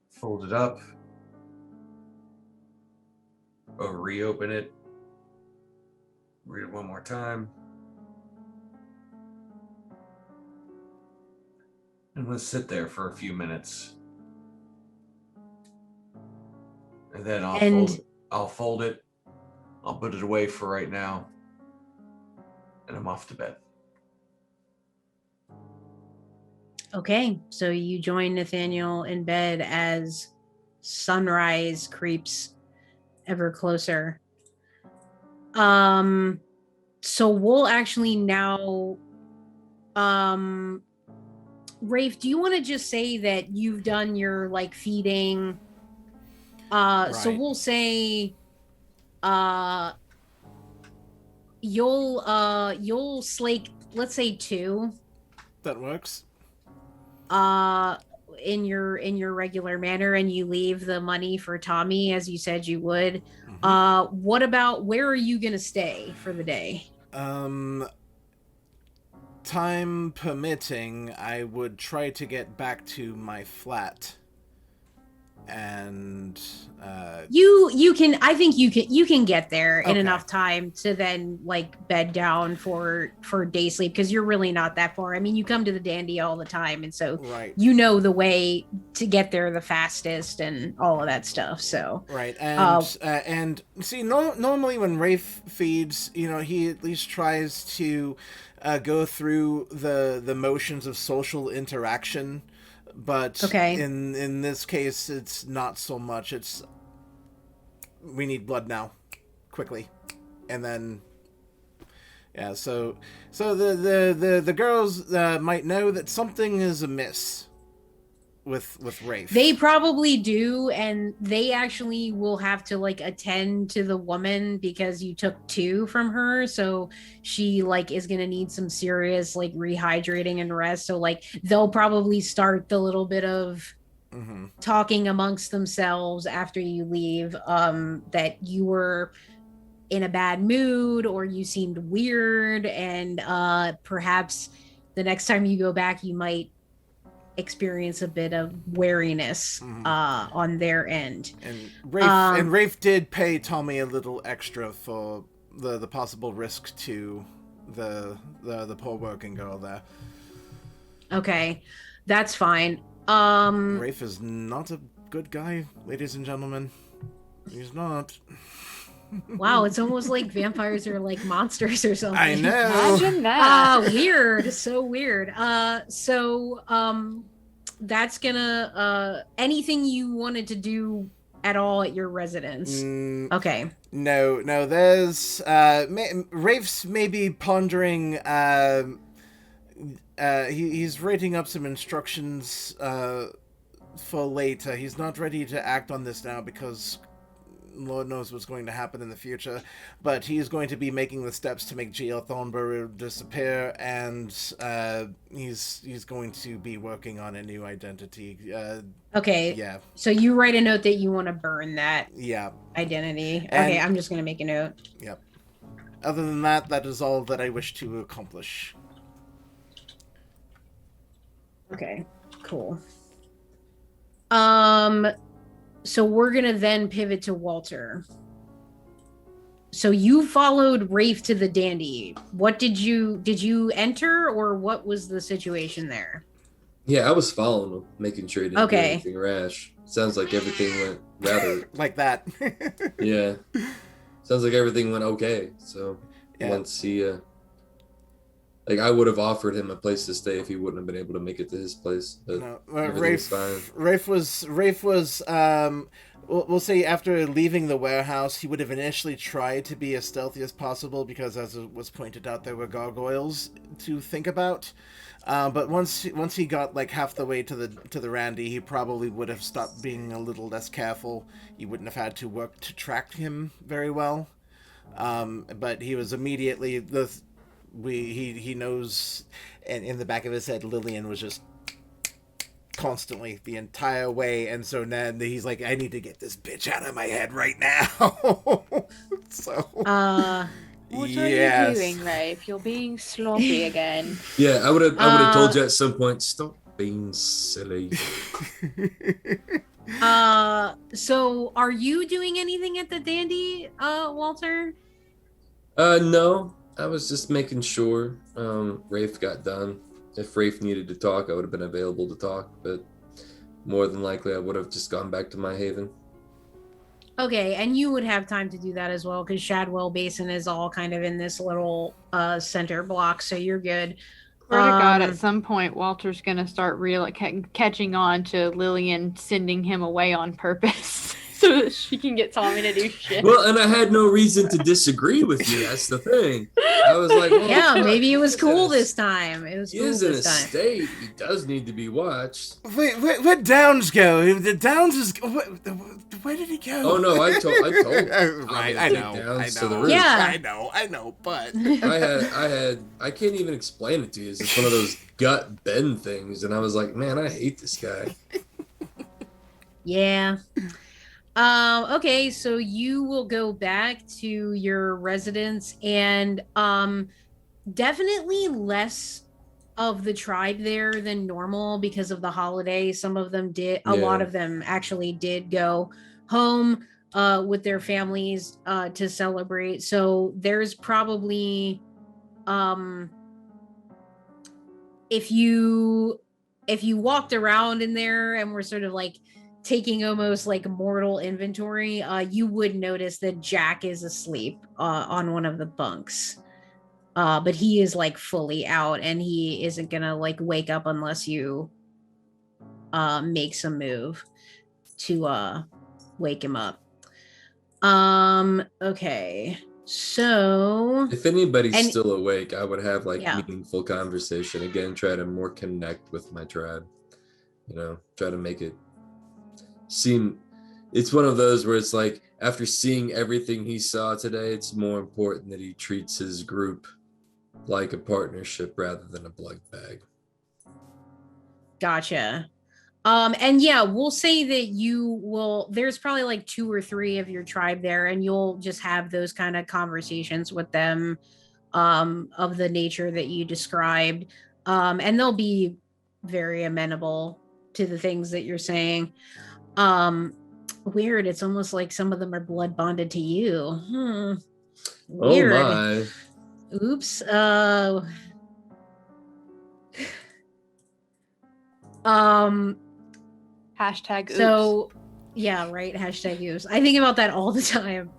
Fold it up. Reopen it. Read it one more time. And let's sit there for a few minutes. And then I'll fold it. I'll put it away for right now. And I'm off to bed. Okay, so you join Nathaniel in bed as sunrise creeps ever closer. So we'll actually now Rafe, do you want to just say that you've done your like feeding? So Right. we'll say you'll slake, let's say 2 That works. in your regular manner, and you leave the money for Tommy as you said you would. What about, where are you gonna stay for the day? Time permitting, I would try to get back to my flat. and you can, I think you can get there in Okay. enough time to then like bed down for day sleep, because you're really not that far. I mean, you come to the Dandy all the time, and so right. you know the way to get there the fastest and all of that stuff. So Right, and see, normally when Rafe feeds, he at least tries to go through the motions of social interaction, but Okay. in this case, it's not so much. It's we need blood now, quickly, and then yeah. So the girls might know that something is amiss with Rafe. they probably do, and they actually will have to like attend to the woman because you took 2 from her, so she like is gonna need some serious like rehydrating and rest. So like they'll probably start the little bit of Mm-hmm. talking amongst themselves after you leave, that you were in a bad mood or you seemed weird, and perhaps the next time you go back you might experience a bit of wariness on their end. And Rafe did pay Tommy a little extra for the possible risk to the poor working girl there. Okay, that's fine. Rafe is not a good guy, ladies and gentlemen. He's not. Wow, it's almost like vampires are like monsters or something. I know. Imagine that. Weird, so weird. That's gonna anything you wanted to do at all at your residence. Okay. No, there's Rafe's maybe pondering he's writing up some instructions for later. He's not ready to act on this now because Lord knows what's going to happen in the future, but he's going to be making the steps to make G.L. Thornborough disappear, and he's going to be working on a new identity. Okay. Yeah. So you write a note that you want to burn that Yeah. identity. And- Okay, I'm just gonna make a note. Yep. Other than that, that is all that I wish to accomplish. Okay, cool. So we're gonna then pivot to Walter. So you followed Rafe to the Dandy. What did you enter, or what was the situation there? Yeah, I was following him, making sure he didn't do Okay. anything rash. Sounds like everything went rather. Like that. Yeah. Sounds like everything went okay. So Yeah. once he, like, I would have offered him a place to stay if he wouldn't have been able to make it to his place. But No, everything's fine. Rafe was we'll say after leaving the warehouse, he would have initially tried to be as stealthy as possible because, as it was pointed out, there were gargoyles to think about. But once he got like half the way to the Randy, he probably would have stopped being a little less careful. You wouldn't have had to work to track him very well. But he was immediately he knows, and in the back of his head, Lillian was just constantly the entire way, and so then he's like, I need to get this bitch out of my head right now. So What yes. are you doing, Rafe? You're being sloppy again. Yeah, I would have told you at some point, stop being silly. So are you doing anything at the Dandy, Walter? No, I was just making sure Rafe got done. If Rafe needed to talk, I would have been available to talk, but more than likely I would have just gone back to my haven. Okay, and you would have time to do that as well, because Shadwell Basin is all kind of in this little center block, so you're good. Swear to God, at some point, Walter's gonna start catching on to Lillian sending him away on purpose so that she can get Tommy to do shit. Well, and I had no reason to disagree with you. That's the thing. I was like, well, Yeah, maybe it was he is cool in a- this time. It was He cool is in a this time. state. He does need to be watched. Wait, where'd Downs go? The Downs is where did he go? Oh no, I told. Right, I take know, Downs I to the know. roof. Yeah. I know, but I can't even explain it to you. It's just one of those gut bend things, and I was like, man, I hate this guy. Yeah. Okay, so you will go back to your residence, and definitely less of the tribe there than normal because of the holiday. Some of them did, a Yeah. lot of them actually did go home with their families to celebrate. So there's probably if you walked around in there and were sort of like taking almost like mortal inventory, you would notice that Jack is asleep on one of the bunks. But he is like fully out and he isn't gonna like wake up unless you make some move to wake him up. Okay. So If anybody's and still awake, I would have like yeah. meaningful conversation. Again, try to more connect with my tribe. You know, try to make it seem it's one of those where it's like after seeing everything he saw today, it's more important that he treats his group like a partnership rather than a blood bag. Gotcha. And yeah, we'll say that you will, there's probably like 2 or 3 of your tribe there, and you'll just have those kind of conversations with them of the nature that you described. And they'll be very amenable to the things that you're saying. Weird. It's almost like some of them are blood bonded to you. Weird. Oh my. Oops. Hashtag oops. So yeah, right. Hashtag oops. I think about that all the time.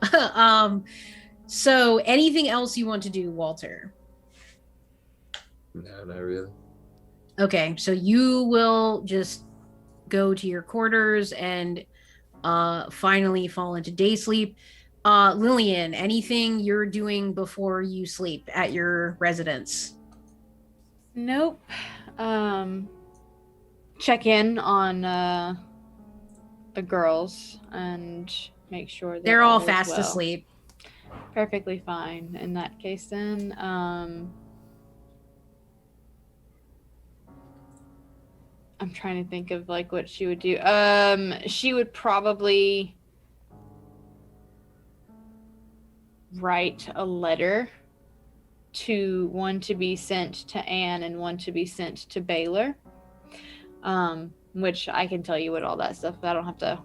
So anything else you want to do, Walter? No, not really. Okay, so you will just go to your quarters and finally fall into day sleep. Lillian, anything you're doing before you sleep at your residence? Nope. Check in on the girls and make sure that They're all is fast well. asleep. Perfectly fine in that case then. I'm trying to think of like what she would do. She would probably write a letter to one to be sent to Anne and one to be sent to Baylor. Which I can tell you what all that stuff. I don't have to.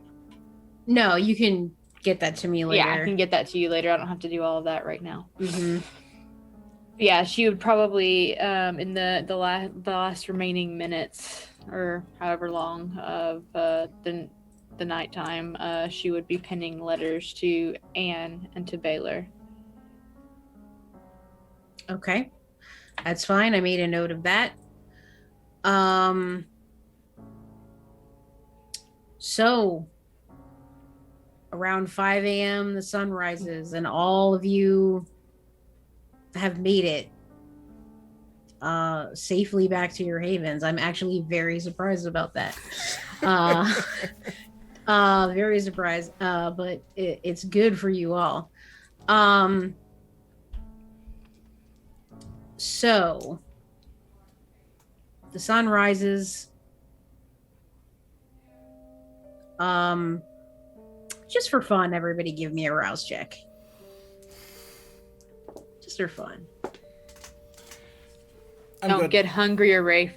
No, you can get that to me later. Yeah, I can get that to you later. I don't have to do all of that right now. Mm-hmm. Yeah, she would probably in the last remaining minutes or however long of the nighttime, she would be penning letters to Anne and to Baylor. Okay, that's fine. I made a note of that. So around 5 a.m. the sun rises and all of you have made it safely back to your havens. I'm actually very surprised about that. Very surprised, but it's good for you all. So the sun rises. Just for fun, everybody give me a rouse check. Just for fun. I'm good. Get hungrier, Rafe.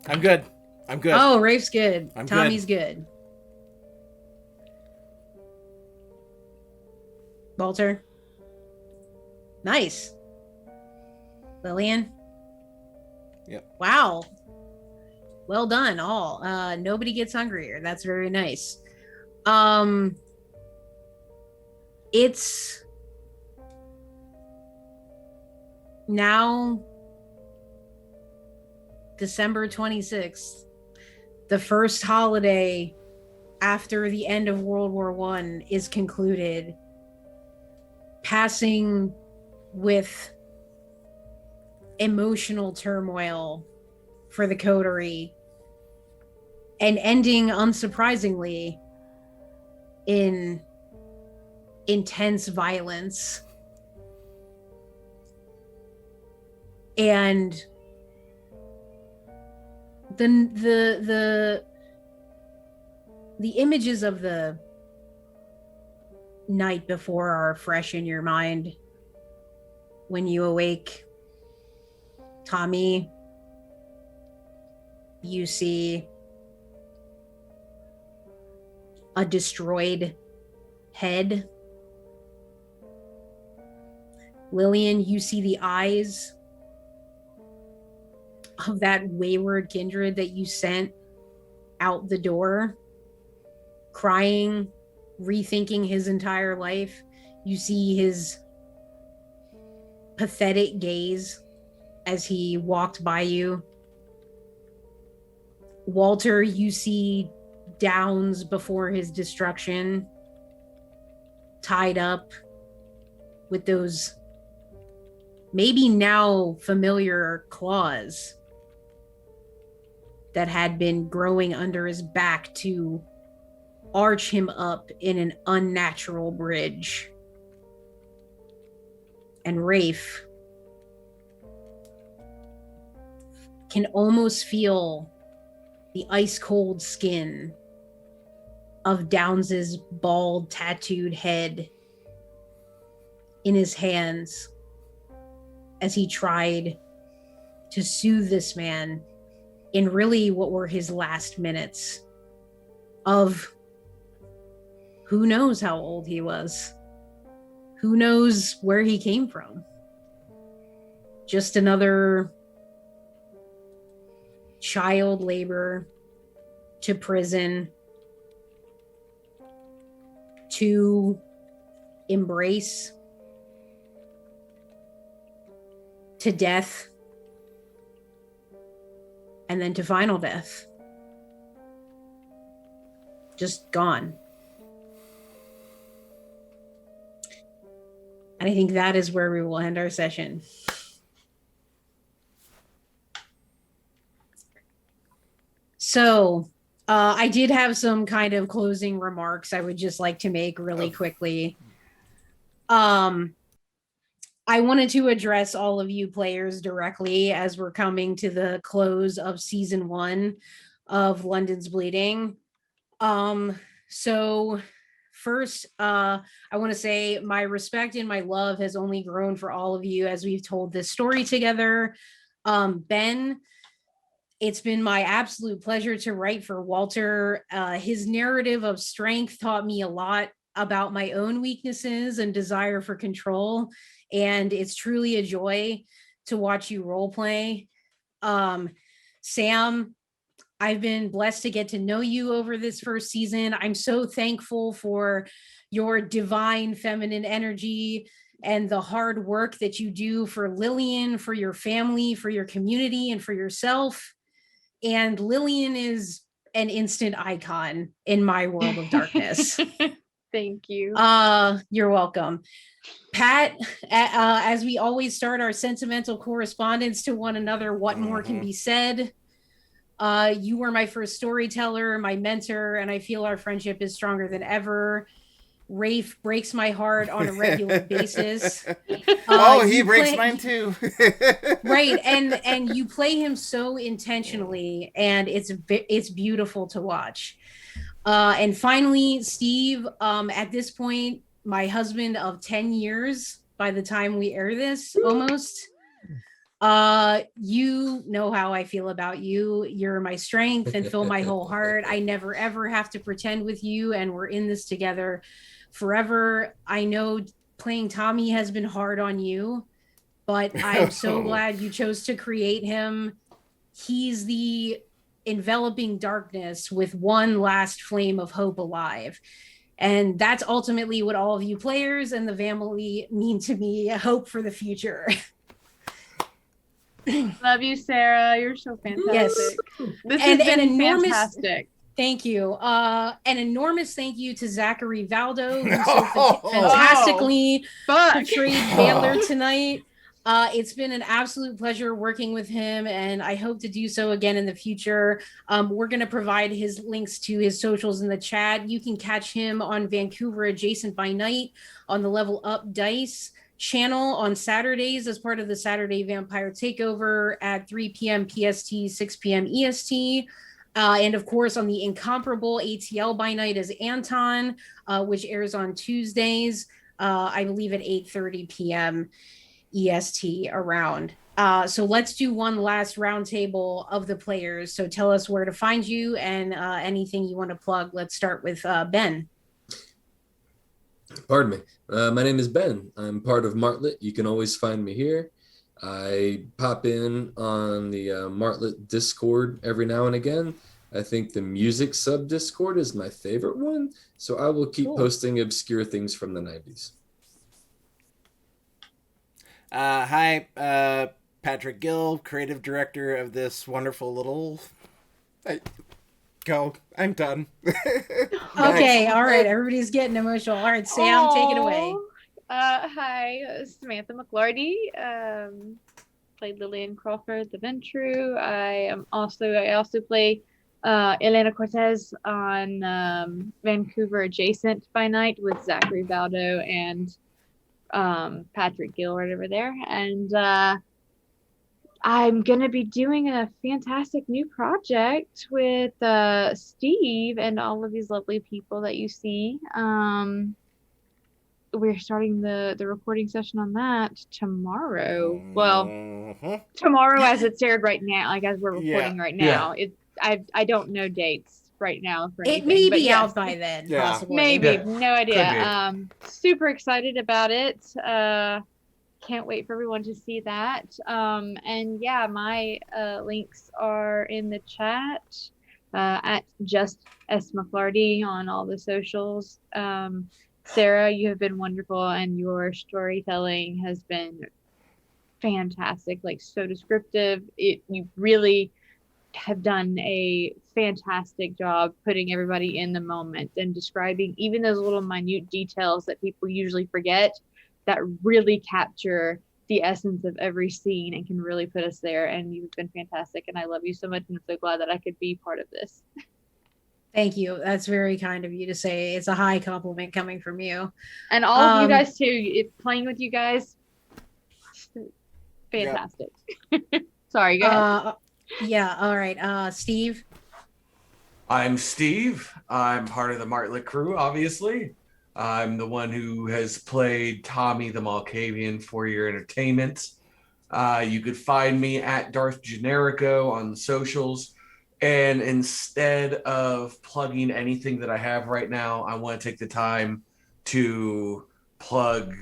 I'm good. I'm good. Oh, Rafe's good. I'm Tommy's good. Walter. Nice. Lillian. Yep. Wow. Well done, all. Nobody gets hungrier. That's very nice. It's now December 26th, the first holiday after the end of World War I is concluded, passing with emotional turmoil for the coterie and ending, unsurprisingly, in intense violence. And the images of the night before are fresh in your mind when you awake. Tommy, you see a destroyed head. Lillian, you see the eyes of that wayward kindred that you sent out the door, crying, rethinking his entire life. You see his pathetic gaze as he walked by you. Walter, you see Downs before his destruction, tied up with those maybe now familiar claws that had been growing under his back to arch him up in an unnatural bridge. And Rafe can almost feel the ice cold skin of Downs's bald, tattooed head in his hands as he tried to soothe this man in really what were his last minutes of who knows how old he was. Who knows where he came from? Just another child labor to prison to embrace to death and then to final death. Just gone. And I think that is where we will end our session. So I did have some kind of closing remarks I would just like to make really quickly. I wanted to address all of you players directly as we're coming to the close of season 1 of London's Bleeding. So first, I want to say my respect and my love has only grown for all of you as we've told this story together. Ben, it's been my absolute pleasure to write for Walter. His narrative of strength taught me a lot about my own weaknesses and desire for control. And it's truly a joy to watch you role play. Sam, I've been blessed to get to know you over this first season. I'm so thankful for your divine feminine energy and the hard work that you do for Lillian, for your family, for your community, and for yourself. And Lillian is an instant icon in my world of darkness. Thank you. You're welcome. Pat, as we always start our sentimental correspondence to one another, what more can be said? You were my first storyteller, my mentor, and I feel our friendship is stronger than ever. Rafe breaks my heart on a regular basis. He breaks mine too. Right, and you play him so intentionally, and it's beautiful to watch. And finally, Steve, at this point, my husband of 10 years by the time we air this, almost. You know how I feel about you. You're my strength and fill my whole heart. I never ever have to pretend with you, and we're in this together forever. I know playing Tommy has been hard on you, but I'm so glad you chose to create him. He's the enveloping darkness with one last flame of hope alive. And that's ultimately what all of you players and the family mean to me. Hope for the future. Love you, Sarah. You're so fantastic. Yes. This has been enormous, fantastic. Thank you. An enormous thank you to Zachary Valdo, who so fantastically portrayed Baylor tonight. It's been an absolute pleasure working with him, and I hope to do so again in the future. We're going to provide his links to his socials in the chat. You can catch him on Vancouver Adjacent by Night on the Level Up Dice channel on Saturdays as part of the Saturday Vampire Takeover at 3 p.m. PST, 6 p.m. EST. And of course, on the incomparable ATL by Night as Anton, which airs on Tuesdays, I believe at 8:30 p.m. EST around. So let's do one last roundtable of the players. So tell us where to find you and anything you want to plug. Let's start with Ben. Pardon me. My name is Ben. I'm part of Martlet. You can always find me here. I pop in on the Martlet Discord every now and again. I think the music sub Discord is my favorite one, so I will keep posting obscure things from the 90s. Hi, Patrick Gill, creative director of this wonderful little... I'm done. Okay, all right. Everybody's getting emotional. All right, Sam, take it away. Hi, Samantha McLarty. Played Lillian Crawford, the Ventru. I also play Elena Cortez on Vancouver Adjacent by night with Zachary Baldo and Patrick Gill right over there. And I'm going to be doing a fantastic new project with Steve and all of these lovely people that you see. We're starting the recording session on that tomorrow. Well, tomorrow as it's aired right now, like as we're recording right now. I don't know dates right now for anything. It may be out by then, possibly. Maybe, no idea. Super excited about it. Can't wait for everyone to see that. And yeah, my links are in the chat at just S McLarty on all the socials. Sarah, you have been wonderful, and your storytelling has been fantastic, like so descriptive. You really have done a fantastic job putting everybody in the moment and describing even those little minute details that people usually forget that really capture the essence of every scene and can really put us there. And you've been fantastic, and I love you so much, and I'm so glad that I could be part of this. Thank you. That's very kind of you to say. It's a high compliment coming from you. And all of you guys too. Playing with you guys, fantastic. Yep. Sorry, go ahead. Yeah, all right. Steve? I'm Steve. I'm part of the Martlet crew, obviously. I'm the one who has played Tommy the Malkavian for your entertainment. You could find me at Darth Generico on the socials. And instead of plugging anything that I have right now, I want to take the time to plug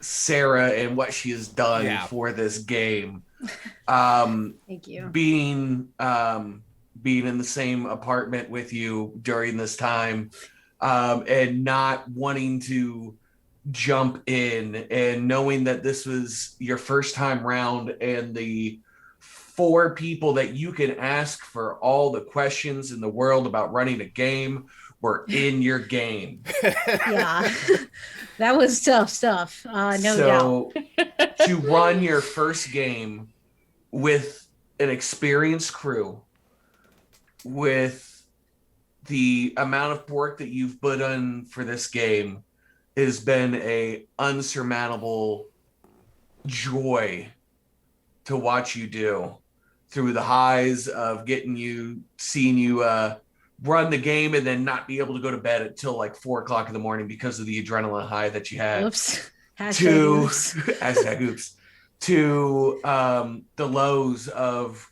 Sarah and what she has done for this game. Thank you. Being in the same apartment with you during this time, and not wanting to jump in, and knowing that this was your first time round, and the 4 people that you can ask for all the questions in the world about running a game were in your game. Yeah, that was tough stuff. No doubt. To run your first game with an experienced crew, with the amount of work that you've put on for this game, has been a unsurmountable joy to watch you do, through the highs of seeing you run the game and then not be able to go to bed until like 4:00 in the morning because of the adrenaline high that you had. Oops. Oops. Oops. To the lows of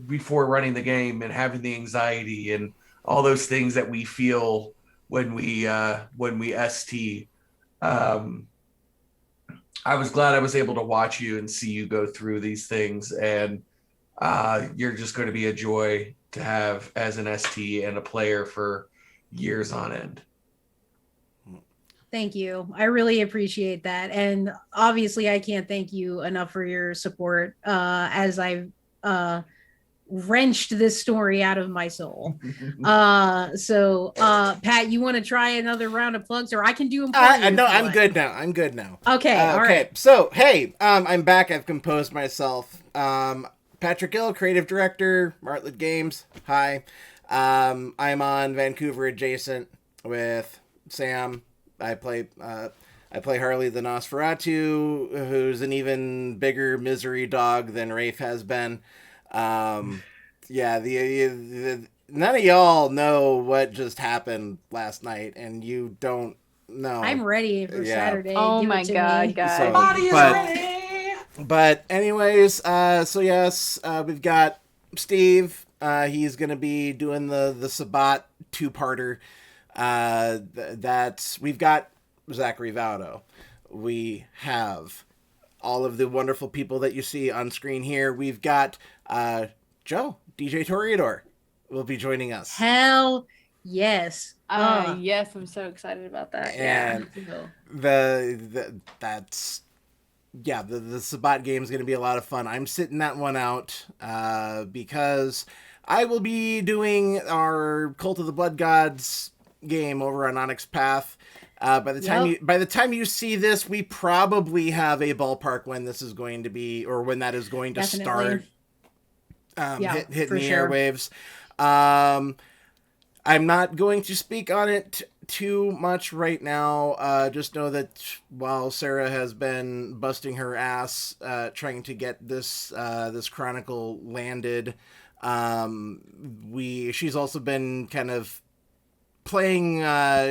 before running the game and having the anxiety and all those things that we feel when we ST. I was glad I was able to watch you and see you go through these things, and you're just going to be a joy to have as an ST and a player for years on end. Thank you. I really appreciate that. And obviously I can't thank you enough for your support as I've wrenched this story out of my soul. So Pat, you want to try another round of plugs, or I can do them for you? No, I'm good now. Okay, all right. So, hey, I'm back. I've composed myself. Patrick Gill, creative director, Martlet Games. Hi. I'm on Vancouver Adjacent with Sam. I play Harley the Nosferatu, who's an even bigger misery dog than Rafe has been. None of y'all know what just happened last night, and you don't know. I'm ready for Saturday. Oh Give my it to God, me. guys. Body is ready. But anyways, so yes, we've got Steve. He's gonna be doing the Sabat two-parter. That's we've got Zachary Vaudo. We have all of the wonderful people that you see on screen here. We've got Joe, DJ Toreador, will be joining us. Hell yes. Yes, I'm so excited about that. And that's the Sabat game is going to be a lot of fun. I'm sitting that one out because I will be doing our Cult of the Blood Gods game over on Onyx Path. By the time you see this, we probably have a ballpark when this is going to be, or when that is going to start. Hitting the airwaves. I'm not going to speak on it too much right now. Just know that while Sarah has been busting her ass trying to get this chronicle landed, she's also been kind of playing.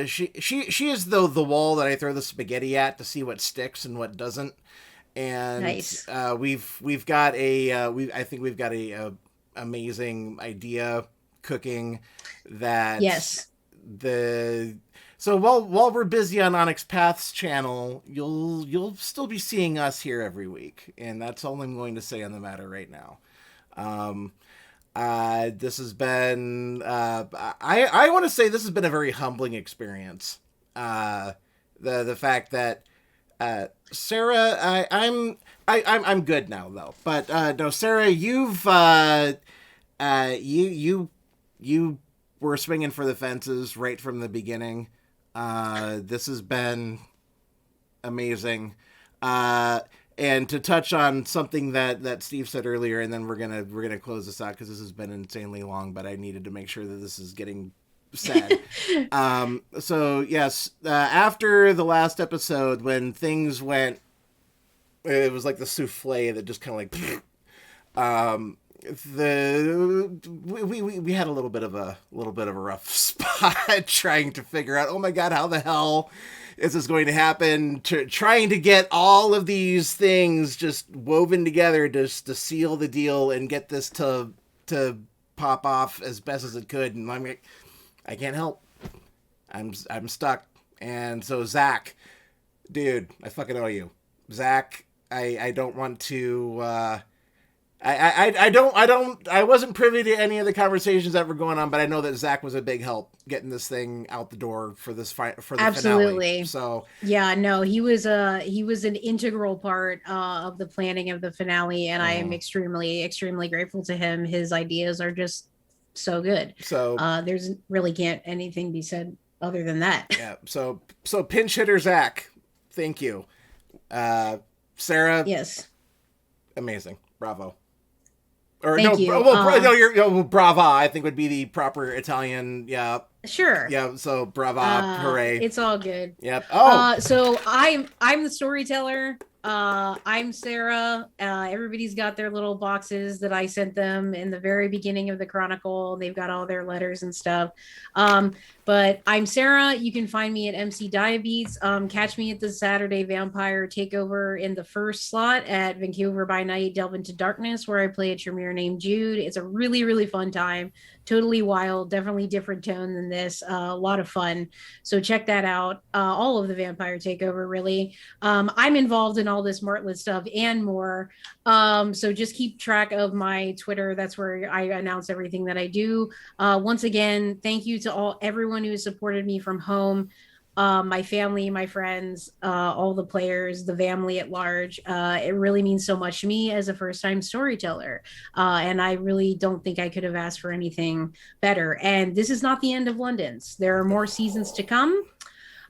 She is the wall that I throw the spaghetti at to see what sticks and what doesn't. And nice. We've got I think we've got a amazing idea cooking that so while we're busy on Onyx Path's channel, you'll still be seeing us here every week, and that's all I'm going to say on the matter right now. This has been I want to say this has been a very humbling experience. The fact that Sarah, I'm good now though, but no, Sarah, you've you were swinging for the fences right from the beginning. This has been amazing. And to touch on something that Steve said earlier, and then we're gonna close this out because this has been insanely long, but I needed to make sure that this is getting said. So yes, after the last episode, when things went, it was like the souffle that just kind of like. We had a little bit of a rough spot trying to figure out, oh my god, how the hell is this going to happen, trying to get all of these things just woven together just to seal the deal and get this to pop off as best as it could. And I'm like, I can't help, I'm stuck. And so Zach, dude, I fucking owe you. Zach, I don't want to I wasn't privy to any of the conversations that were going on, but I know that Zach was a big help getting this thing out the door for the Absolutely. finale. So yeah, no, he was an integral part of the planning of the finale, and I am extremely grateful to him. His ideas are just so good. So there's really can't anything be said other than that. Yeah. So pinch hitter Zach, thank you. Sarah. Yes. Amazing. Bravo. Or Thank no, you. brava, I think would be the proper Italian. Yeah. Sure. Yeah. So brava, hooray. It's all good. Yep. Oh. So I'm the storyteller. I'm Sarah. Everybody's got their little boxes that I sent them in the very beginning of the Chronicle. They've got all their letters and stuff. But I'm Sarah. You can find me at MC Diabetes. Catch me at the Saturday Vampire Takeover in the first slot at Vancouver by Night, Delve into Darkness, where I play a Tremere named Jude. It's a really, really fun time. Totally wild, definitely different tone than this. A lot of fun. So check that out. All of the Vampire Takeover, really. I'm involved in all this Martlet stuff and more. So just keep track of my Twitter. That's where I announce everything that I do. Once again, thank you to everyone who has supported me from home. My family, my friends, all the players, the family at large. It really means so much to me as a first-time storyteller. And I really don't think I could have asked for anything better. And this is not the end of London's. There are more seasons to come.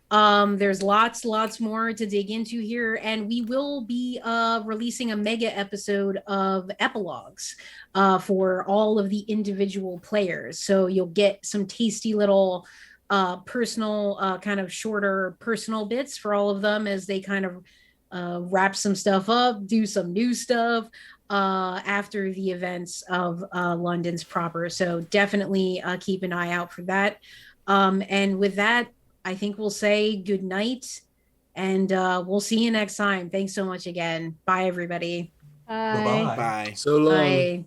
There's lots more to dig into here. And we will be releasing a mega episode of epilogues for all of the individual players. So you'll get some tasty little personal kind of shorter personal bits for all of them as they kind of wrap some stuff up, do some new stuff after the events of London's proper. So definitely keep an eye out for that. And with that, I think we'll say good night And we'll see you next time. Thanks so much again. Bye, everybody. Bye-bye. Bye. So long. Bye.